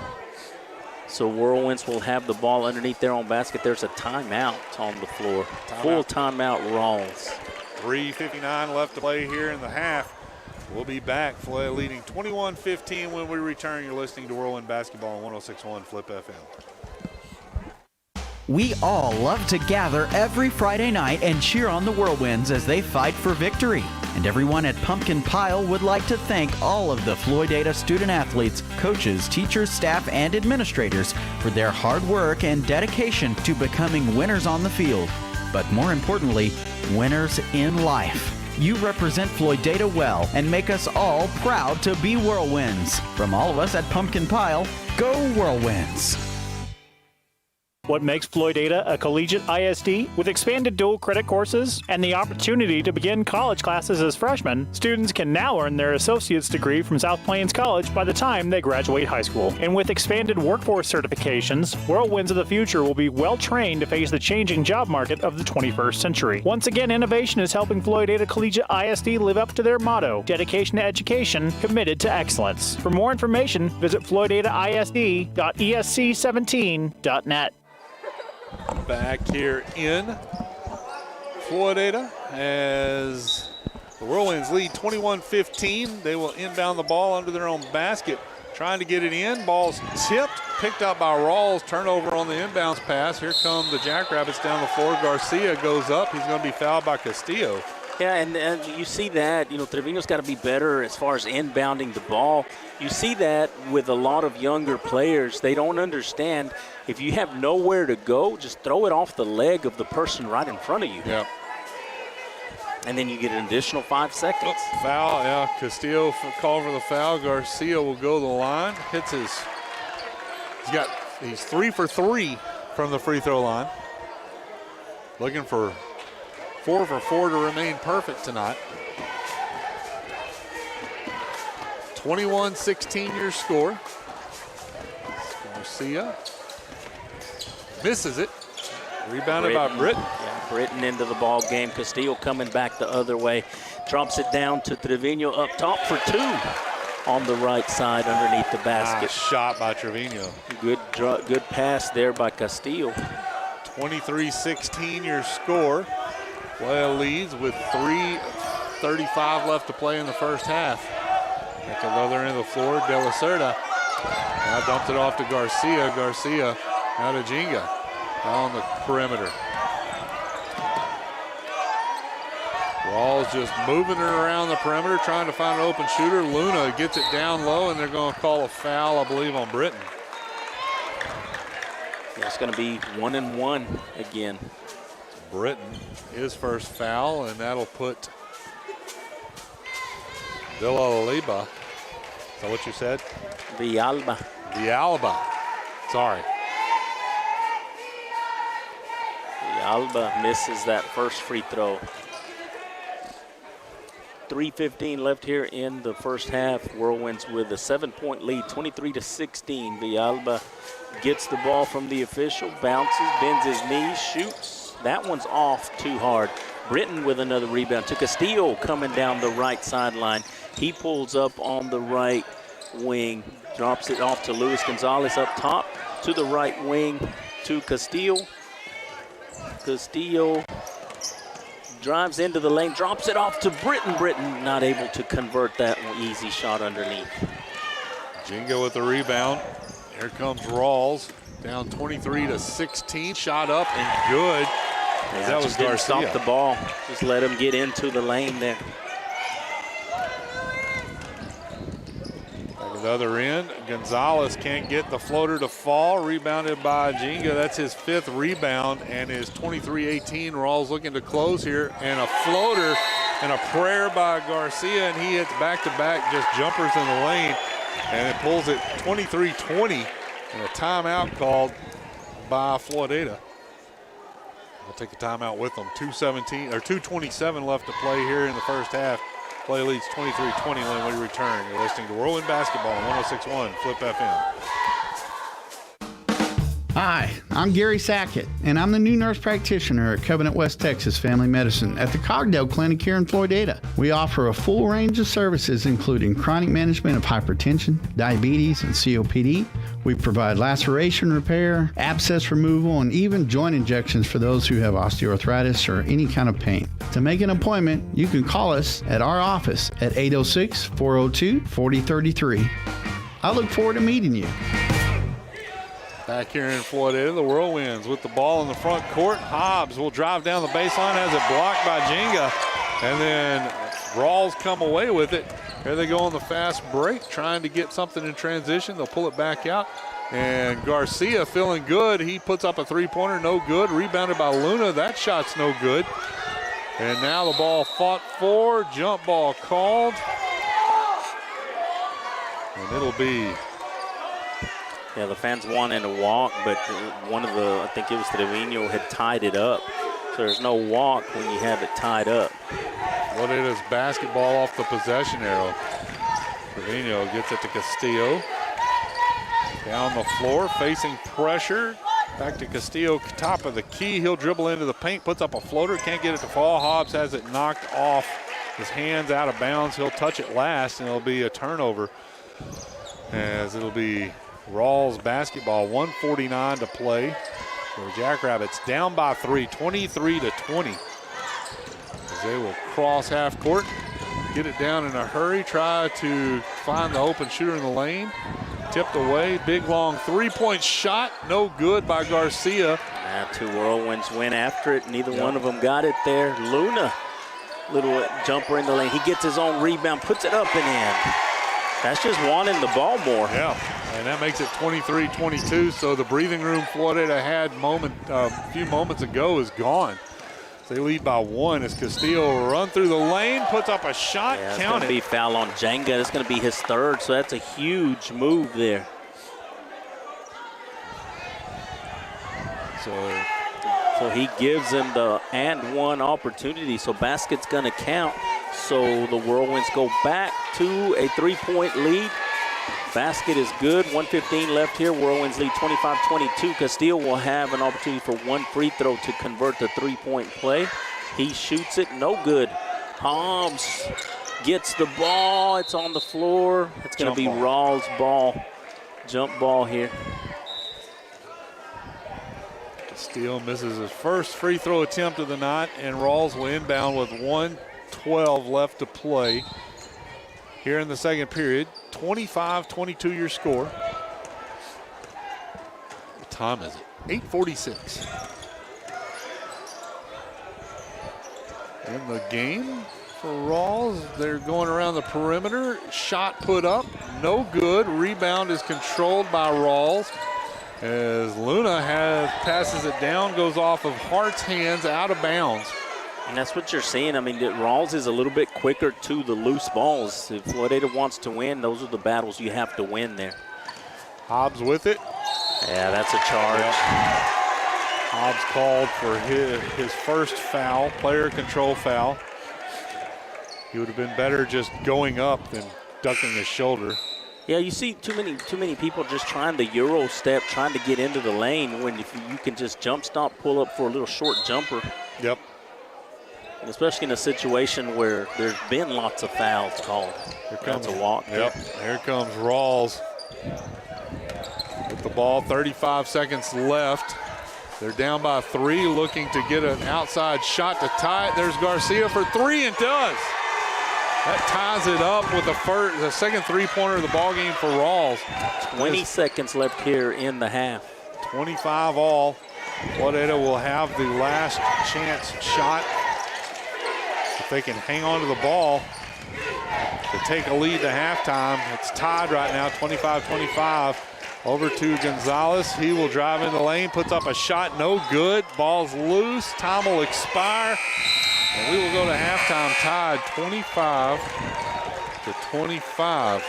So Whirlwinds will have the ball underneath their own basket. There's a timeout on the floor. Full timeout, Ralls. 3:59 left to play here in the half. We'll be back. Floydada leading 21-15 when we return. You're listening to Whirlwind Basketball on 106.1 Flip FM. We all love to gather every Friday night and cheer on the Whirlwinds as they fight for victory. And everyone at Pumpkin Pile would like to thank all of the Floydada student athletes, coaches, teachers, staff, and administrators for their hard work and dedication to becoming winners on the field. But more importantly, winners in life. You represent Floydada well and make us all proud to be Whirlwinds. From all of us at Pumpkin Pile, go Whirlwinds! What makes Floydada a collegiate ISD? With expanded dual credit courses and the opportunity to begin college classes as freshmen, students can now earn their associate's degree from South Plains College by the time they graduate high school. And with expanded workforce certifications, Whirlwinds of the future will be well trained to face the changing job market of the 21st century. Once again, innovation is helping Floydada Collegiate ISD live up to their motto, dedication to education, committed to excellence. For more information, visit floydadaisd.esc17.net. Back here in Floydada as the Whirlwinds lead 21-15. They will inbound the ball under their own basket, trying to get it in. Ball's tipped, picked up by Ralls. Turnover on the inbounds pass. Here come the Jackrabbits down the floor. Garcia goes up. He's going to be fouled by Castillo. Yeah, and you see that, Trevino's got to be better as far as inbounding the ball. You see that with a lot of younger players. They don't understand if you have nowhere to go, just throw it off the leg of the person right in front of you. Yep. And then you get an additional 5 seconds. Foul, yeah. Castillo called for the foul. Garcia will go to the line. He's 3 for 3 from the free throw line. Looking for 4 for 4 to remain perfect tonight. 21-16 your score. Garcia misses it. Rebounded by Britton. Yeah, Britton into the ball game. Castillo coming back the other way. Drops it down to Trevino up top for 2 on the right side underneath the basket. Nice shot by Trevino. Good pass there by Castillo. 23-16 your score. Floydada leads with 3:35 left to play in the first half. At the other end of the floor, De La Cerda now dumped it off to Garcia. Garcia now to Jinga on the perimeter. Ralls just moving it around the perimeter, trying to find an open shooter. Luna gets it down low, and they're going to call a foul, I believe, on Britton. Yeah, it's going to be 1-1 again. Britton, his first foul, and that'll put Villalba. Is that what you said? Villalba. Sorry. Villalba misses that first free throw. 3:15 left here in the first half. Whirlwinds with a 7-point lead, 23-16. Villalba gets the ball from the official, bounces, bends his knees, shoots. That one's off too hard. Britton with another rebound to Castillo coming down the right sideline. He pulls up on the right wing, drops it off to Luis Gonzalez up top, to the right wing to Castillo. Castillo drives into the lane, drops it off to Britton. Britton not able to convert that easy shot underneath. Jingo with the rebound. Here comes Ralls, down 23-16. Shot up and good. Yeah, that was Garcia. Stop the ball. Just let him get into the lane there. Back at the other end, Gonzalez can't get the floater to fall. Rebounded by Jinga. That's his 5th rebound and is 23-18. Rawls looking to close here, and a floater and a prayer by Garcia, and he hits back-to-back just jumpers in the lane, and it pulls it 23-20, and a timeout called by Floydada. We'll take a timeout with them. 2:27 left to play here in the first half. Play leads 23-20 when we return. You're listening to Whirlwind Basketball on 106.1 Flip FM. Hi, I'm Gary Sackett, and I'm the new nurse practitioner at Covenant West Texas Family Medicine at the Cogdale Clinic here in Floydada. We offer a full range of services including chronic management of hypertension, diabetes, and COPD. We provide laceration repair, abscess removal, and even joint injections for those who have osteoarthritis or any kind of pain. To make an appointment, you can call us at our office at 806-402-4033. I look forward to meeting you. Back here in Floydada, the Whirlwinds with the ball in the front court. Hobbs will drive down the baseline, has it blocked by Jenga, and then Ralls come away with it. Here they go on the fast break, trying to get something in transition. They'll pull it back out, and Garcia feeling good. He puts up a three-pointer, no good. Rebounded by Luna, that shot's no good. And now the ball fought for, jump ball called, and it'll be... Yeah, the fans wanted to walk, but one of the, I think it was Trevino, had tied it up. So there's no walk when you have it tied up. What it is, basketball off the possession arrow. Trevino gets it to Castillo. Down the floor, facing pressure. Back to Castillo, top of the key. He'll dribble into the paint, puts up a floater, can't get it to fall. Hobbs has it knocked off. His hands out of bounds. He'll touch it last, and it'll be a turnover. As it'll be Ralls basketball, 1:49 to play. So Jackrabbits down by 3, 23-20. As they will cross half court, get it down in a hurry, try to find the open shooter in the lane. Tipped away, big long three-point shot, no good by Garcia. Two Whirlwinds went after it. Neither one of them got it there. Luna, little jumper in the lane. He gets his own rebound, puts it up and in. That's just wanting the ball more. Yeah, and that makes it 23-22. So the breathing room Floydada had a few moments ago is gone. They lead by 1 as Castillo will run through the lane, puts up a shot, count it. It's going to be foul on Jenga. It's going to be his third, so that's a huge move there. So he gives him the and one opportunity, so basket's going to count. So the Whirlwinds go back to a three-point lead. Basket is good, 1:15 left here. Whirlwinds lead 25-22. Castillo will have an opportunity for one free throw to convert the three-point play. He shoots it, no good. Hobbs gets the ball, it's on the floor. It's going to be Rawls' ball, jump ball here. Castillo misses his first free throw attempt of the night, and Rawls will inbound with 1:12 left to play here in the second period. 25-22 your score. What time is it? 8:46. In the game for Rawls, they're going around the perimeter. Shot put up, no good. Rebound is controlled by Rawls as Luna passes it down, goes off of Hart's hands, out of bounds. And that's what you're seeing. I mean, Rawls is a little bit quicker to the loose balls. If Floydada wants to win, those are the battles you have to win there. Hobbs with it. Yeah, that's a charge. Yep. Hobbs called for his first foul, player control foul. He would have been better just going up than ducking his shoulder. Yeah, you see too many people just trying the Euro step, trying to get into the lane when if you can just jump stop, pull up for a little short jumper. Yep. And especially in a situation where there's been lots of fouls called. Here comes a walk. Yep. Here comes Rawls with the ball. 35 seconds left. They're down by 3, looking to get an outside shot to tie it. There's Garcia for 3 and does. That ties it up with the second three-pointer of the ball game for Rawls. 20 seconds left here in the half. 25 all. Floydada will have the last chance shot. If they can hang on to the ball to take a lead to halftime. It's tied right now, 25-25. Over to Gonzalez. He will drive in the lane, puts up a shot, no good. Ball's loose, time will expire. And we will go to halftime tied 25-25.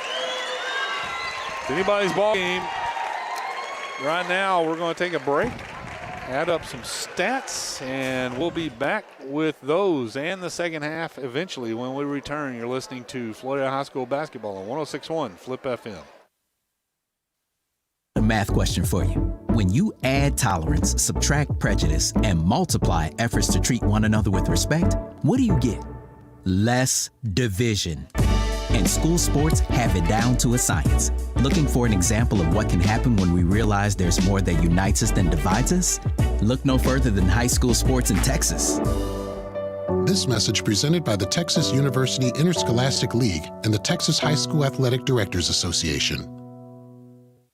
It's anybody's ball game. Right now, we're going to take a break. add up some stats, and we'll be back with those and the second half eventually when we return. You're listening to Floydada High School basketball on 106.1 Flip FM. A math question for you. When you add tolerance, subtract prejudice, and multiply efforts to treat one another with respect, what do you get? Less division. And school sports have it down to a science. Looking for an example of what can happen when we realize there's more that unites us than divides us? Look no further than high school sports in Texas. This message presented by the Texas University Interscholastic League and the Texas High School Athletic Directors Association.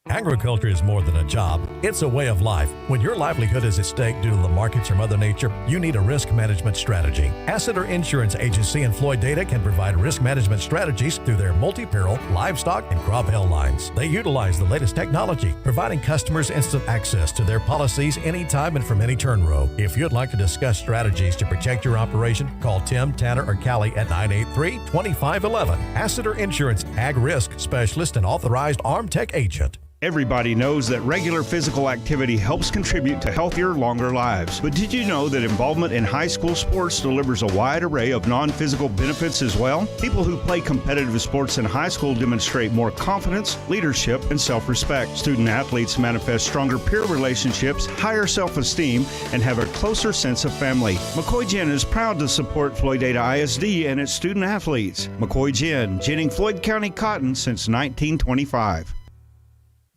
Agriculture is more than a job. It's a way of life. When your livelihood is at stake due to the markets or Mother Nature, you need a risk management strategy. Asseter Insurance Agency and Floydada can provide risk management strategies through their multi-peril, livestock, and crop hail lines. They utilize the latest technology, providing customers instant access to their policies anytime and from any turn row. If you'd like to discuss strategies to protect your operation, call Tim, Tanner, or Callie at 983-2511. Asseter Insurance, Ag Risk Specialist and Authorized Armtech Agent. Everybody knows that regular physical activity helps contribute to healthier, longer lives. But did you know that involvement in high school sports delivers a wide array of non-physical benefits as well? People who play competitive sports in high school demonstrate more confidence, leadership, and self-respect. Student athletes manifest stronger peer relationships, higher self-esteem, and have a closer sense of family. McCoy Gin is proud to support Floydada ISD and its student athletes. McCoy Gin, ginning Floyd County cotton since 1925.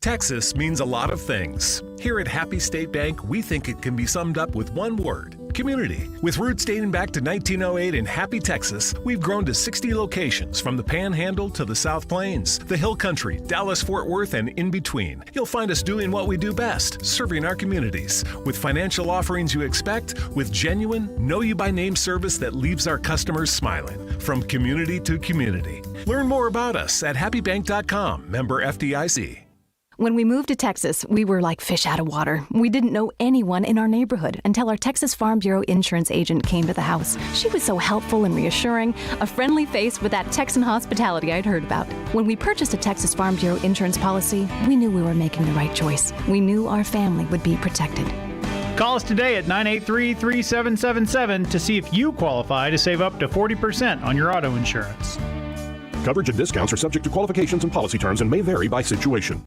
Texas means a lot of things. Here at Happy State Bank, we think it can be summed up with one word: community. With roots dating back to 1908 in Happy, Texas, we've grown to 60 locations from the Panhandle to the South Plains, the Hill Country, Dallas-Fort Worth, and in between. You'll find us doing what we do best, serving our communities. With financial offerings you expect, with genuine, know-you-by-name service that leaves our customers smiling. From community to community. Learn more about us at happybank.com, member FDIC. When we moved to Texas, we were like fish out of water. We didn't know anyone in our neighborhood until our Texas Farm Bureau insurance agent came to the house. She was so helpful and reassuring, a friendly face with that Texan hospitality I'd heard about. When we purchased a Texas Farm Bureau insurance policy, we knew we were making the right choice. We knew our family would be protected. Call us today at 983-3777 to see if you qualify to save up to 40% on your auto insurance. Coverage and discounts are subject to qualifications and policy terms and may vary by situation.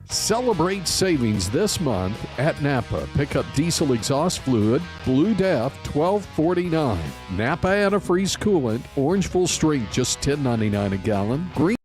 Celebrate savings this month at Napa. Pick up diesel exhaust fluid, Blue Death, $12.49. Napa antifreeze coolant, orange full strength, just $10.99 a gallon. Green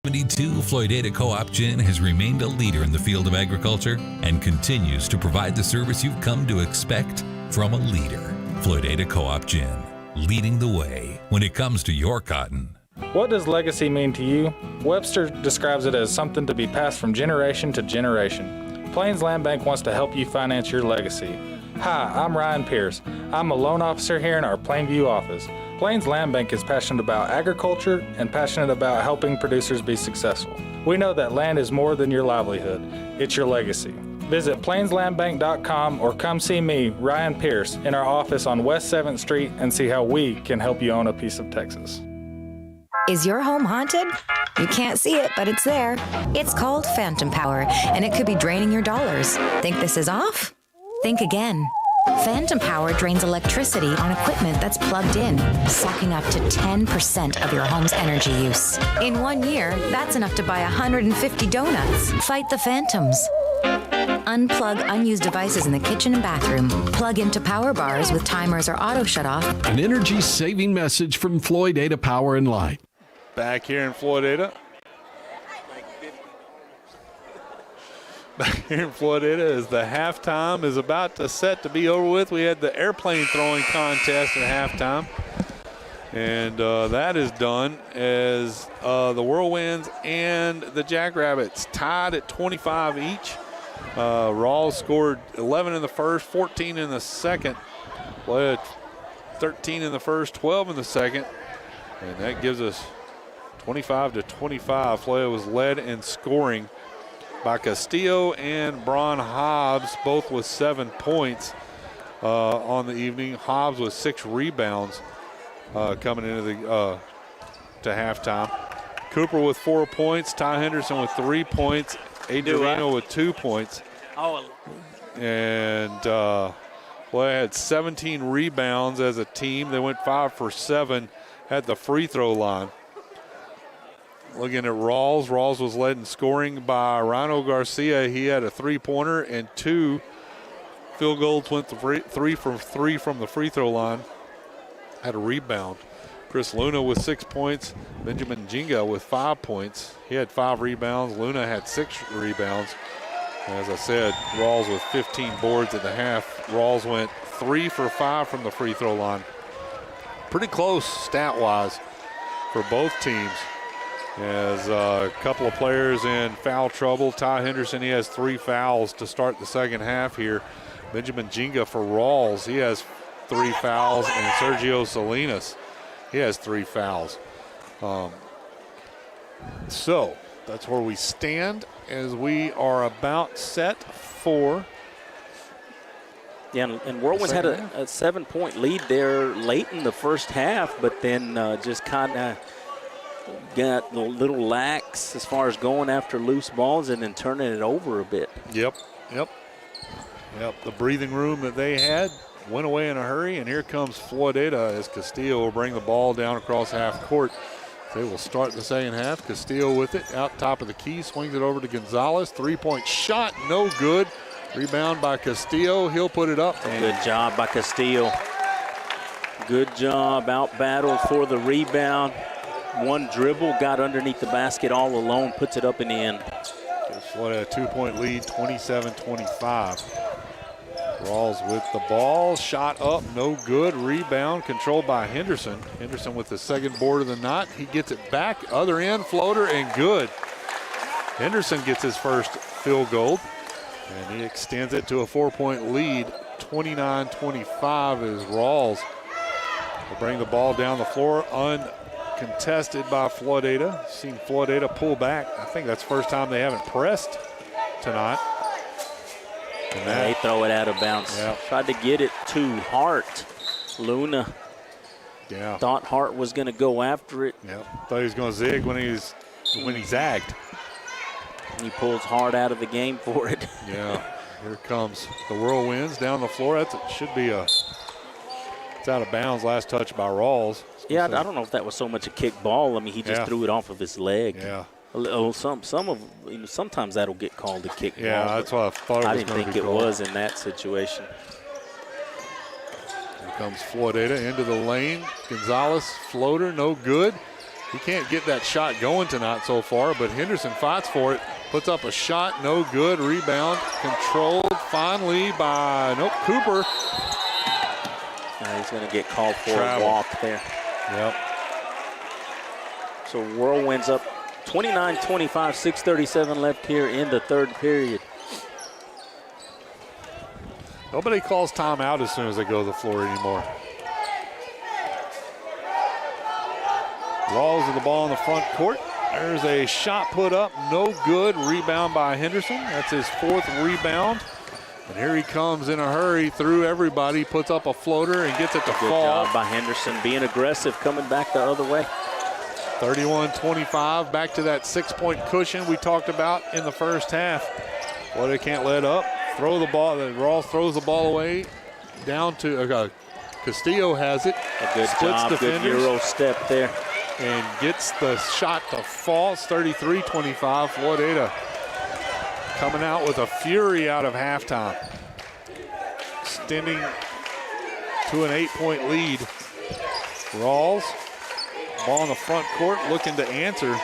72, Floydada Co-op Gin has remained a leader in the field of agriculture and continues to provide the service you've come to expect from a leader. Floydada Co-op Gin, leading the way when it comes to your cotton. What does legacy mean to you? Webster describes it as something to be passed from generation to generation. Plains Land Bank wants to help you finance your legacy. Hi, I'm Ryan Pierce. I'm a loan officer here in our Plainview office. Plains Land Bank is passionate about agriculture and passionate about helping producers be successful. We know that land is more than your livelihood. It's your legacy. Visit plainslandbank.com or come see me, Ryan Pierce, in our office on West 7th Street and see how we can help you own a piece of Texas. Is your home haunted? You can't see it, but it's there. It's called phantom power, and it could be draining your dollars. Think this is off? Think again. Phantom power drains electricity on equipment that's plugged in, sucking up to 10% of your home's energy use. In 1 year, that's enough to buy 150 donuts. Fight the phantoms. Unplug unused devices in the kitchen and bathroom. Plug into power bars with timers or auto shut-off. An energy-saving message from Floydada Power and Light. Back here in Floydada. Back here in Floydada as the halftime is about to set to be over with. We had the airplane throwing contest at halftime. And that is done as the Whirlwinds and the Jackrabbits tied at 25 each. Ralls scored 11 in the first, 14 in the second. Floydada 13 in the first, 12 in the second. And that gives us 25 to 25. Floydada was led in scoring by Castillo and Bron Hobbs, both with 7 points on the evening. Hobbs with 6 rebounds coming into the to halftime. Cooper with 4 points. Ty Henderson with 3 points. Adriano with 2 points. And Floydada had 17 rebounds as a team. They went 5 for 7 at the free throw line. Looking at Ralls, Ralls was led in scoring by Rhino Garcia. He had a 3-pointer and 2 field goals, went to 3 from the free throw line. Had a rebound. Chris Luna with 6 points. Benjamin Jinga with 5 points. He had 5 rebounds. Luna had 6 rebounds. As I said, Ralls with 15 boards at the half. Ralls went 3 for 5 from the free throw line. Pretty close stat-wise for both teams. As a couple of players in foul trouble. Ty Henderson, he has 3 fouls to start the second half here. Benjamin Jinga for Ralls, he has 3 fouls. And Sergio Salinas, he has 3 fouls. So that's where we stand as we are about set for. Yeah, and Whirlwinds had a 7-point lead there late in the first half, but then just kind of got a little lax as far as going after loose balls and then turning it over a bit. Yep. The breathing room that they had went away in a hurry, and here comes Floydada as Castillo will bring the ball down across half court. They will start the second half. Castillo with it out top of the key, swings it over to Gonzalez. 3-point shot, no good. Rebound by Castillo. He'll put it up. Good job by Castillo. Good job, out battled for the rebound. One dribble, got underneath the basket all alone, puts it up and in. What a 2-point lead, 27-25. Rawls with the ball, shot up, no good. Rebound controlled by Henderson. Henderson with the second board of the night. He gets it back, other end, floater, and good. Henderson gets his first field goal, and he extends it to a 4-point lead. 29-25 is Rawls. Will bring the ball down the floor, uncontested by Floydada. Seen Floydada pull back. I think that's the first time they haven't pressed tonight. And they throw it out of bounds. Yeah. Tried to get it to Hart. Luna thought Hart was going to go after it. Yep. Thought he was going to zig when he zagged. He pulls Hart out of the game for it. Yeah. Here comes the Whirlwinds down the floor. It's out of bounds. Last touch by Rawls. Yeah, I don't know if that was so much a kick ball. I mean, he just threw it off of his leg. Yeah. Sometimes that'll get called a kick ball. Yeah, that's what I thought. I didn't think it was in that situation. Here comes Floydada into the lane. Gonzalez floater, no good. He can't get that shot going tonight so far, but Henderson fights for it. Puts up a shot, no good. Rebound controlled finally by, Cooper. He's going to get called for Travel. a walk there. Yep. So Whirlwinds up 29-25, 6:37 left here in the third period. Nobody calls timeout as soon as they go to the floor anymore. Ralls with the ball in the front court. There's a shot put up, no good. Rebound by Henderson. That's his fourth rebound. And here he comes in a hurry through everybody, puts up a floater and gets it to fall. Good job by Henderson, being aggressive, coming back the other way. 31-25, back to that 6-point cushion we talked about in the first half. Well, they can't let up. Throw the ball. Ralls throws the ball away down to Castillo has it. A good Splits job, defenders. good Euro step there. And gets the shot to fall. It's 33-25. Floydada coming out with a fury out of halftime. Extending to an 8-point lead. Ralls, ball in the front court, looking to answer.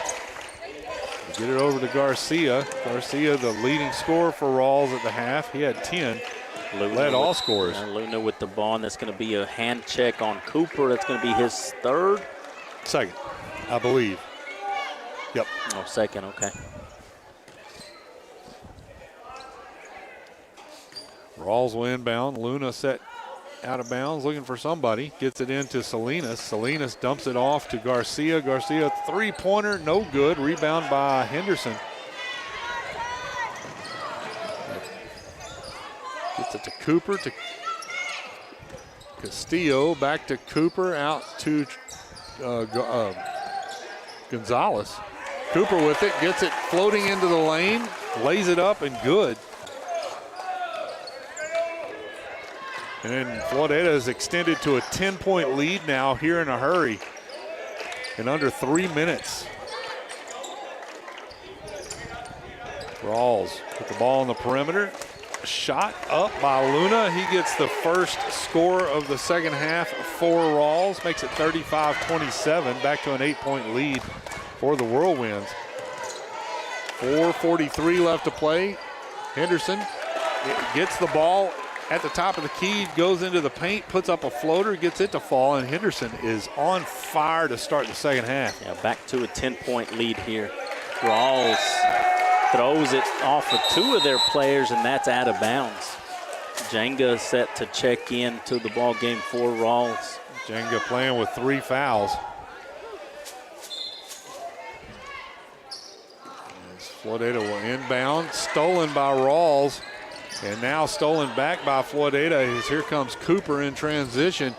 Get it over to Garcia. Garcia, the leading scorer for Ralls at the half. He had 10. Led all scorers. Luna with the ball, and that's going to be a hand check on Cooper. That's going to be his third. Second, I believe. Yep. Oh, second, okay. Ralls will inbound. Luna set out of bounds, looking for somebody. Gets it into Salinas. Salinas dumps it off to Garcia. Garcia, three-pointer, no good. Rebound by Henderson. Gets it to Cooper, to Castillo, back to Cooper, out to Gonzalez. Cooper with it, gets it floating into the lane, lays it up and good. And then Floydada is extended to a 10-point lead now here in a hurry in under 3 minutes. Ralls with the ball on the perimeter. Shot up by Luna. He gets the first score of the second half for Ralls. Makes it 35-27. Back to an 8-point lead for the Whirlwinds. 4:43 left to play. Henderson gets the ball at the top of the key, goes into the paint, puts up a floater, gets it to fall, and Henderson is on fire to start the second half. Yeah, back to a 10-point lead here. Ralls throws it off of two of their players, and that's out of bounds. Jenga set to check in to the ball game for Ralls. Jenga playing with 3 fouls. Floydada will inbound, stolen by Ralls, and now stolen back by Floydada. Here comes Cooper in transition.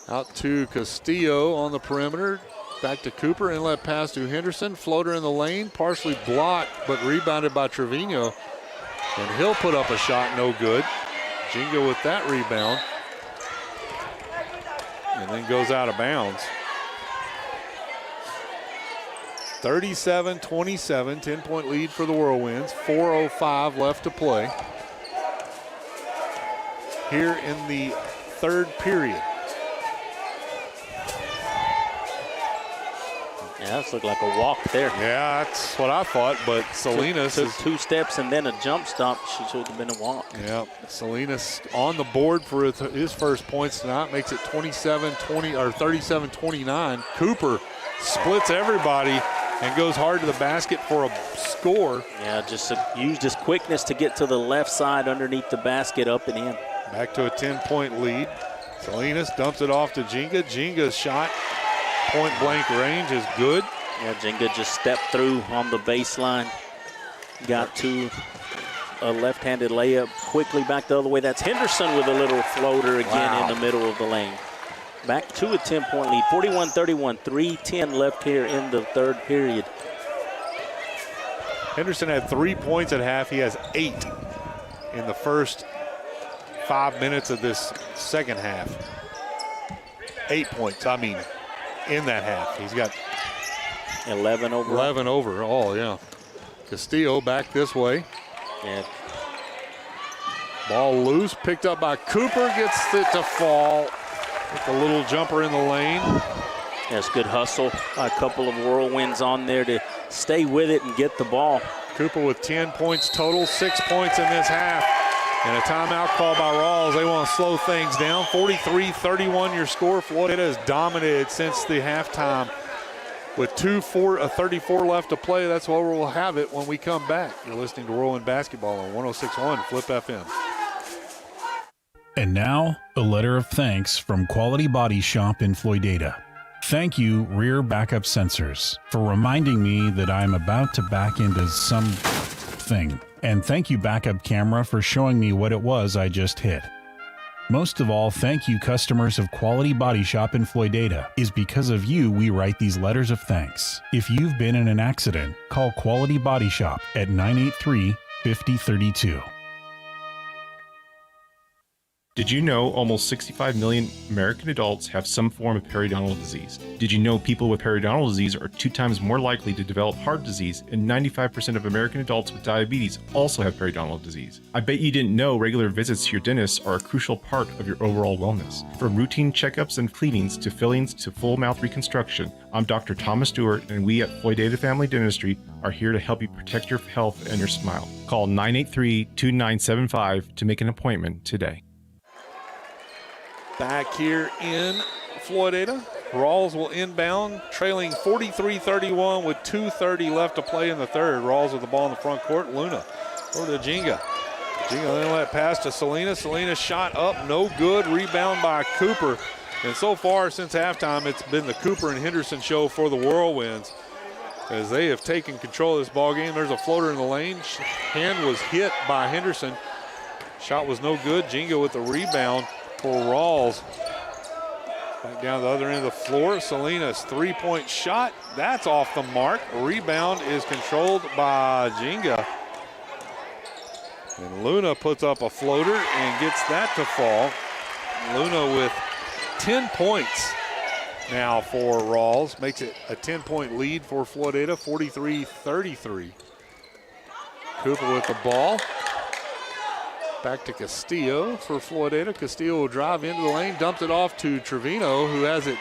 Out to Castillo on the perimeter. Back to Cooper, inlet pass to Henderson. Floater in the lane, partially blocked, but rebounded by Trevino. And he'll put up a shot, no good. Jenga with that rebound. And then goes out of bounds. 37-27, 10-point lead for the Whirlwinds. 4:05 left to play here in the third period. Yeah, this looked like a walk there. Yeah, that's what I thought, but Salinas took 2 steps and then a jump stop. She should have been a walk. Yeah, Salinas on the board for his first points tonight. Makes it 37-29. Cooper splits everybody and goes hard to the basket for a score. Yeah, just used his quickness to get to the left side underneath the basket, up and in. Back to a 10-point lead. Salinas dumps it off to Jenga. Jenga's shot, point blank range, is good. Yeah, Jenga just stepped through on the baseline. Got to a left-handed layup, quickly back the other way. That's Henderson with a little floater again in the middle of the lane. Back to a 10-point lead, 41-31, 3:10 left here in the third period. Henderson had 3 points at half. He has 8 in the first 5 minutes of this second half. 8 points, I mean, in that half. He's got 11 overall. 11 overall, yeah. Castillo back this way. Yeah. Ball loose, picked up by Cooper, gets it to fall. With a little jumper in the lane. That's good hustle. A couple of Whirlwinds on there to stay with it and get the ball. Cooper with 10 points total, 6 points in this half. And a timeout call by Ralls. They want to slow things down. 43-31 your score. Floydada has dominated since the halftime. With 2:34 left to play, that's where we'll have it when we come back. You're listening to Whirlwind Basketball on 106.1 Flip FM. And now, a letter of thanks from Quality Body Shop in Floydada. Thank you, Rear Backup Sensors, for reminding me that I'm about to back into something. And thank you, Backup Camera, for showing me what it was I just hit. Most of all, thank you, customers of Quality Body Shop in Floydada. Is because of you we write these letters of thanks. If you've been in an accident, call Quality Body Shop at 983-5032. Did you know almost 65 million American adults have some form of periodontal disease? Did you know people with periodontal disease are 2 times more likely to develop heart disease, and 95% of American adults with diabetes also have periodontal disease? I bet you didn't know regular visits to your dentist are a crucial part of your overall wellness. From routine checkups and cleanings to fillings to full mouth reconstruction, I'm Dr. Thomas Stewart, and we at Floydada Family Dentistry are here to help you protect your health and your smile. Call 983-2975 to make an appointment today. Back here in Floydada, Ralls will inbound, trailing 43-31 with 2:30 left to play in the third. Ralls with the ball in the front court. Luna over to Jinga. Jinga then let pass to Selena. Selena shot up, no good. Rebound by Cooper. And so far since halftime, it's been the Cooper and Henderson show for the Whirlwinds as they have taken control of this ball game. There's a floater in the lane. Hand was hit by Henderson. Shot was no good. Jinga with the rebound for Ralls. Back down the other end of the floor. Selena's three-point shot. That's off the mark. Rebound is controlled by Jinga. And Luna puts up a floater and gets that to fall. Luna with 10 points now for Ralls. Makes it a 10-point lead for Floydada, 43-33. Cooper with the ball. Back to Castillo for Floydada. Castillo will drive into the lane, dumps it off to Trevino, who has it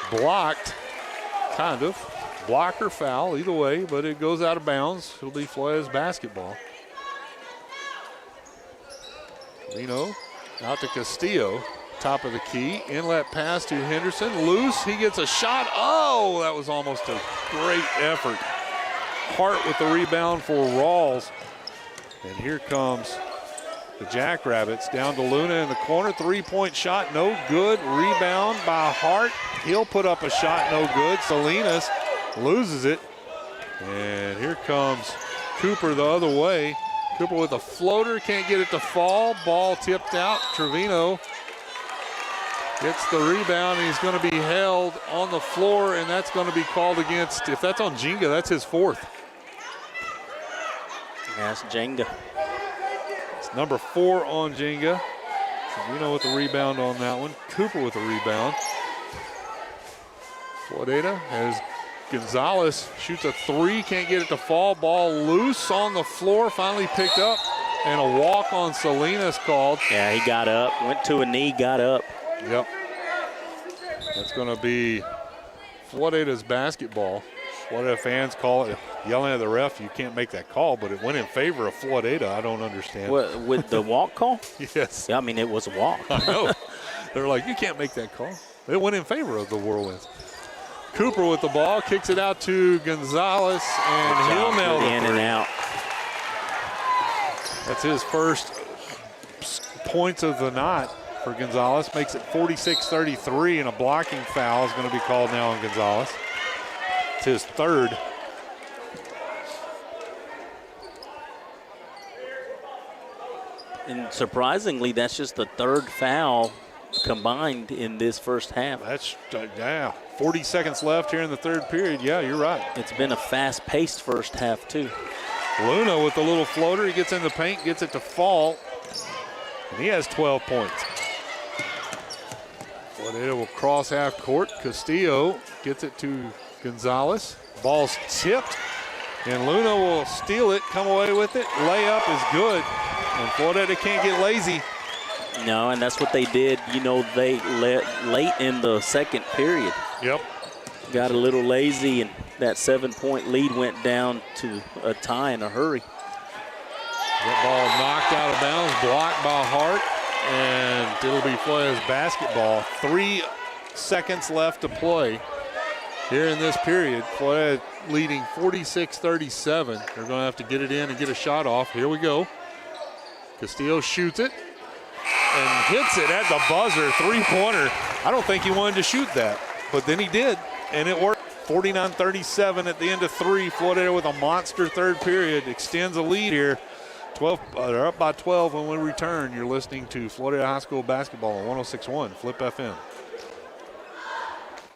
blocked, kind of. Block or foul, either way, but it goes out of bounds. It'll be Floydada's basketball. Trevino out to Castillo, top of the key. Inlet pass to Henderson, loose. He gets a shot. Oh, that was almost a great effort. Hart with the rebound for Ralls. And here comes the Jackrabbits down to Luna in the corner. Three-point shot, no good. Rebound by Hart. He'll put up a shot, no good. Salinas loses it. And here comes Cooper the other way. Cooper with a floater, can't get it to fall. Ball tipped out. Trevino gets the rebound. He's going to be held on the floor, and that's going to be called against. If that's on Jinga, that's his fourth. That's Jenga. It's number 4 on Jenga. Trevino with the rebound on that one. Cooper with the rebound. Floydada has Gonzalez shoots a three, can't get it to fall. Ball loose on the floor, finally picked up, and a walk on Salinas called. Yeah, he got up, went to a knee, got up. Yep. That's going to be Floydada's basketball. Floydada fans call it, yelling at the ref, you can't make that call, but it went in favor of Floydada. I don't understand. What, with the walk call? Yes. Yeah, I mean, it was a walk. I know. They're like, you can't make that call. It went in favor of the Whirlwinds. Cooper with the ball, kicks it out to Gonzalez, and he'll nail it. In and out. That's his first points of the night for Gonzalez. Makes it 46-33, and a blocking foul is going to be called now on Gonzalez. It's his third. And surprisingly, that's just the third foul combined in this first half. That's, 40 seconds left here in the third period. Yeah, you're right. It's been a fast-paced first half, too. Luna with the little floater. He gets in the paint, gets it to fall, and he has 12 points. Floydada will cross half court. Castillo gets it to Gonzalez. Ball's tipped, and Luna will steal it, come away with it. Layup is good, and Floydada can't get lazy. No, and that's what they did, they let late in the second period. Yep. Got a little lazy, and that 7-point lead went down to a tie in a hurry. That ball knocked out of bounds, blocked by Hart, and it'll be Floydada's basketball. 3 seconds left to play here in this period. Floydada leading 46-37. They're going to have to get it in and get a shot off. Here we go. Castillo shoots it and hits it at the buzzer, 3-pointer. I don't think he wanted to shoot that, but then he did, and it worked. 49-37 at the end of 3. Floydada with a monster third period extends a lead here. They're up by 12 when we return. You're listening to Floydada High School basketball on 106.1 Flip FM.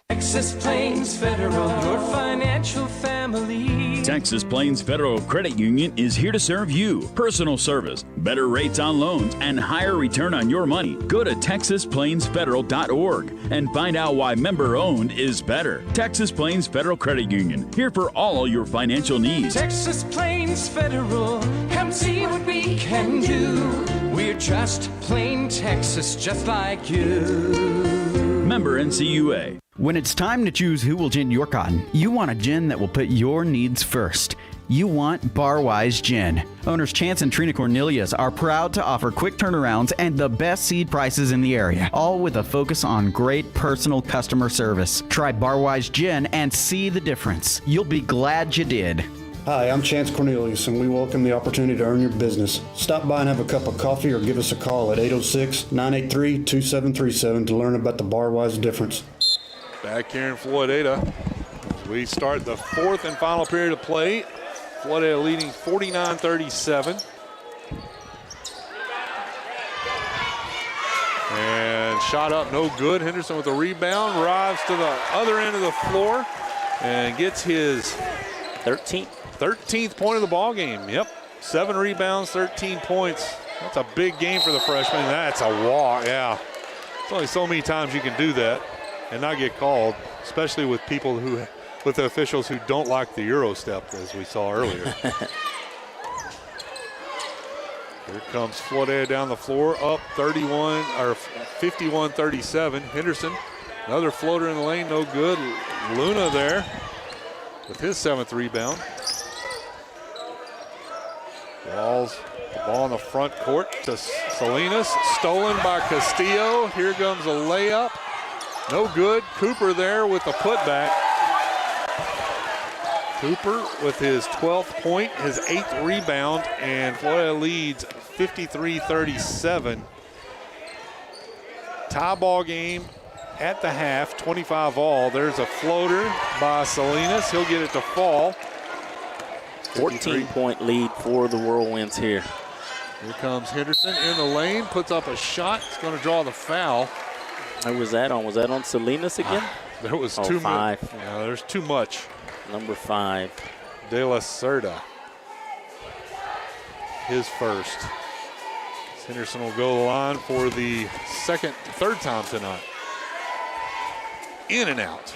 Texas Plains Federal, your financial family. Texas Plains Federal Credit Union is here to serve you. Personal service, better rates on loans, and higher return on your money. Go to TexasPlainsFederal.org and find out why member-owned is better. Texas Plains Federal Credit Union, here for all your financial needs. Texas Plains Federal, come see what we can do. We're just plain Texas, just like you. Member NCUA. When it's time to choose who will gin your cotton, you want a gin that will put your needs first. You want Barwise Gin. Owners Chance and Trina Cornelius are proud to offer quick turnarounds and the best seed prices in the area, all with a focus on great personal customer service. Try Barwise Gin and see the difference. You'll be glad you did. Hi, I'm Chance Cornelius, and we welcome the opportunity to earn your business. Stop by and have a cup of coffee or give us a call at 806-983-2737 to learn about the Barwise difference. Back here in Floydada, as we start the 4th and final period of play. Floydada leading 49-37. And shot up, no good. Henderson with a rebound, arrives to the other end of the floor and gets his 13th point of the ball game. Yep, 7 rebounds, 13 points. That's a big game for the freshman. That's a walk, yeah. There's only so many times you can do that and not get called, especially with people with the officials who don't like the Euro step, as we saw earlier. Here comes Floydada down the floor, up 51-37. Henderson, another floater in the lane, no good. Luna there with his 7th rebound. Ralls, the ball in the front court to Salinas, stolen by Castillo. Here comes a layup. No good. Cooper there with the putback. Cooper with his 12th point, his 8th rebound, and Floydada leads 53-37. Tie ball game at the half, 25 all. There's a floater by Salinas. He'll get it to fall. 14-point lead for the Whirlwinds here. Here comes Henderson in the lane, puts up a shot. He's going to draw the foul. Who was that on? Was that on Salinas again? There was 5. Yeah, there's too much. Number 5. De La Cerda. His first. Henderson will go to the line for the third time tonight. In and out.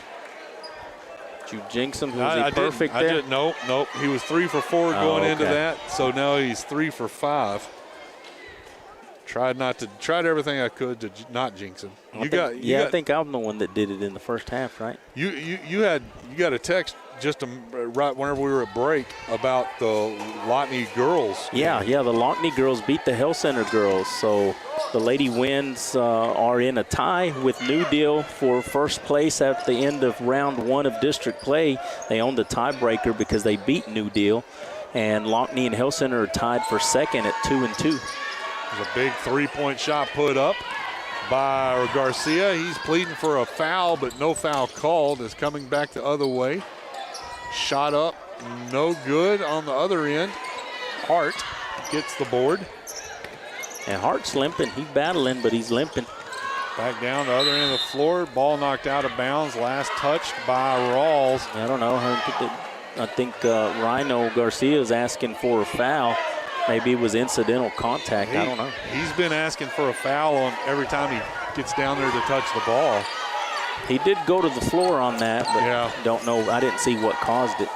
Did you jinx him? Was he perfect there? Nope. He was 3 for 4 going into that, so now he's 3 for 5. Tried everything I could to not jinx him. I think I'm the one that did it in the first half, right? You got a text just right whenever we were at break about the Lockney girls. Yeah, the Lockney girls beat the Health Center girls. So the Lady Winds are in a tie with New Deal for first place at the end of round 1 of district play. They own the tiebreaker because they beat New Deal. And Lockney and Health Center are tied for second at 2-2. There's a big 3-point shot put up by Garcia. He's pleading for a foul, but no foul called. Is coming back the other way. Shot up, no good on the other end. Hart gets the board. And Hart's limping. He's battling, but he's limping. Back down the other end of the floor. Ball knocked out of bounds. Last touched by Ralls. I don't know. I think Rhino Garcia is asking for a foul. Maybe it was incidental contact. I don't know. He's been asking for a foul on every time he gets down there to touch the ball. He did go to the floor on that, but don't know. I didn't see what caused it.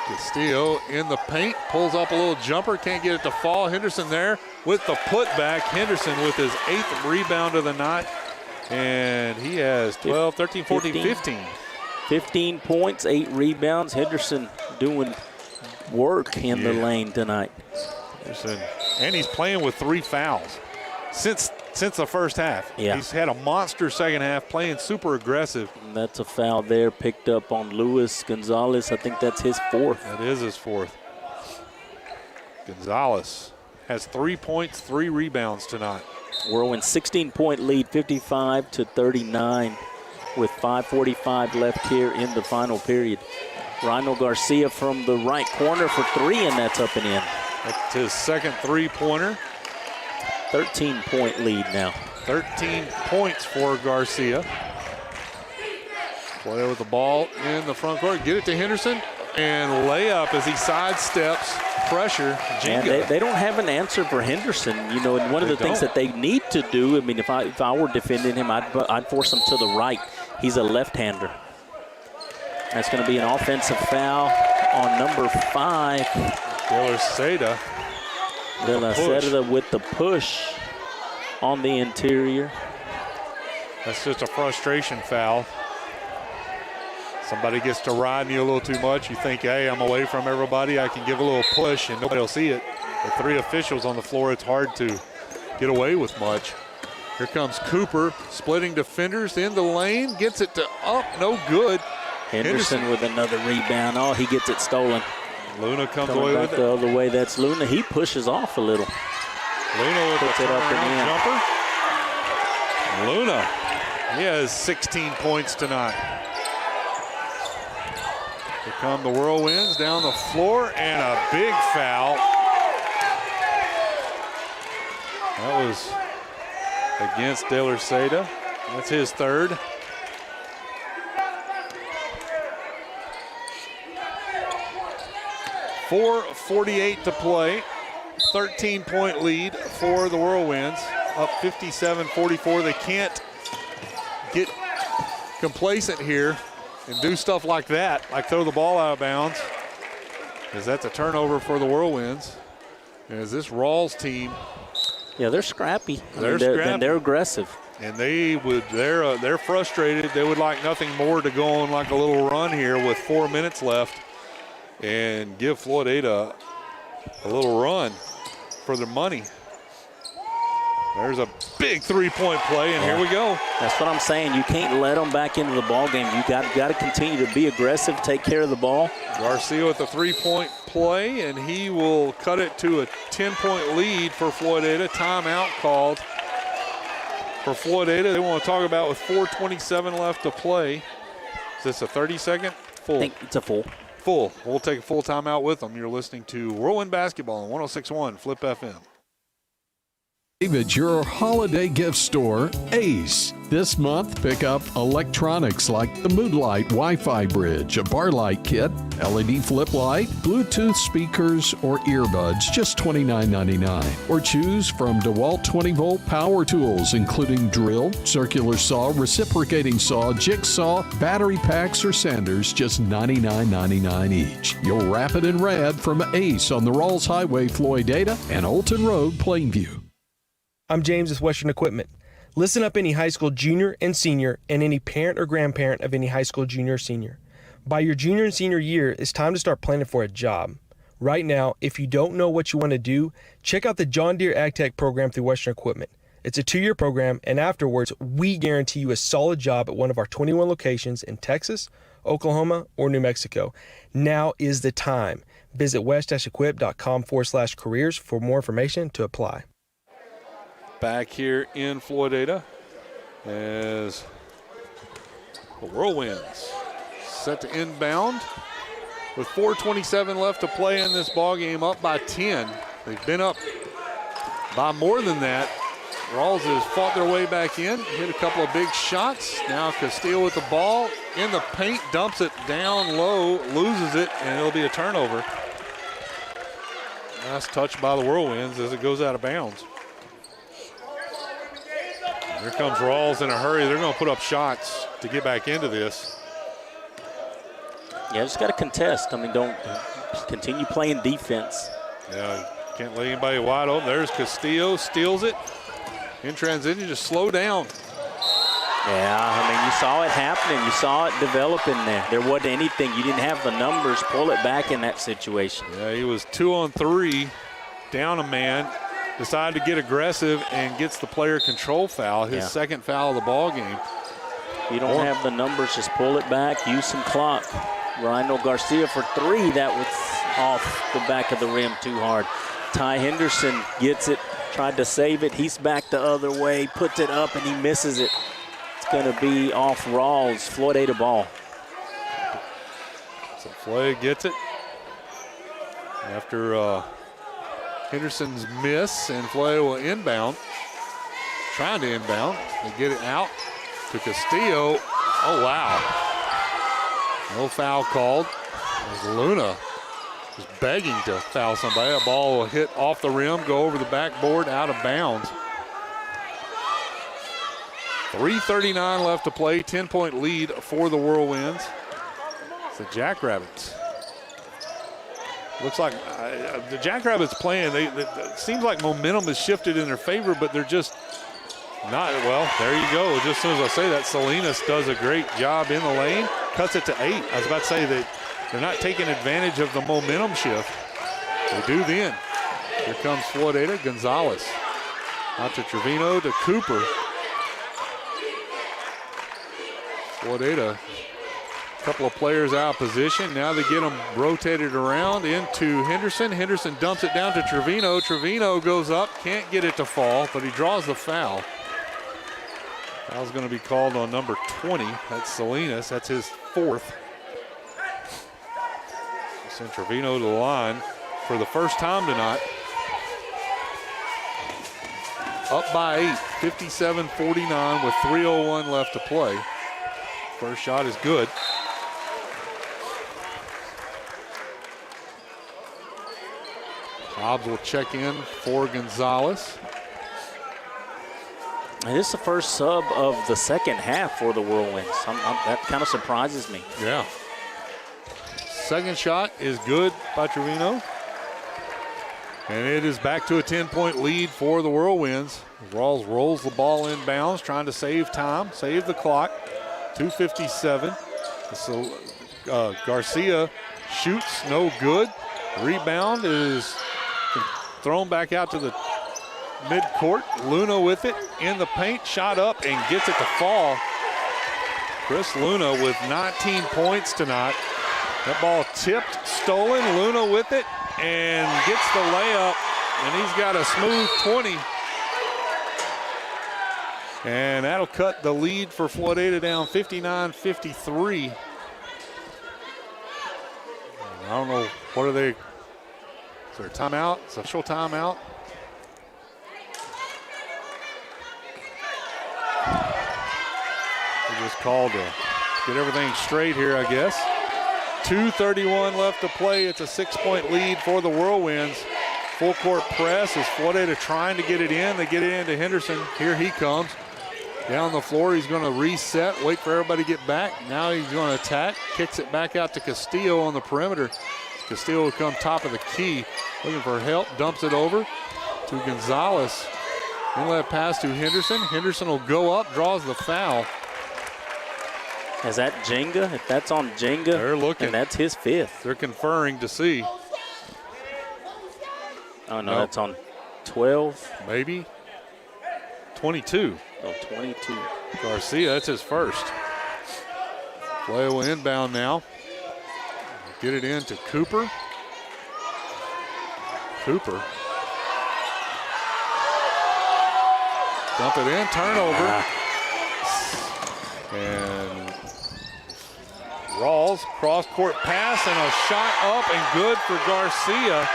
Castillo in the paint, pulls up a little jumper, can't get it to fall. Henderson there with the putback. Henderson with his 8th rebound of the night. And he has 12, 13, 14, 15. 15 points, 8 rebounds. Henderson doing work in the lane tonight. Henderson, and he's playing with 3 fouls since the first half. Yeah. He's had a monster second half, playing super aggressive. And that's a foul there picked up on Luis Gonzalez. I think that's his 4th. That is his 4th. Gonzalez has 3 points, 3 rebounds tonight. Whirlwind 16-point lead, 55-39, with 5:45 left here in the final period. Rhino Garcia from the right corner for 3, and that's up and in. That's his second 3-pointer. 13-point lead now. 13 points for Garcia. Play with the ball in the front court. Get it to Henderson, and layup as he sidesteps pressure. And they don't have an answer for Henderson. You know, and one of the things that they need to do, I mean, if I were defending him, I'd force him to the right. He's a left-hander. That's going to be an offensive foul on number 5. De La Seda with the push on the interior. That's just a frustration foul. Somebody gets to riding you a little too much. You think, hey, I'm away from everybody. I can give a little push, and nobody will see it. With 3 officials on the floor, it's hard to get away with much. Here comes Cooper, splitting defenders in the lane. Gets it to up, no good. Henderson with another rebound. Oh, he gets it stolen. Luna comes away with it. The other way, that's Luna. He pushes off a little. Luna with puts it up and jumper. Luna, he has 16 points tonight. Here come the Whirlwinds down the floor, and a big foul. That was against De La Seda. That's his 3rd. .48 to play. 13-point lead for the Whirlwinds. Up 57-44. They can't get complacent here and do stuff like that, like throw the ball out of bounds, because that's a turnover for the Whirlwinds. As this Ralls team, yeah, they're scrappy. They're aggressive, and they're frustrated. They would like nothing more to go on like a little run here with 4 minutes left and give Floydada a little run for their money. There's a big 3-point play, and here we go. That's what I'm saying. You can't let them back into the ball game. You got to continue to be aggressive, take care of the ball. Garcia with a 3-point play, and he will cut it to a 10-point lead for Floydada. Timeout called for Floydada. They want to talk about with 4:27 left to play. Is this a 30-second? Full. I think it's a full. Full. We'll take a full timeout with them. You're listening to Whirlwind Basketball on 106.1 Flip FM. At your holiday gift store, Ace. This month, pick up electronics like the Mood Light Wi-Fi bridge, a bar light kit, LED flip light, Bluetooth speakers, or earbuds, just $29.99. Or choose from DeWalt 20-volt power tools, including drill, circular saw, reciprocating saw, jigsaw, battery packs, or sanders, just $99.99 each. You'll wrap it in red from Ace on the Ralls Highway, Floydada, and Olton Road, Plainview. I'm James with Western Equipment. Listen up, any high school junior and senior, and any parent or grandparent of any high school junior or senior. By your junior and senior year, it's time to start planning for a job. Right now, if you don't know what you want to do, check out the John Deere Ag Tech program through Western Equipment. It's a 2-year program, and afterwards, we guarantee you a solid job at one of our 21 locations in Texas, Oklahoma, or New Mexico. Now is the time. Visit west-equip.com/careers for more information to apply. Back here in Floydada as the Whirlwinds set to inbound with 4:27 left to play in this ball game, up by 10. They've been up by more than that. Ralls has fought their way back in, hit a couple of big shots. Now Castillo with the ball in the paint, dumps it down low, loses it, and it'll be a turnover. Nice touch by the Whirlwinds as it goes out of bounds. Here comes Ralls in a hurry. They're going to put up shots to get back into this. Yeah, just got to contest. I mean, don't continue playing defense. Yeah, can't let anybody wide open. There's Castillo, steals it. In transition, just slow down. Yeah, I mean, you saw it happening. You saw it developing there. There wasn't anything. You didn't have the numbers. Pull it back in that situation. Yeah, he was 2-on-3, down a man, decided to get aggressive and gets the player control foul, his second foul of the ball game. You don't have the numbers. Just pull it back. Use some clock. Rhino Garcia for 3. That was off the back of the rim too hard. Ty Henderson gets it, tried to save it. He's back the other way, puts it up, and he misses it. Going to be off Ralls. Floydada ball. So Floyd gets it after Henderson's miss, and Floyd will inbound. Trying to inbound. They get it out to Castillo. Oh, wow. No foul called. As Luna is begging to foul somebody. A ball will hit off the rim, go over the backboard, out of bounds. 3:39 left to play, 10-point lead for the Whirlwinds. It's the Jackrabbits. Looks like the Jackrabbits playing, it seems like momentum has shifted in their favor, but they're just not, well, there you go. Just as soon as I say that, Salinas does a great job in the lane, cuts it to 8. I was about to say that they're not taking advantage of the momentum shift. They do then. Here comes Floydada, Gonzalez. Out to Trevino, to Cooper. Floydada, a couple of players out of position. Now they get them rotated around into Henderson. Henderson dumps it down to Trevino. Trevino goes up, can't get it to fall, but he draws the foul. Foul's going to be called on number 20. That's Salinas. That's his 4th. Send Trevino to the line for the first time tonight. Up by 8, 57-49 with 3:01 left to play. First shot is good. Hobbs will check in for Gonzalez. And this is the first sub of the second half for the Whirlwinds. That kind of surprises me. Yeah. Second shot is good by Trevino. And it is back to a 10-point lead for the Whirlwinds. Rawls rolls the ball inbounds, trying to save time, save the clock. 2:57. So Garcia shoots, no good. Rebound is thrown back out to the midcourt. Luna with it in the paint, shot up and gets it to fall. Chris Luna with 19 points tonight. That ball tipped, stolen. Luna with it and gets the layup, and he's got a smooth 20. And that'll cut the lead for Floydada down 59-53. I don't know, what are they, is there a timeout? It's a official timeout. They just called to get everything straight here, I guess. 2:31 left to play. It's a 6-point lead for the Whirlwinds. Full court press as Floydada trying to get it in. They get it into Henderson. Here he comes. Down the floor, he's going to reset, wait for everybody to get back. Now he's going to attack, kicks it back out to Castillo on the perimeter. Castillo will come top of the key, looking for help, dumps it over to Gonzalez. Inlet pass to Henderson. Henderson will go up, draws the foul. Is that Jenga? If that's on Jenga, they're looking. And that's his 5th. They're conferring to see. Oh, no, that's on 12. Maybe. 22. Oh, 22. Garcia, that's his first. Play will inbound now. Get it in to Cooper. Cooper. Dump it in, turnover. And Rawls, cross-court pass and a shot up and good for Garcia.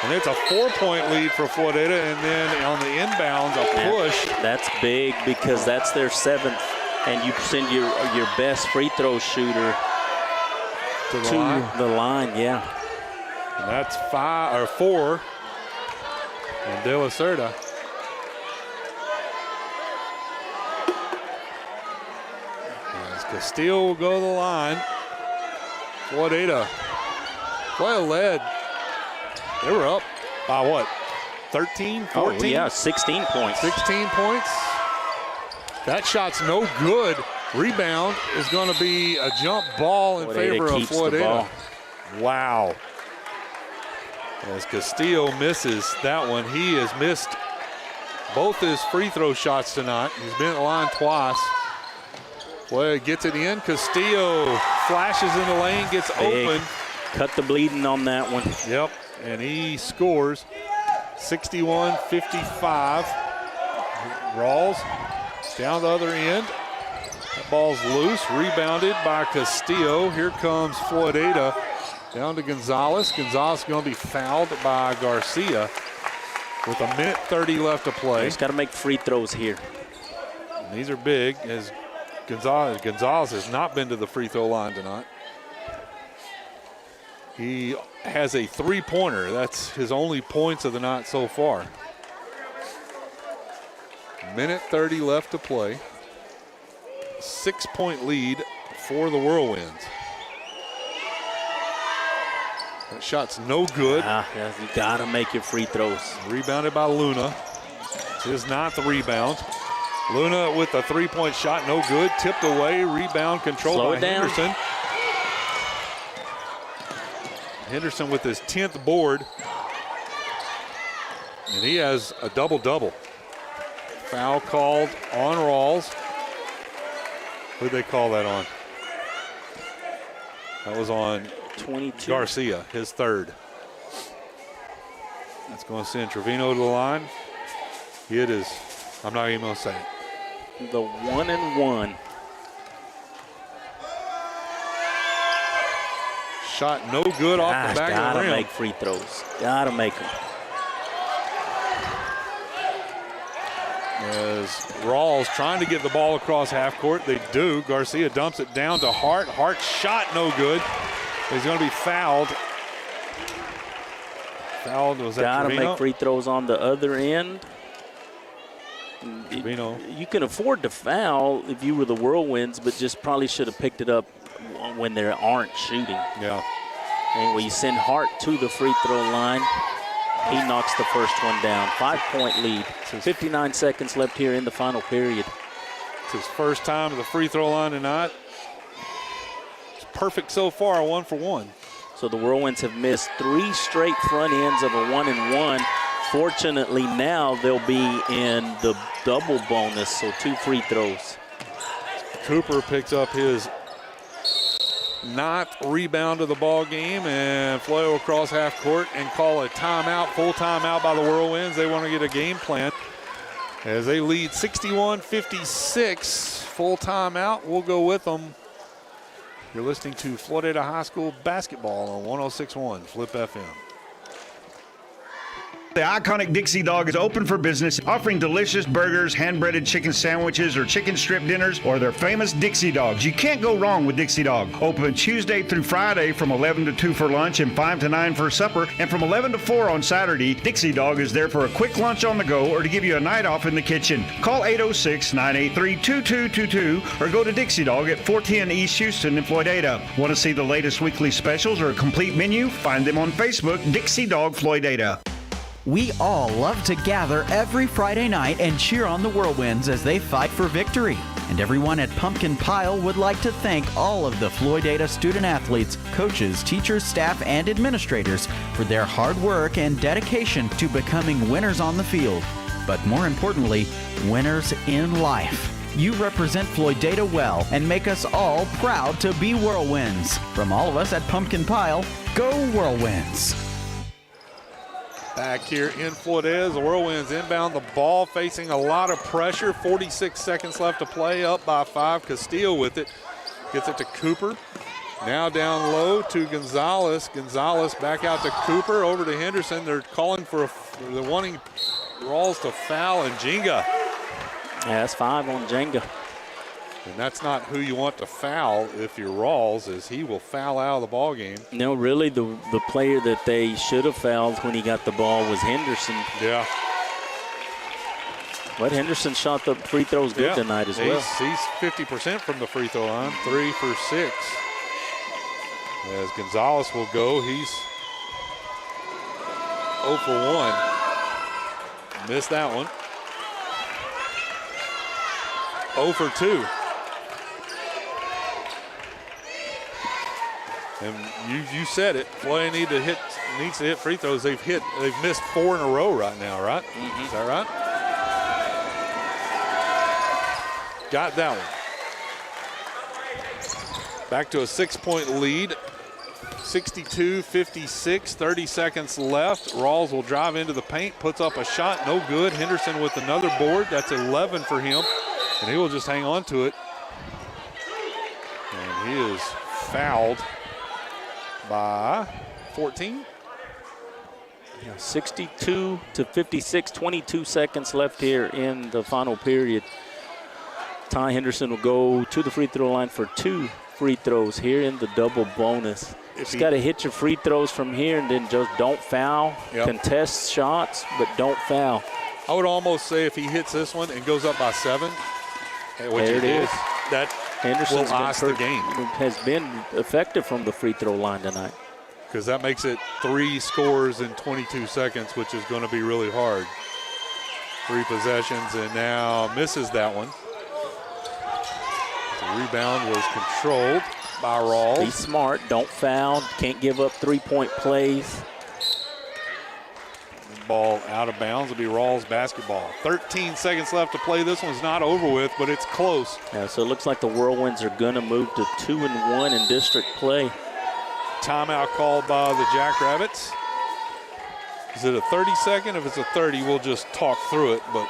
And it's a 4-point lead for Floydada, and then on the inbounds, a push. That's big because that's their 7th, and you send your best free throw shooter to the line, yeah. And that's 4. And De La Cerda. As Castillo will go to the line. Floydada. Floydada led. They were up by what? 13, 14? Oh, yeah, 16 points. 16 points. That shot's no good. Rebound is going to be a jump ball in favor of Floydada. Wow. As Castillo misses that one, he has missed both his free throw shots tonight. He's been at the line twice. Well, gets it in. Castillo flashes in the lane, gets open. Cut the bleeding on that one. Yep, and he scores 61-55. Ralls down the other end. That ball's loose, rebounded by Castillo. Here comes Floydada down to Gonzalez. Gonzalez going to be fouled by Garcia with 1:30 left to play. He's got to make free throws here. And these are big, as Gonzalez has not been to the free throw line tonight. He has a three-pointer. That's his only points of the night so far. 1:30 left to play. 6-point lead for the Whirlwinds. That shot's no good. You gotta make your free throws. Rebounded by Luna. It's his 9th rebound. Luna with a 3-point shot, no good. Tipped away, rebound controlled by Henderson. Henderson with his 10th board. And he has a double-double. Foul called on Ralls. Who'd they call that on? That was on 22. Garcia, his 3rd. That's going to send Trevino to the line. It is, I'm not even going to say it. The 1-and-1. Shot no good off the back of the rim. Gotta make free throws. Gotta make them. As Ralls trying to get the ball across half court. They do. Garcia dumps it down to Hart. Hart's shot no good. He's going to be fouled. Fouled, was that Gotta Trevino? make free throws on the other end. Trevino. You can afford to foul if you were the Whirlwinds, but just probably should have picked it up when they aren't shooting. Yeah. Anyway, you send Hart to the free throw line. He knocks the first one down. 5-point lead. 59 seconds left here in the final period. It's his first time to the free throw line tonight. It's perfect so far, 1 for 1. So the Whirlwinds have missed 3 straight front ends of a 1-and-1. Fortunately, now they'll be in the double bonus, so 2 free throws. Cooper picks up his 9th rebound of the ball game, and Floyo across half court and call a timeout, full timeout by the Whirlwinds. They want to get a game plan as they lead 61-56. Full timeout. We'll go with them. You're listening to Floydada High School basketball on 106.1 Flip FM. The iconic Dixie Dog is open for business, offering delicious burgers, hand-breaded chicken sandwiches, or chicken strip dinners, or their famous Dixie Dogs. You can't go wrong with Dixie Dog. Open Tuesday through Friday from 11 to 2 for lunch and 5 to 9 for supper, and from 11 to 4 on Saturday. Dixie Dog is there for a quick lunch on the go or to give you a night off in the kitchen. Call 806-983-2222 or go to Dixie Dog at 410 East Houston in Floydada. Want to see the latest weekly specials or a complete menu? Find them on Facebook, Dixie Dog Floydada. We all love to gather every Friday night and cheer on the Whirlwinds as they fight for victory. And everyone at Pumpkin Pile would like to thank all of the Floydada student athletes, coaches, teachers, staff, and administrators for their hard work and dedication to becoming winners on the field. But more importantly, winners in life. You represent Floydada well and make us all proud to be Whirlwinds. From all of us at Pumpkin Pile, go Whirlwinds! Back here in Floydada, the Whirlwinds inbound the ball, facing a lot of pressure. 46 seconds left to play, up by 5. Castillo with it. Gets it to Cooper. Now down low to Gonzalez. Gonzalez back out to Cooper, over to Henderson. They're calling for they're wanting Ralls to foul, and Jenga. Yeah, that's 5 on Jenga. And that's not who you want to foul if you're Ralls, as he will foul out of the ball game. No, really, the player that they should have fouled when he got the ball was Henderson. Yeah. But Henderson shot the free throws good tonight as well. He's 50% from the free throw line, 3 for 6. As Gonzalez will go, he's 0 for 1. Missed that one. 0 for 2. And you said it. Floyd needs to hit free throws. They've missed 4 in a row right now, right? Is that right? Got that one. Back to a 6-point lead. 62-56, 30 seconds left. Ralls will drive into the paint, puts up a shot, no good. Henderson with another board. That's 11 for him, and he will just hang on to it. And he is fouled by 14. 62-56, 22 seconds left here in the final period. Ty Henderson will go to the free throw line for 2 free throws here in the double bonus. Just got to hit your free throws from here and then just don't foul. Yep. Contest shots, but don't foul. I would almost say if he hits this one and goes up by 7, which there it is. That Henderson's will ice the game. Has been effective from the free throw line tonight. Because that makes it 3 scores in 22 seconds, which is going to be really hard. 3 possessions, and now misses that one. The rebound was controlled by Ralls. Be smart, don't foul, can't give up 3-point plays. Ball out of bounds. It'll be Ralls basketball. 13 seconds left to play. This one's not over with, but it's close. Yeah, so it looks like the Whirlwinds are going to move to 2-1 in district play. Timeout called by the Jackrabbits. Is it a 30-second? If it's a 30, we'll just talk through it, but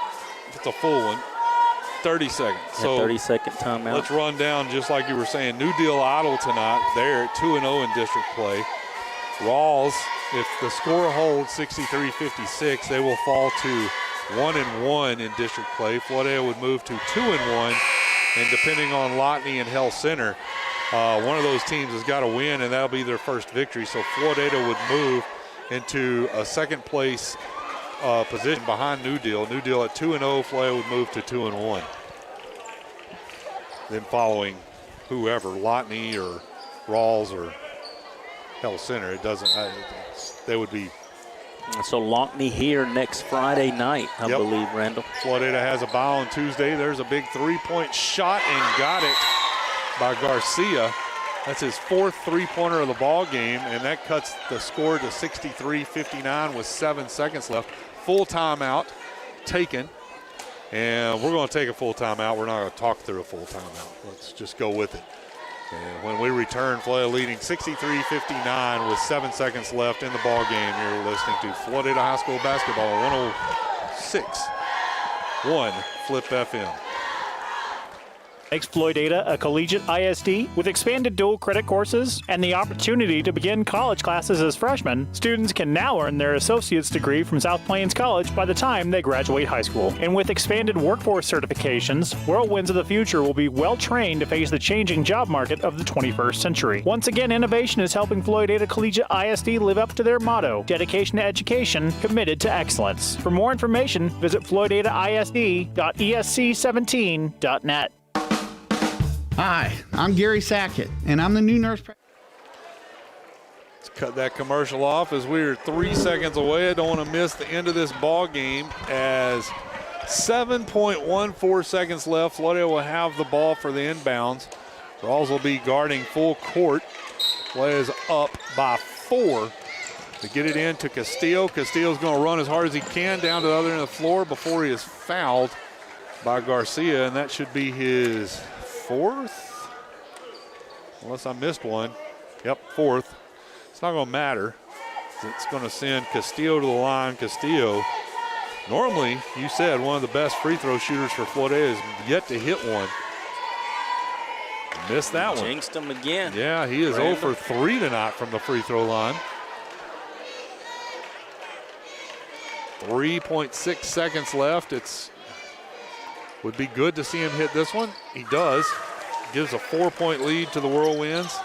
if it's a full one, 30 seconds. So 30-second timeout. Let's run down, just like you were saying, New Deal idle tonight. They're at 2-0 in district play. Ralls, if the score holds 63-56, they will fall to 1-1 in district play. Floydada would move to 2-1, and depending on Lotney and Hell Center, one of those teams has got to win, and that'll be their first victory. So Floydada would move into a second place position behind New Deal. New Deal at 2-0, Floydada would move to 2-1. Then following whoever, Lotney or Ralls or Hell Center, it doesn't, they would be. So Lonkney here next Friday night, I believe, Randall. Floydada has a bye on Tuesday. There's a big 3-point shot and got it by Garcia. That's his 4th 3-pointer of the ball game, and that cuts the score to 63-59 with 7 seconds left. Full timeout taken, and we're going to take a full timeout. We're not going to talk through a full timeout. Let's just go with it. And when we return, Floydada leading 63-59 with 7 seconds left in the ball game. You're listening to Floydada High School basketball, 106.1 Flip FM. Makes Floydada a collegiate ISD with expanded dual credit courses and the opportunity to begin college classes as freshmen. Students can now earn their associate's degree from South Plains College by the time they graduate high school. And with expanded workforce certifications, Whirlwinds of the future will be well trained to face the changing job market of the 21st century. Once again, innovation is helping Floydada Collegiate ISD live up to their motto, dedication to education, committed to excellence. For more information, visit floydadaisd.esc17.net. Hi, I'm Gary Sackett, and I'm the new nurse. Let's cut that commercial off as we're 3 seconds away. I don't want to miss the end of this ball game as 7.14 seconds left. Floydada will have the ball for the inbounds. Ralls will be guarding full court. Floydada's up by 4 to get it in to Castillo. Castillo's going to run as hard as he can down to the other end of the floor before he is fouled by Garcia, and that should be his 4th, unless I missed one. Yep, 4th. It's not going to matter. It's going to send Castillo to the line. Castillo, normally, you said one of the best free throw shooters for Floydada, is yet to hit one. Missed that one. Jinxed him again. Yeah, he is 0 for 3 tonight from the free throw line. 3.6 seconds left. Would be good to see him hit this one. He does. Gives a 4-point lead to the Whirlwinds.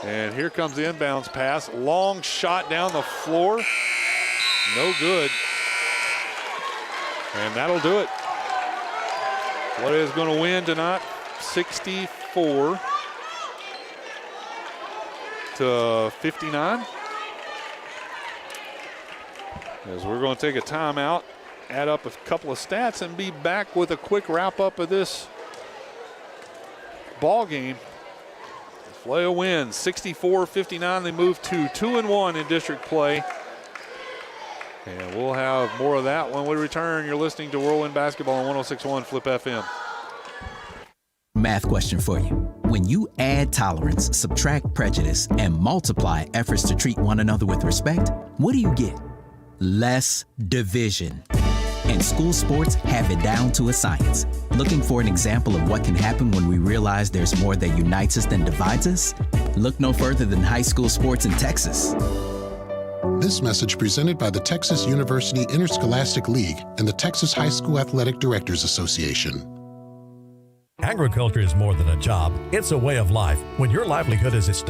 And here comes the inbounds pass. Long shot down the floor. No good. And that'll do it. Floydada is going to win tonight, 64-59. As we're going to take a timeout, add up a couple of stats, and be back with a quick wrap-up of this ball game. Fleo wins 64-59. They move to 2-1 in district play. And we'll have more of that when we return. You're listening to Whirlwind Basketball on 106.1 Flip FM. Math question for you. When you add tolerance, subtract prejudice, and multiply efforts to treat one another with respect, what do you get? Less division. And school sports have it down to a science. Looking for an example of what can happen when we realize there's more that unites us than divides us? Look no further than high school sports in Texas. This message presented by the Texas University Interscholastic League and the Texas High School Athletic Directors Association. Agriculture is more than a job. It's a way of life. When your livelihood is at stake,